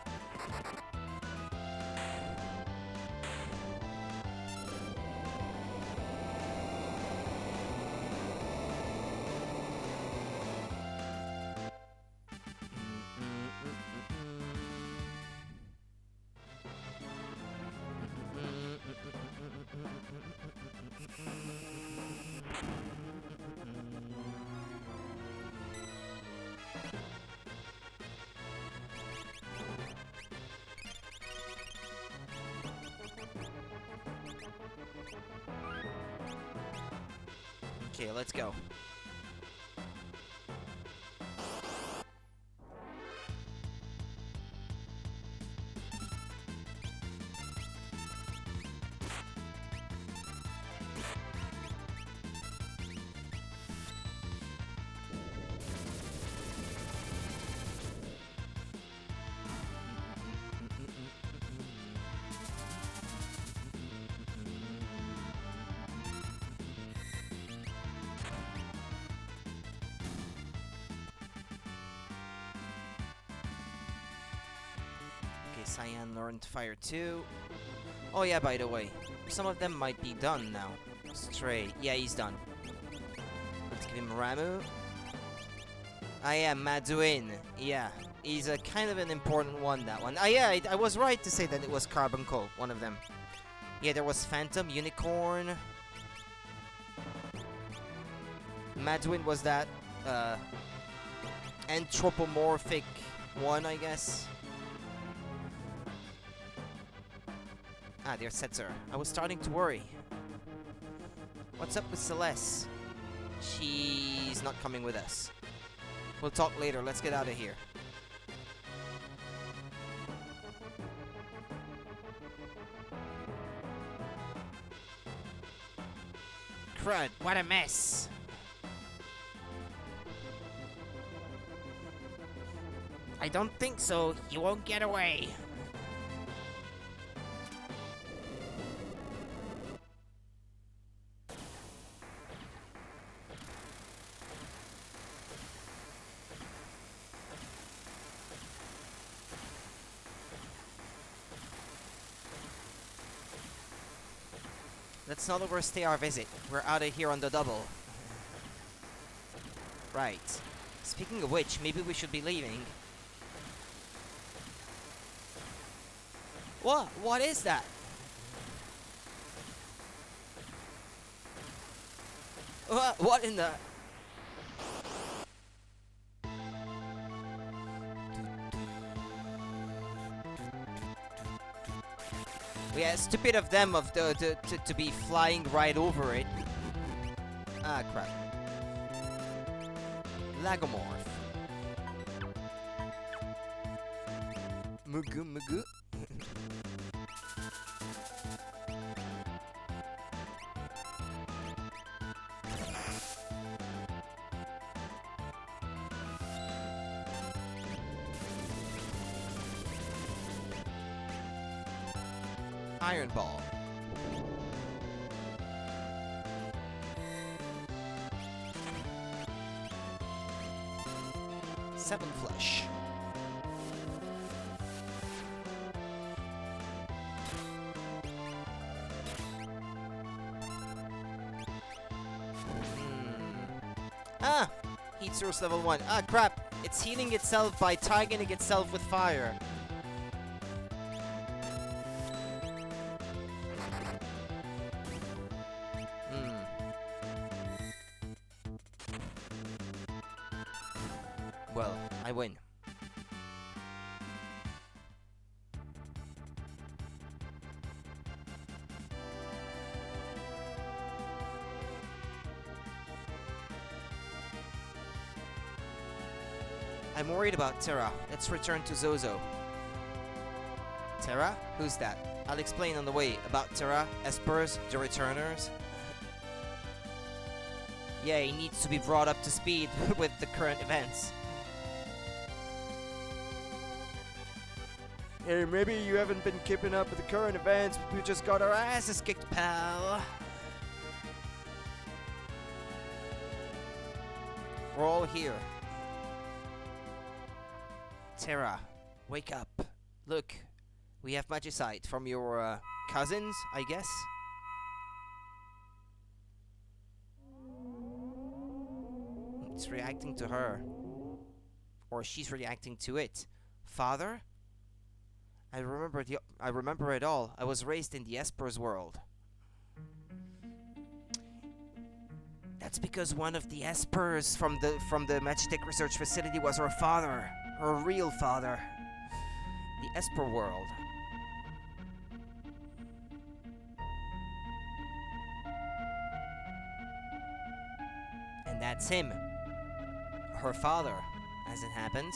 S1: Okay, let's go. Cyan learned Fire 2. Oh yeah, by the way, some of them might be done now. Stray. Yeah, he's done. Let's give him Ramu. Yeah, Maduin. Yeah, he's a kind of an important one, that one. Yeah, I was right to say that it was Carbuncle, one of them. Yeah, there was Phantom, Unicorn. Maduin was that, anthropomorphic one, I guess. Ah, there's Setzer. I was starting to worry. What's up with Celeste? She's not coming with us. We'll talk later. Let's get out of here. Crud, what a mess. I don't think so. You won't get away. Let's not overstay our visit. We're out of here on the double. Right. Speaking of which, maybe we should be leaving. What? What is that? What in the... Yeah, stupid of them to be flying right over it. Ah, crap. Lagomorph. Mugu Mugu. Iron Ball. Seven Flush. Ah! Heat Source level 1. Ah, crap! It's healing itself by targeting itself with fire. Well, I win. I'm worried about Terra. Let's return to Zozo. Terra? Who's that? I'll explain on the way. About Terra, Espers, the Returners. Yeah, he needs to be brought up to speed with the current events. Hey, maybe you haven't been keeping up with the current events, but we just got our asses kicked, pal. We're all here. Terra, wake up. Look, we have Magicite from your cousins, I guess. It's reacting to her. Or she's reacting to it. Father? I remember it all. I was raised in the Esper's world. That's because one of the Espers from the Magitech Research Facility was her father. Her real father. The Esper world. And that's him. Her father, as it happens.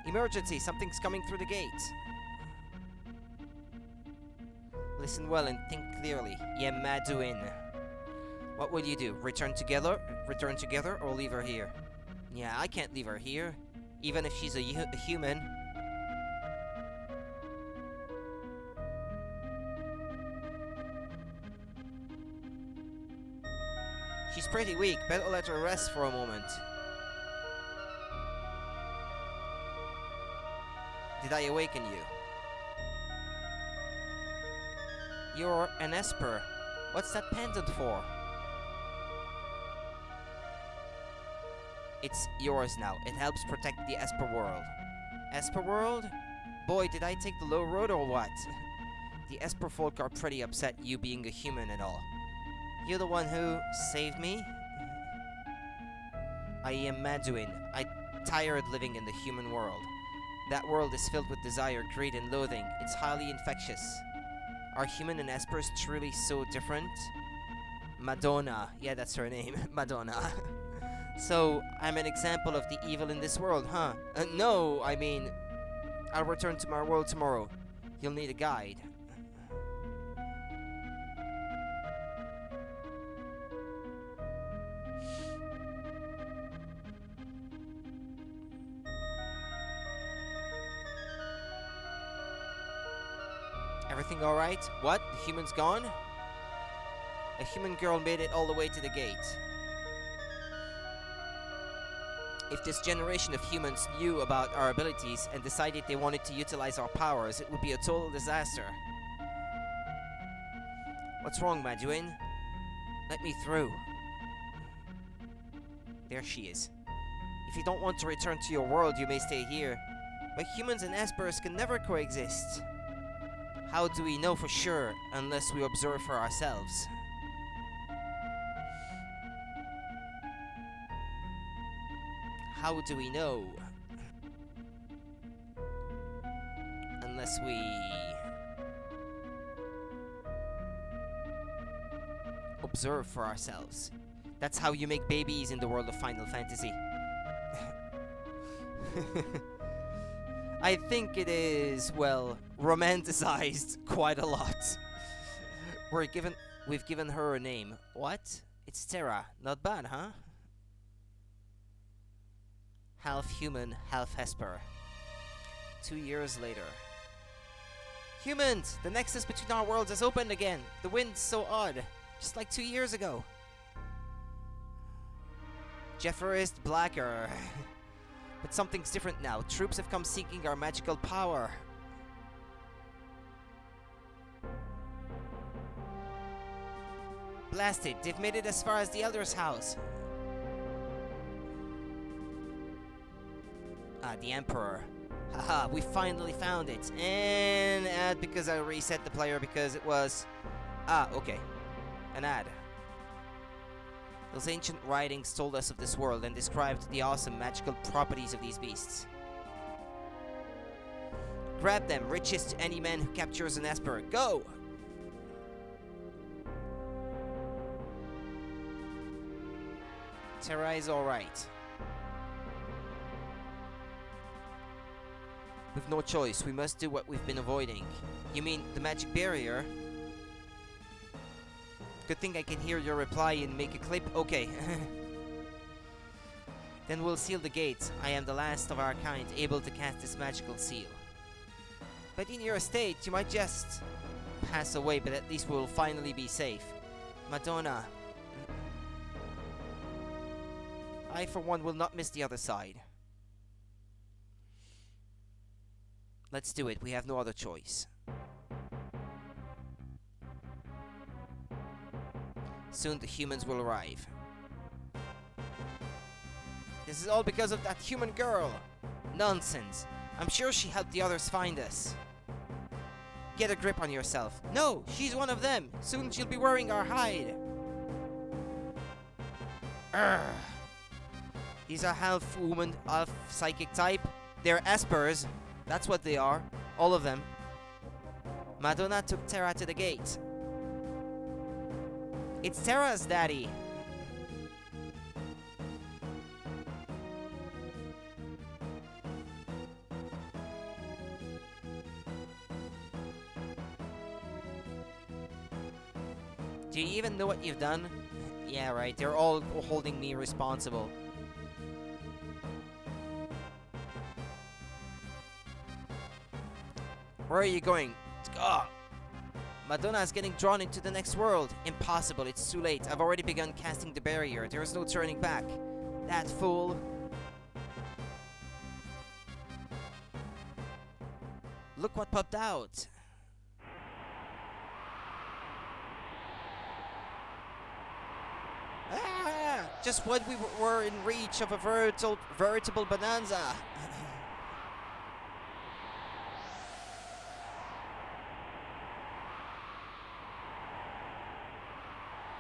S1: Emergency! Something's coming through the gate. Listen well and think clearly. Yemaduin. What will you do? Return together, or leave her here? Yeah, I can't leave her here, even if she's a human. She's pretty weak. Better let her rest for a moment. Did I awaken you? You're an Esper. What's that pendant for? It's yours now. It helps protect the Esper world. Esper world? Boy, did I take the low road or what? The Esper folk are pretty upset you being a human and all. You're the one who saved me? I am Maduin. I'm tired living in the human world. That world is filled with desire, greed, and loathing. It's highly infectious. Are human and Espers truly so different? Madonna. Yeah, that's her name. Madonna. So, I'm an example of the evil in this world, huh? No, I mean, I'll return to my world tomorrow. You'll need a guide. Everything alright? What? The human's gone? A human girl made it all the way to the gate. If this generation of humans knew about our abilities and decided they wanted to utilize our powers, it would be a total disaster. What's wrong, Maduin? Let me through. There she is. If you don't want to return to your world, you may stay here. But humans and Espers can never coexist. How do we know for sure unless we observe for ourselves? How do we know? Unless we observe for ourselves. That's how you make babies in the world of Final Fantasy. I think it is, well, romanticized quite a lot. We've given her a name. What? It's Terra. Not bad, huh? Half human, half Esper. 2 years later. Humans! The nexus between our worlds has opened again. The wind's so odd. Just like 2 years ago. Jefferist Blacker. But something's different now. Troops have come seeking our magical power. Blast it, they've made it as far as the Elder's house. Ah, the Emperor. Haha, we finally found it. And ad because I reset the player because it was... Ah, okay. An ad. Those ancient writings told us of this world and described the awesome magical properties of these beasts. Grab them, riches to any man who captures an Esper. Go! Terra is alright. We've no choice, we must do what we've been avoiding. You mean the magic barrier? Good thing I can hear your reply and make a clip. Okay. Then we'll seal the gates. I am the last of our kind able to cast this magical seal. But in your state, you might just pass away, but at least we'll finally be safe. Madonna. I, for one, will not miss the other side. Let's do it. We have no other choice. Soon the humans will arrive. This is all because of that human girl. Nonsense. I'm sure she helped the others find us. Get a grip on yourself. No, she's one of them. Soon she'll be wearing our hide. Urgh. These are half woman, half psychic type. They're Espers. That's what they are. All of them. Madonna took Terra to the gate. It's Terra's daddy. Do you even know what you've done? Yeah, right. They're all holding me responsible. Where are you going? Oh. Madonna is getting drawn into the next world. Impossible, it's too late. I've already begun casting the barrier. There is no turning back. That fool. Look what popped out. Ah! Just when we were in reach of a veritable bonanza.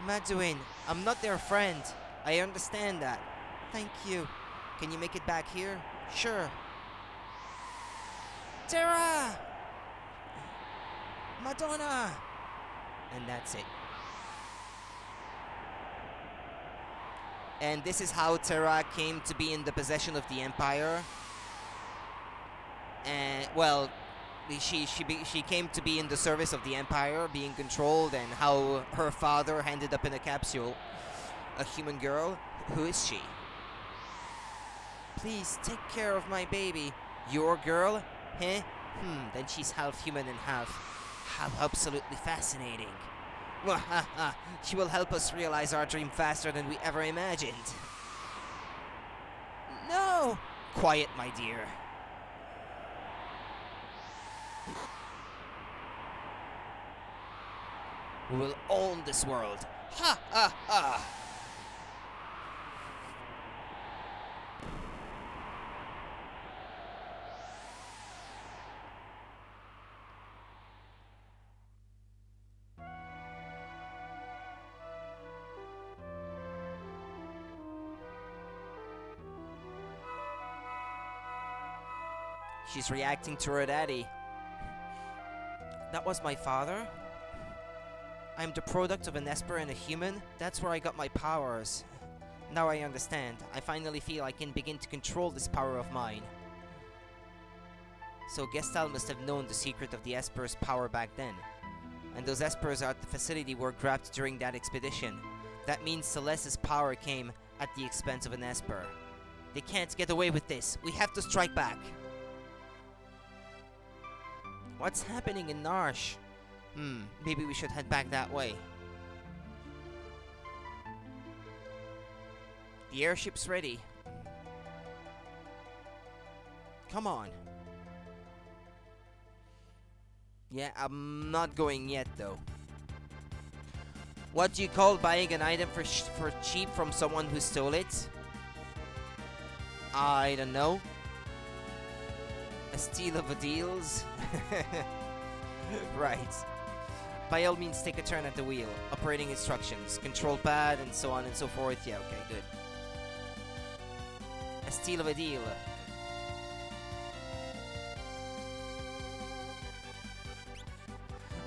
S1: Maduin, I'm not their friend. I understand that. Thank you. Can you make it back here? Sure. Terra! Madonna! And that's it. And this is how Terra came to be in the possession of the Empire. And, well, she came to be in the service of the Empire, being controlled, and how her father ended up in a capsule. A human girl? Who is she? Please, take care of my baby. Your girl? Huh? Then she's half human and half... How absolutely fascinating. She will help us realize our dream faster than we ever imagined. No! Quiet, my dear. We will own this world. Ha ha ha! She's reacting to her daddy. That was my father? I'm the product of an Esper and a human? That's where I got my powers. Now I understand. I finally feel I can begin to control this power of mine. So Gestal must have known the secret of the Esper's power back then. And those Espers at the facility were grabbed during that expedition. That means Celeste's power came at the expense of an Esper. They can't get away with this. We have to strike back. What's happening in Narsh? Maybe we should head back that way. The airship's ready. Come on. Yeah, I'm not going yet though. What do you call buying an item for cheap from someone who stole it? I don't know. A steal of a deals? Right. By all means, take a turn at the wheel. Operating instructions, control pad, and so on and so forth. Yeah, okay, good. A steal of a deal.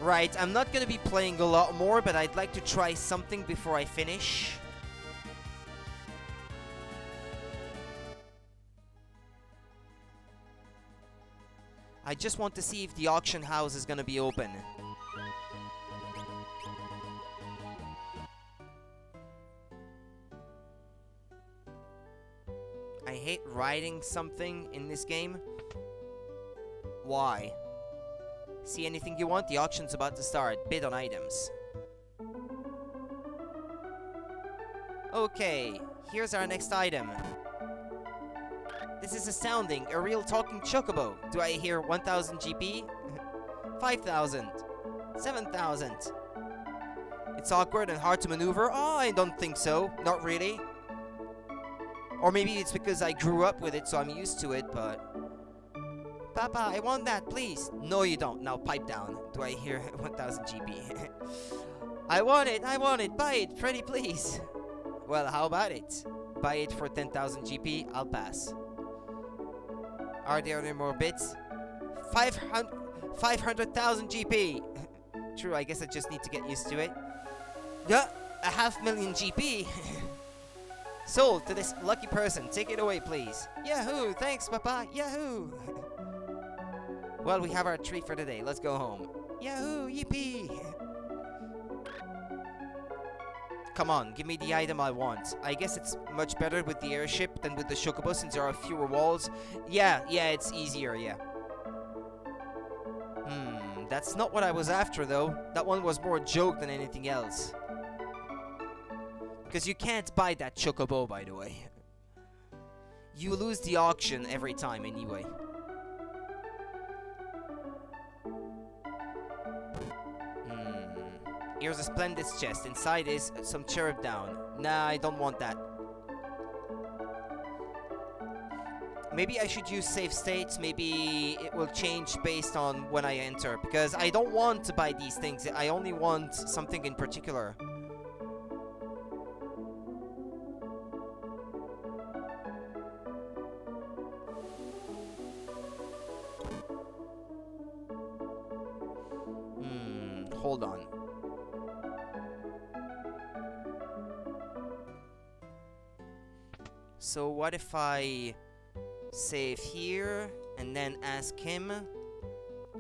S1: Right, I'm not gonna be playing a lot more, but I'd like to try something before I finish. I just want to see if the auction house is gonna be open. I hate writing something in this game. Why? See anything you want? The auction's about to start. Bid on items. Okay, here's our next item. This is astounding. A real talking chocobo. Do I hear 1000 GP? 5000. 7000. It's awkward and hard to maneuver. Oh, I don't think so. Not really. Or maybe it's because I grew up with it, so I'm used to it, but... Papa, I want that, please. No, you don't. Now pipe down. Do I hear 1000 GP? I want it. Buy it. Freddy, please. Well, how about it? Buy it for 10,000 GP. I'll pass. Are there any more bits? 500,000 GP. True, I guess I just need to get used to it. Yeah, 500,000 GP. Sold to this lucky person. Take it away, please. Yahoo! Thanks, Papa. Yahoo! Well, we have our treat for today. Let's go home. Yahoo! Yippee! Come on, give me the item I want. I guess it's much better with the airship than with the chocobo since there are fewer walls. Yeah, it's easier, yeah. That's not what I was after, though. That one was more a joke than anything else. Because you can't buy that chocobo, by the way. You lose the auction every time, anyway. Here's a splendid chest. Inside is some cherub down. Nah, I don't want that. Maybe I should use save states. Maybe it will change based on when I enter. Because I don't want to buy these things. I only want something in particular. Hold on. So what if I save here and then ask him,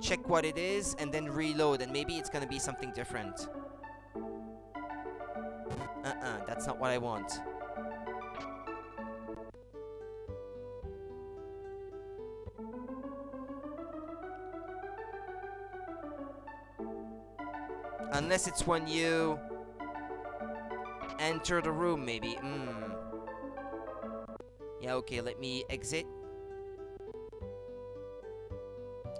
S1: check what it is, and then reload, and maybe it's gonna be something different. That's not what I want. Unless it's when you enter the room, maybe. Yeah, okay, let me exit.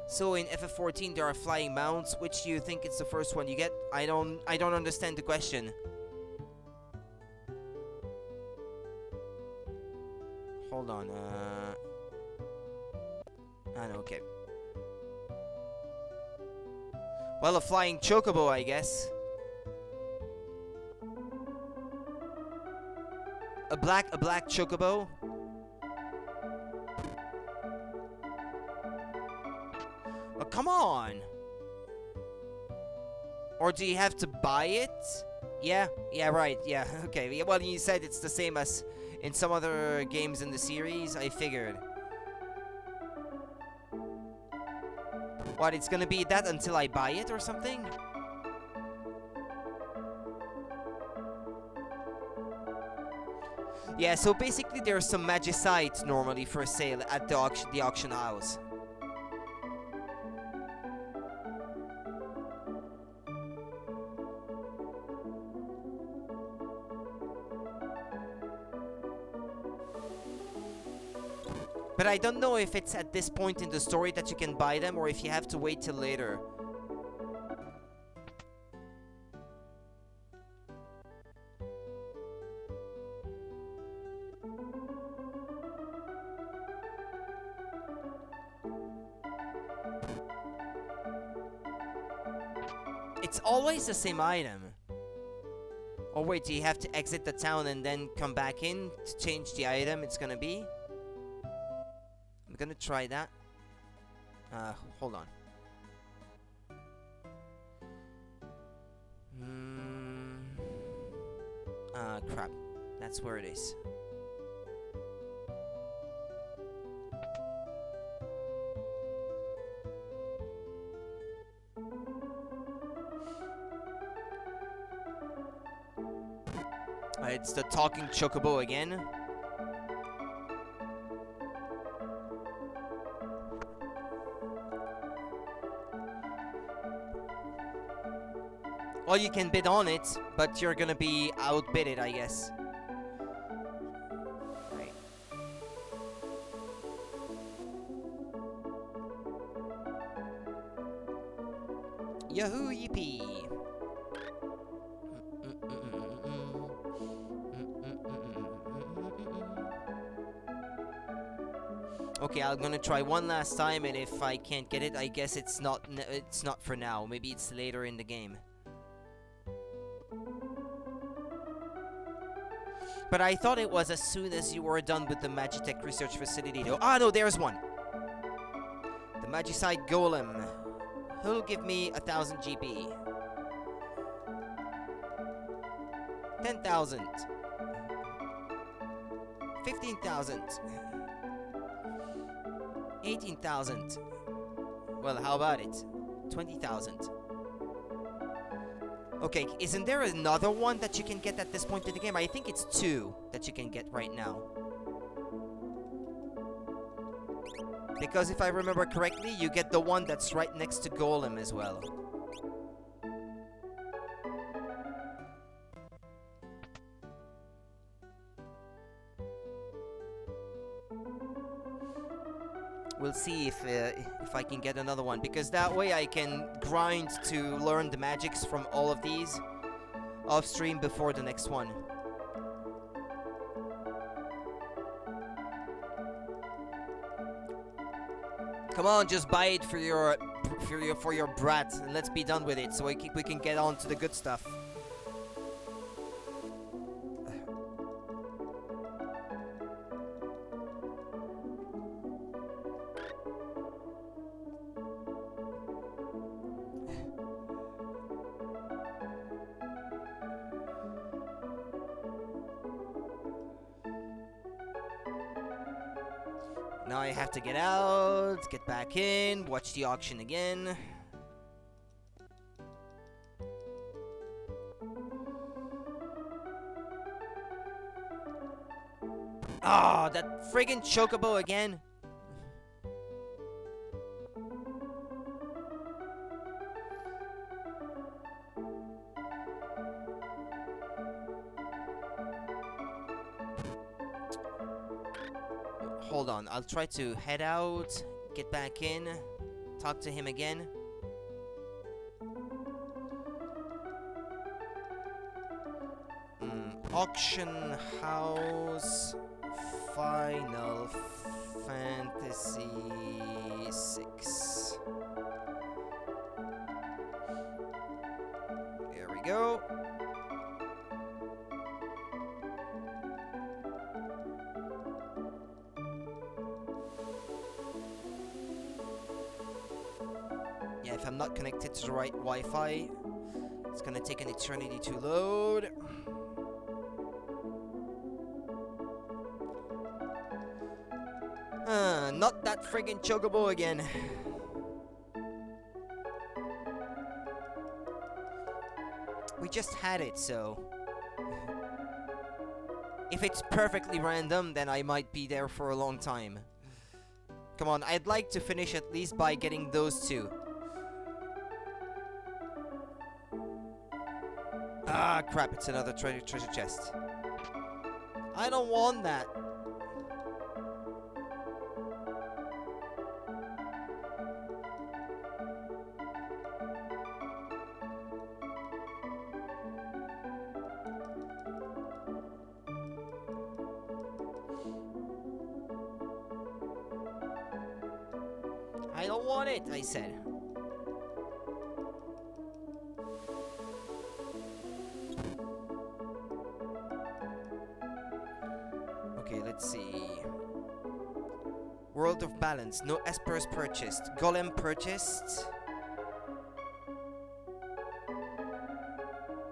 S1: So in FF14 there are flying mounts. Which do you think it's the first one you get? I don't understand the question. Hold on, no, okay. Well, a flying chocobo, I guess. A black chocobo. Oh, come on. Or do you have to buy it? Yeah, right, yeah, okay. Well, you said it's the same as in some other games in the series, I figured. What, it's gonna be that until I buy it or something? Yeah, so basically there's some magicite normally for sale at the auction house. But I don't know if it's at this point in the story that you can buy them or if you have to wait till later. It's always the same item. Oh wait, do you have to exit the town and then come back in to change the item it's gonna be? I'm gonna try that. Hold on. Crap. That's where it is. It's the talking chocobo again. Well, you can bid on it, but you're gonna be outbidded, I guess. Right. Yahoo! Yippee! Okay, I'm gonna try one last time, and if I can't get it, I guess it's not for now. Maybe it's later in the game. But I thought it was as soon as you were done with the Magitech research facility, though. Ah, no, there's one. The Magicite Golem. He'll give me 1,000 GP. 10,000. 15,000. 18,000. Well, how about it? 20,000. Okay, isn't there another one that you can get at this point in the game? I think it's 2 that you can get right now. Because if I remember correctly, you get the one that's right next to Golem as well. We'll see if I can get another one, because that way I can grind to learn the magics from all of these off stream before the next one. Come on, just buy it for your brat, and let's be done with it, so we can get on to the good stuff. Now I have to get out, get back in, watch the auction again. Ah, that friggin' chocobo again. Hold on, I'll try to head out, get back in, talk to him again. Auction house, Final Fantasy 6. There we go. Yeah, if I'm not connected to the right Wi-Fi, it's gonna take an eternity to load. Not that friggin' chocobo again. We just had it, so... If it's perfectly random, then I might be there for a long time. Come on, I'd like to finish at least by getting those 2. Ah, crap, it's another treasure chest. I don't want that. I don't want it, I said. let's see. World of Balance. No Espers purchased. Golem purchased.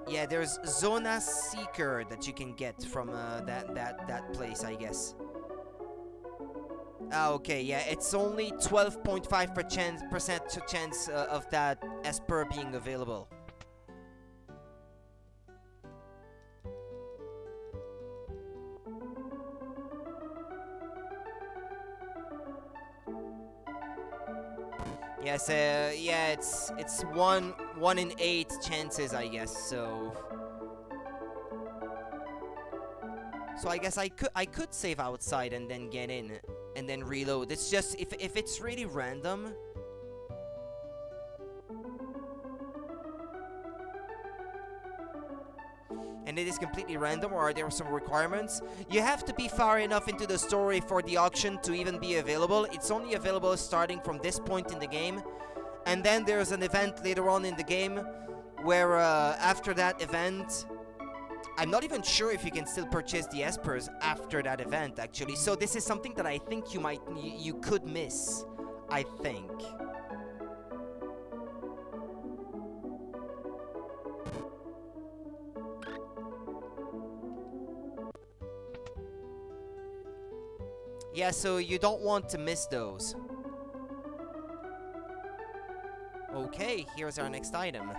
S1: Yeah, there's Zona Seeker that you can get from that place, I guess. Ah, okay, yeah, it's only 12.5% chance of that Esper being available. Yes, yeah, it's one in 8 chances, I guess. So I guess I could save outside and then get in and then reload. It's just if it's really random. And it is completely random, or are there some requirements? You have to be far enough into the story for the auction to even be available. It's only available starting from this point in the game. And then there's an event later on in the game where after that event, I'm not even sure if you can still purchase the Espers after that event, actually. So this is something that I think you could miss, I think. Yeah, so you don't want to miss those. Okay, here's our next item.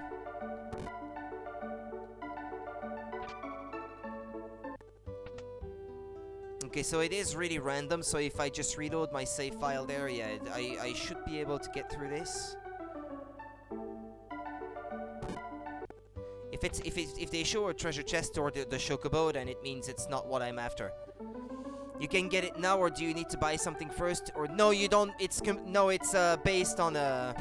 S1: Okay, so it is really random, so if I just reload my save file there, yeah, I should be able to get through this. If they show a treasure chest or the chocobo, then it means it's not what I'm after. You can get it now, or do you need to buy something first? Or no, you don't. It's based on a.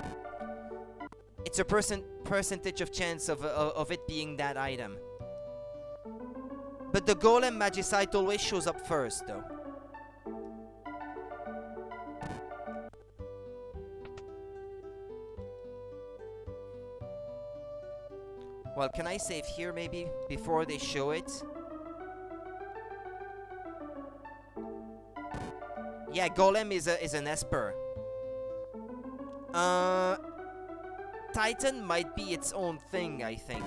S1: It's a percentage of chance of it being that item. But the golem magicite always shows up first, though. Well, can I save here maybe before they show it? Yeah, golem is an Esper. Titan might be its own thing, I think.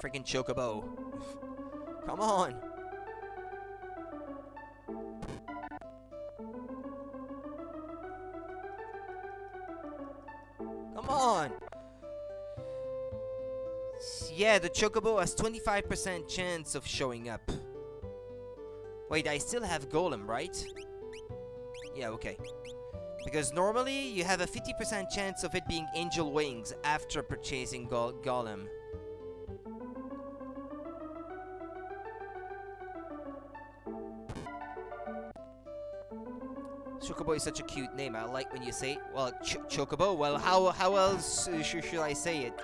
S1: Freaking chocobo. Come on. Come on. Yeah, the chocobo has 25% chance of showing up. Wait, I still have golem, right? Yeah, okay. Because normally you have a 50% chance of it being angel wings after purchasing golem. Chocobo is such a cute name. I like when you say it. Well, chocobo. Well, how else should I say it?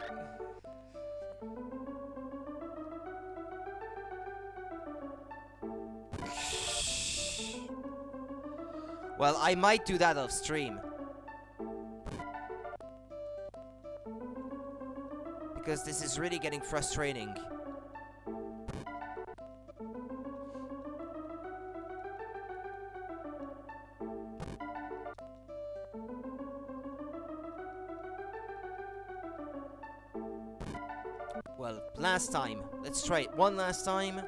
S1: Well, I might do that off stream. Because this is really getting frustrating. Well, last time. Let's try it one last time.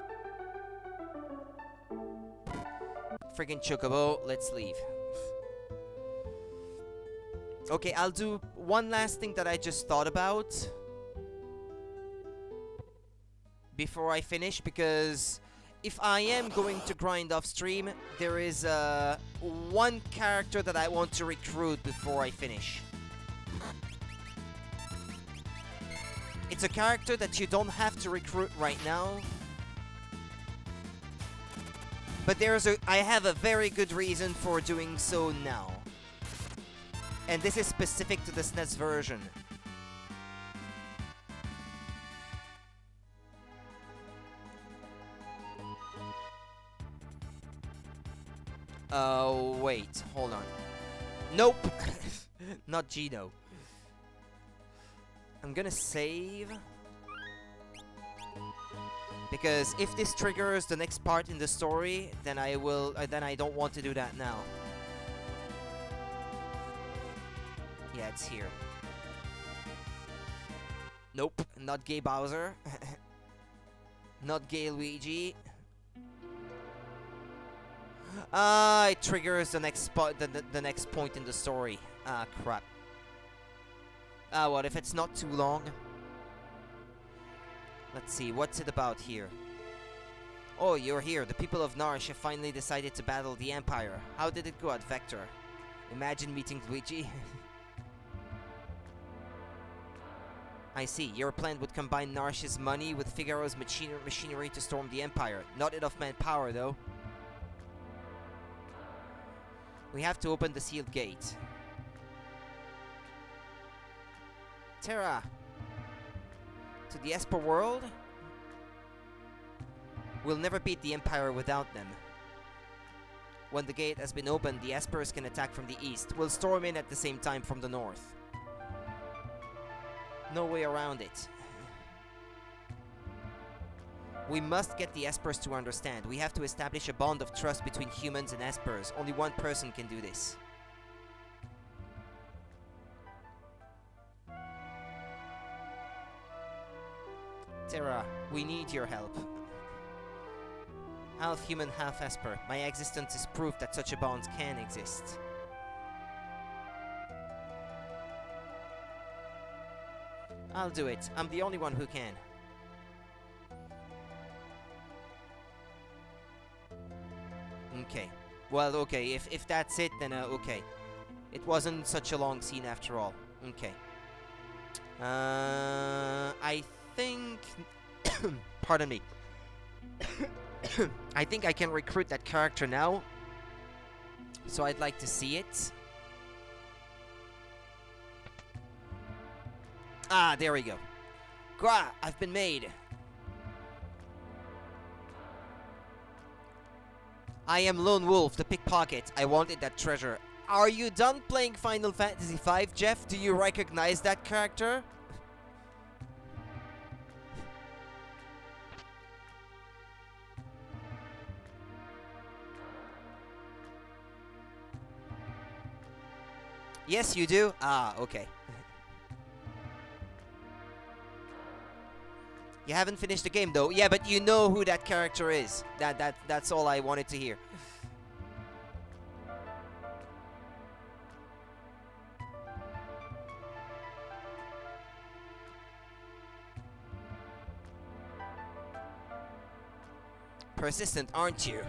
S1: Friggin' chocobo, let's leave. Okay, I'll do one last thing that I just thought about before I finish, because if I am going to grind off stream, there is one character that I want to recruit before I finish. It's a character that you don't have to recruit right now. But I have a very good reason for doing so now. And this is specific to the SNES version. Wait, hold on. Nope! Not Gino. I'm gonna save. Because if this triggers the next part in the story, then I will. Then I don't want to do that now. Yeah, it's here. Nope, not gay Bowser. Not gay Luigi. It triggers the next spot, the next point in the story. Ah, crap. What if it's not too long? Let's see, what's it about here? Oh, you're here. The people of Narsh have finally decided to battle the Empire. How did it go at Vector? Imagine meeting Luigi. I see. Your plan would combine Narsh's money with Figaro's machinery to storm the Empire. Not enough manpower, though. We have to open the sealed gate. Terra! To the Esper world? We'll never beat the Empire without them. When the gate has been opened, the Espers can attack from the east. We'll storm in at the same time from the north. No way around it. We must get the Espers to understand. We have to establish a bond of trust between humans and Espers. Only one person can do this. Terra, we need your help. Half human, half Esper. My existence is proof that such a bond can exist. I'll do it. I'm the only one who can. Okay. Well, okay. If that's it, then okay. It wasn't such a long scene after all. Okay. I think... Pardon me. I think I can recruit that character now. So I'd like to see it. Ah, there we go. Gra, I've been made. I am Lone Wolf, the pickpocket. I wanted that treasure. Are you done playing Final Fantasy V, Jeff? Do you recognize that character? Yes, you do? Ah, okay. You haven't finished the game, though. Yeah, but you know who that character is. That's all I wanted to hear. Persistent, aren't you?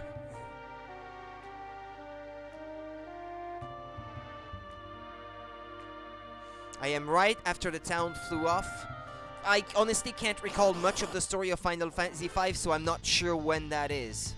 S1: I am right after the town flew off. I honestly can't recall much of the story of Final Fantasy V, so I'm not sure when that is.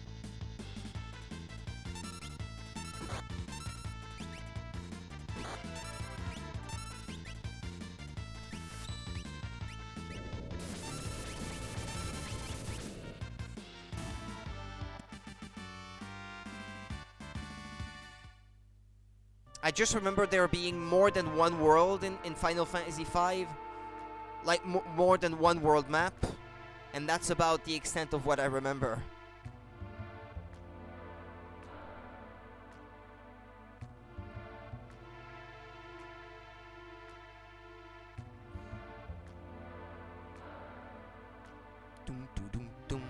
S1: I just remember there being more than one world in Final Fantasy V. Like, more than one world map. And that's about the extent of what I remember. Dum dum dum dum.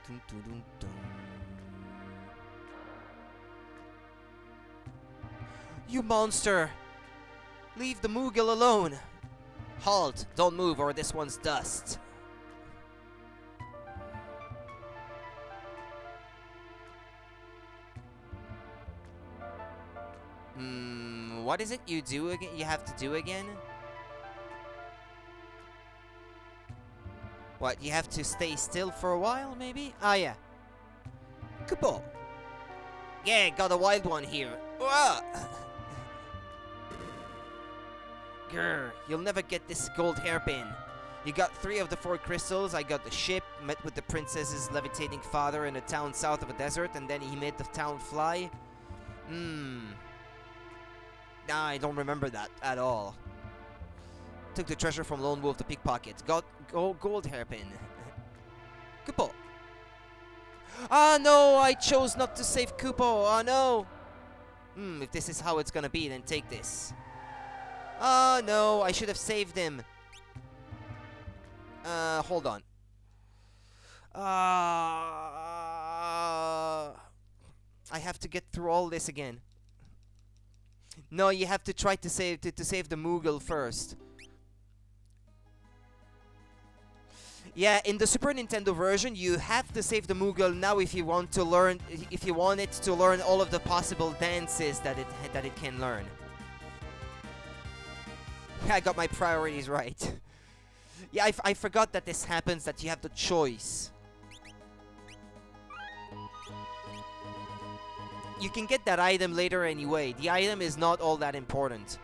S1: Dum dum dum dum. You monster! Leave the Moogle alone! Halt! Don't move or this one's dust. What is it you do again? You have to do again? What, you have to stay still for a while, maybe? Ah, yeah. Kaboom! Yeah, got a wild one here. Whoa! Grr, you'll never get this gold hairpin. You got 3 of the 4 crystals. I got the ship, met with the princess's levitating father in a town south of a desert, and then he made the town fly. Nah, I don't remember that at all. Took the treasure from Lone Wolf the pickpocket. Got gold hairpin. Kupo. Ah no, I chose not to save Kupo. Oh no. If this is how it's gonna be, then take this. Oh no, I should have saved him. Hold on. I have to get through all this again. No, you have to try to save the Moogle first. Yeah, in the Super Nintendo version, you have to save the Moogle now if you want to learn, if you want it to learn all of the possible dances that it can learn. I got my priorities right. Yeah, I forgot that this happens, that you have the choice. You can get that item later anyway. The item is not all that important.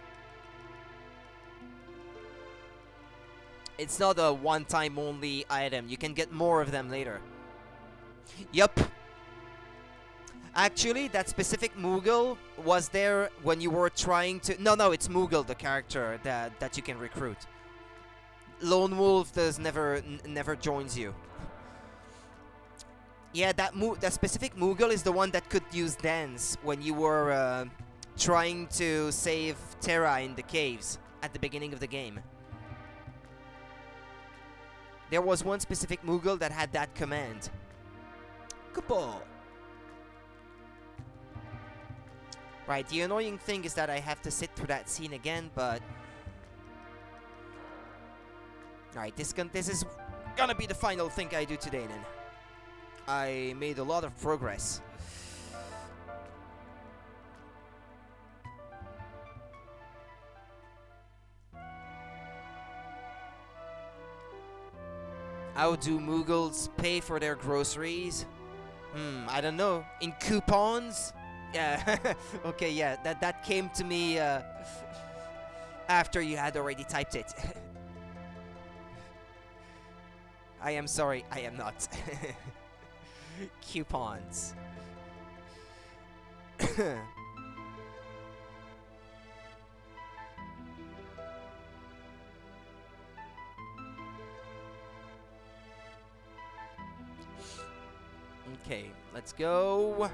S1: It's not a one-time only item. You can get more of them later. Yup. Actually, that specific Moogle was there when you were trying to... No, it's Moogle, the character that you can recruit. Lone Wolf never joins you. Yeah, that specific Moogle is the one that could use dance when you were trying to save Terra in the caves at the beginning of the game. There was one specific Moogle that had that command. Kupo. Right, the annoying thing is that I have to sit through that scene again, but... Alright, this is gonna be the final thing I do today then. I made a lot of progress. How do Moogles pay for their groceries? I don't know. In coupons? Yeah. Okay, yeah. That came to me after you had already typed it. I am sorry, I am not. Coupons. Okay, let's go.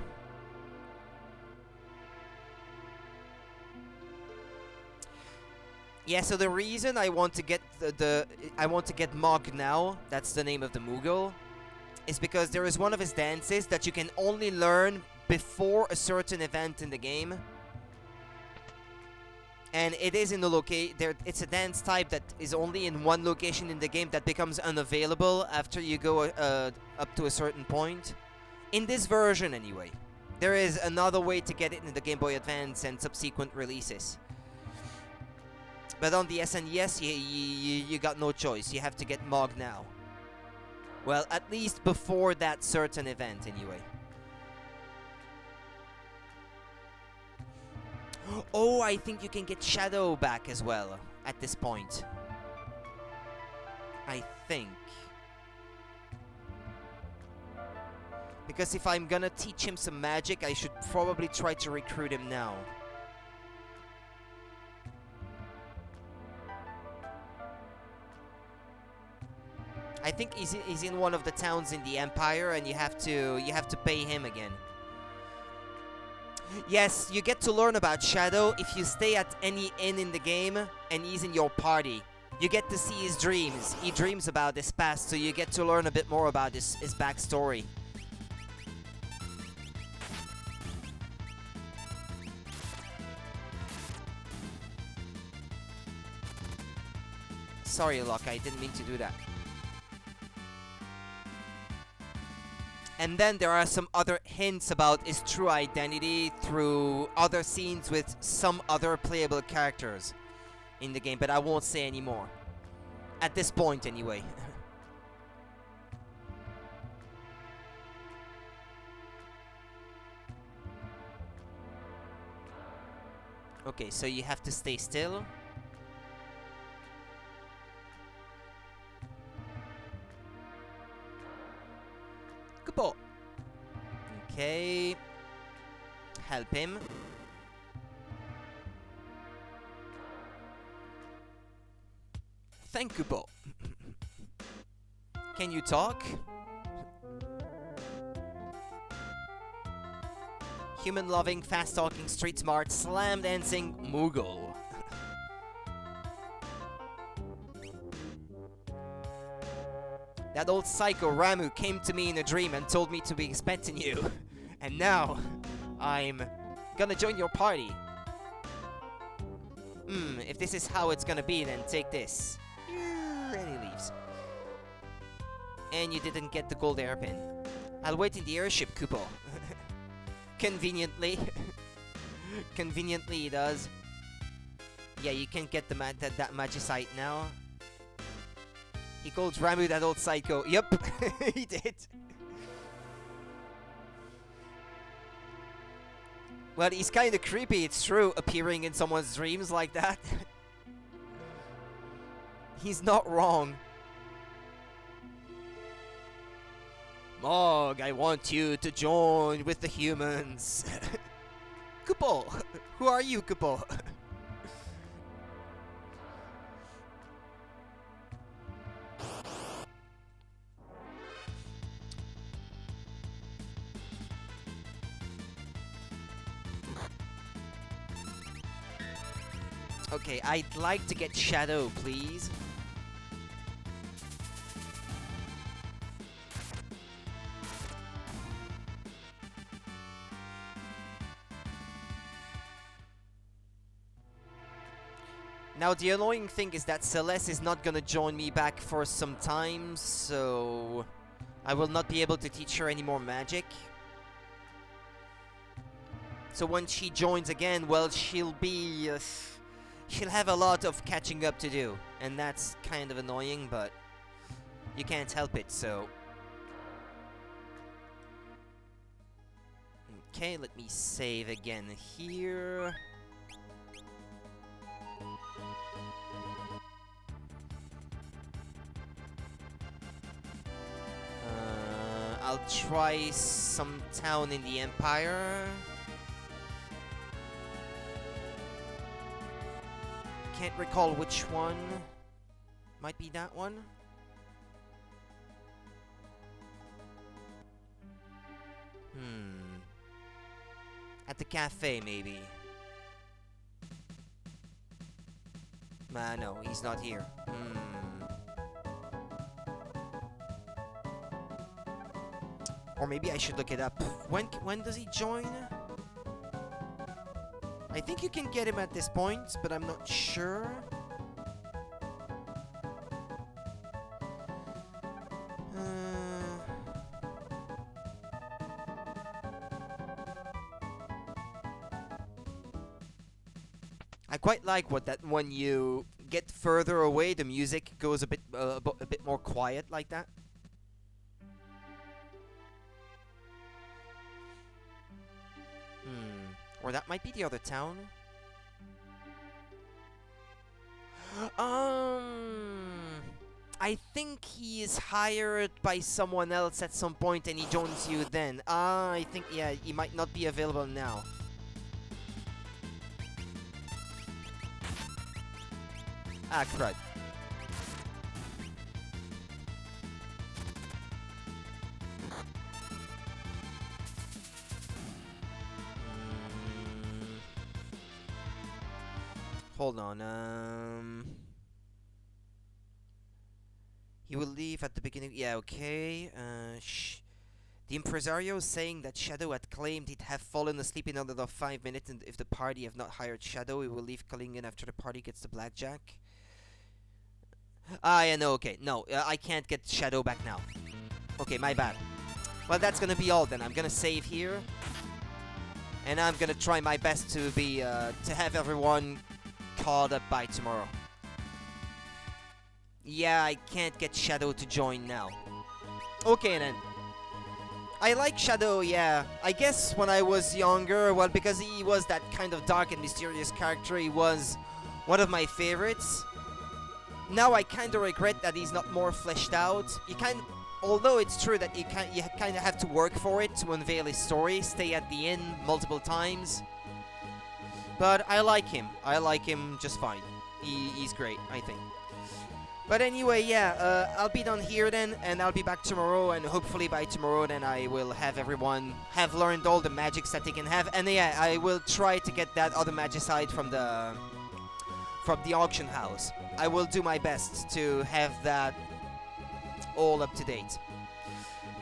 S1: Yeah, so the reason I want to get I want to get Mog now, that's the name of the Moogle, is because there is one of his dances that you can only learn before a certain event in the game. And it is in the it's a dance type that is only in one location in the game that becomes unavailable after you go up to a certain point. In this version, anyway. There is another way to get it in the Game Boy Advance and subsequent releases. But on the SNES, you got no choice. You have to get Mog now. Well, at least before that certain event, anyway. Oh, I think you can get Shadow back as well at this point. I think. Because if I'm gonna teach him some magic, I should probably try to recruit him now. I think he's in one of the towns in the Empire, and you have to pay him again. Yes, you get to learn about Shadow if you stay at any inn in the game and he's in your party. You get to see his dreams. He dreams about his past, so you get to learn a bit more about his backstory. Sorry, Locke, I didn't mean to do that. And then there are some other hints about his true identity through other scenes with some other playable characters in the game, but I won't say any more. At this point, anyway. Okay, so you have to stay still. Kupo. Okay. Help him. understand, Kupo. Can you talk? Human-loving, fast-talking, street-smart, slam-dancing Moogle. That old psycho Ramu came to me in a dream and told me to be expecting you. And now, I'm gonna join your party. If this is how it's gonna be, then take this. And he leaves. And you didn't get the gold hairpin. I'll wait in the airship, Kupo. Conveniently. Conveniently he does. Yeah, you can get the that magicite now. He called Ramu that old psycho. Yup, he did. Well, he's kind of creepy, it's true, appearing in someone's dreams like that. He's not wrong. Mog, I want you to join with the humans. Kupo! Who are you, Kupo? Okay, I'd like to get Shadow, please. Now, the annoying thing is that Celeste is not gonna join me back for some time, so I will not be able to teach her any more magic. So when she joins again, well, she'll be... she'll have a lot of catching up to do, and that's kind of annoying, but you can't help it, so... Okay, let me save again here. I'll try some town in the Empire. Can't recall which one. Might be that one. At the cafe, maybe. No, he's not here. Or maybe I should look it up. When does he join? I think you can get him at this point, but I'm not sure. I quite like that when you get further away, the music goes a bit more quiet like that. Or that might be the other town. I think he is hired by someone else at some point and he joins you then. I think, yeah, he might not be available now. Ah, crud. Hold on, he will leave at the beginning. Yeah, okay. The impresario is saying that Shadow had claimed he'd have fallen asleep in another 5 minutes, and if the party have not hired Shadow, he will leave Kalingen after the party gets the blackjack. Yeah, no, okay. No, I can't get Shadow back now. Okay, my bad. Well, that's gonna be all then. I'm gonna save here. And I'm gonna try my best to be, to have everyone caught up by tomorrow. Yeah, I can't get Shadow to join now. Okay then. I like Shadow, yeah. I guess when I was younger, well, because he was that kind of dark and mysterious character, he was one of my favorites. Now I kind of regret that he's not more fleshed out. Although it's true that you kind of have to work for it to unveil his story, stay at the end multiple times. But I like him. I like him just fine. He's great, I think. But anyway, yeah, I'll be done here then, and I'll be back tomorrow, and hopefully by tomorrow then I will have everyone have learned all the magics that they can have, and yeah, I will try to get that other magicite from the auction house. I will do my best to have that all up to date.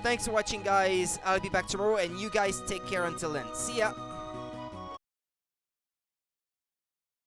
S1: Thanks for watching, guys. I'll be back tomorrow, and you guys take care until then. See ya!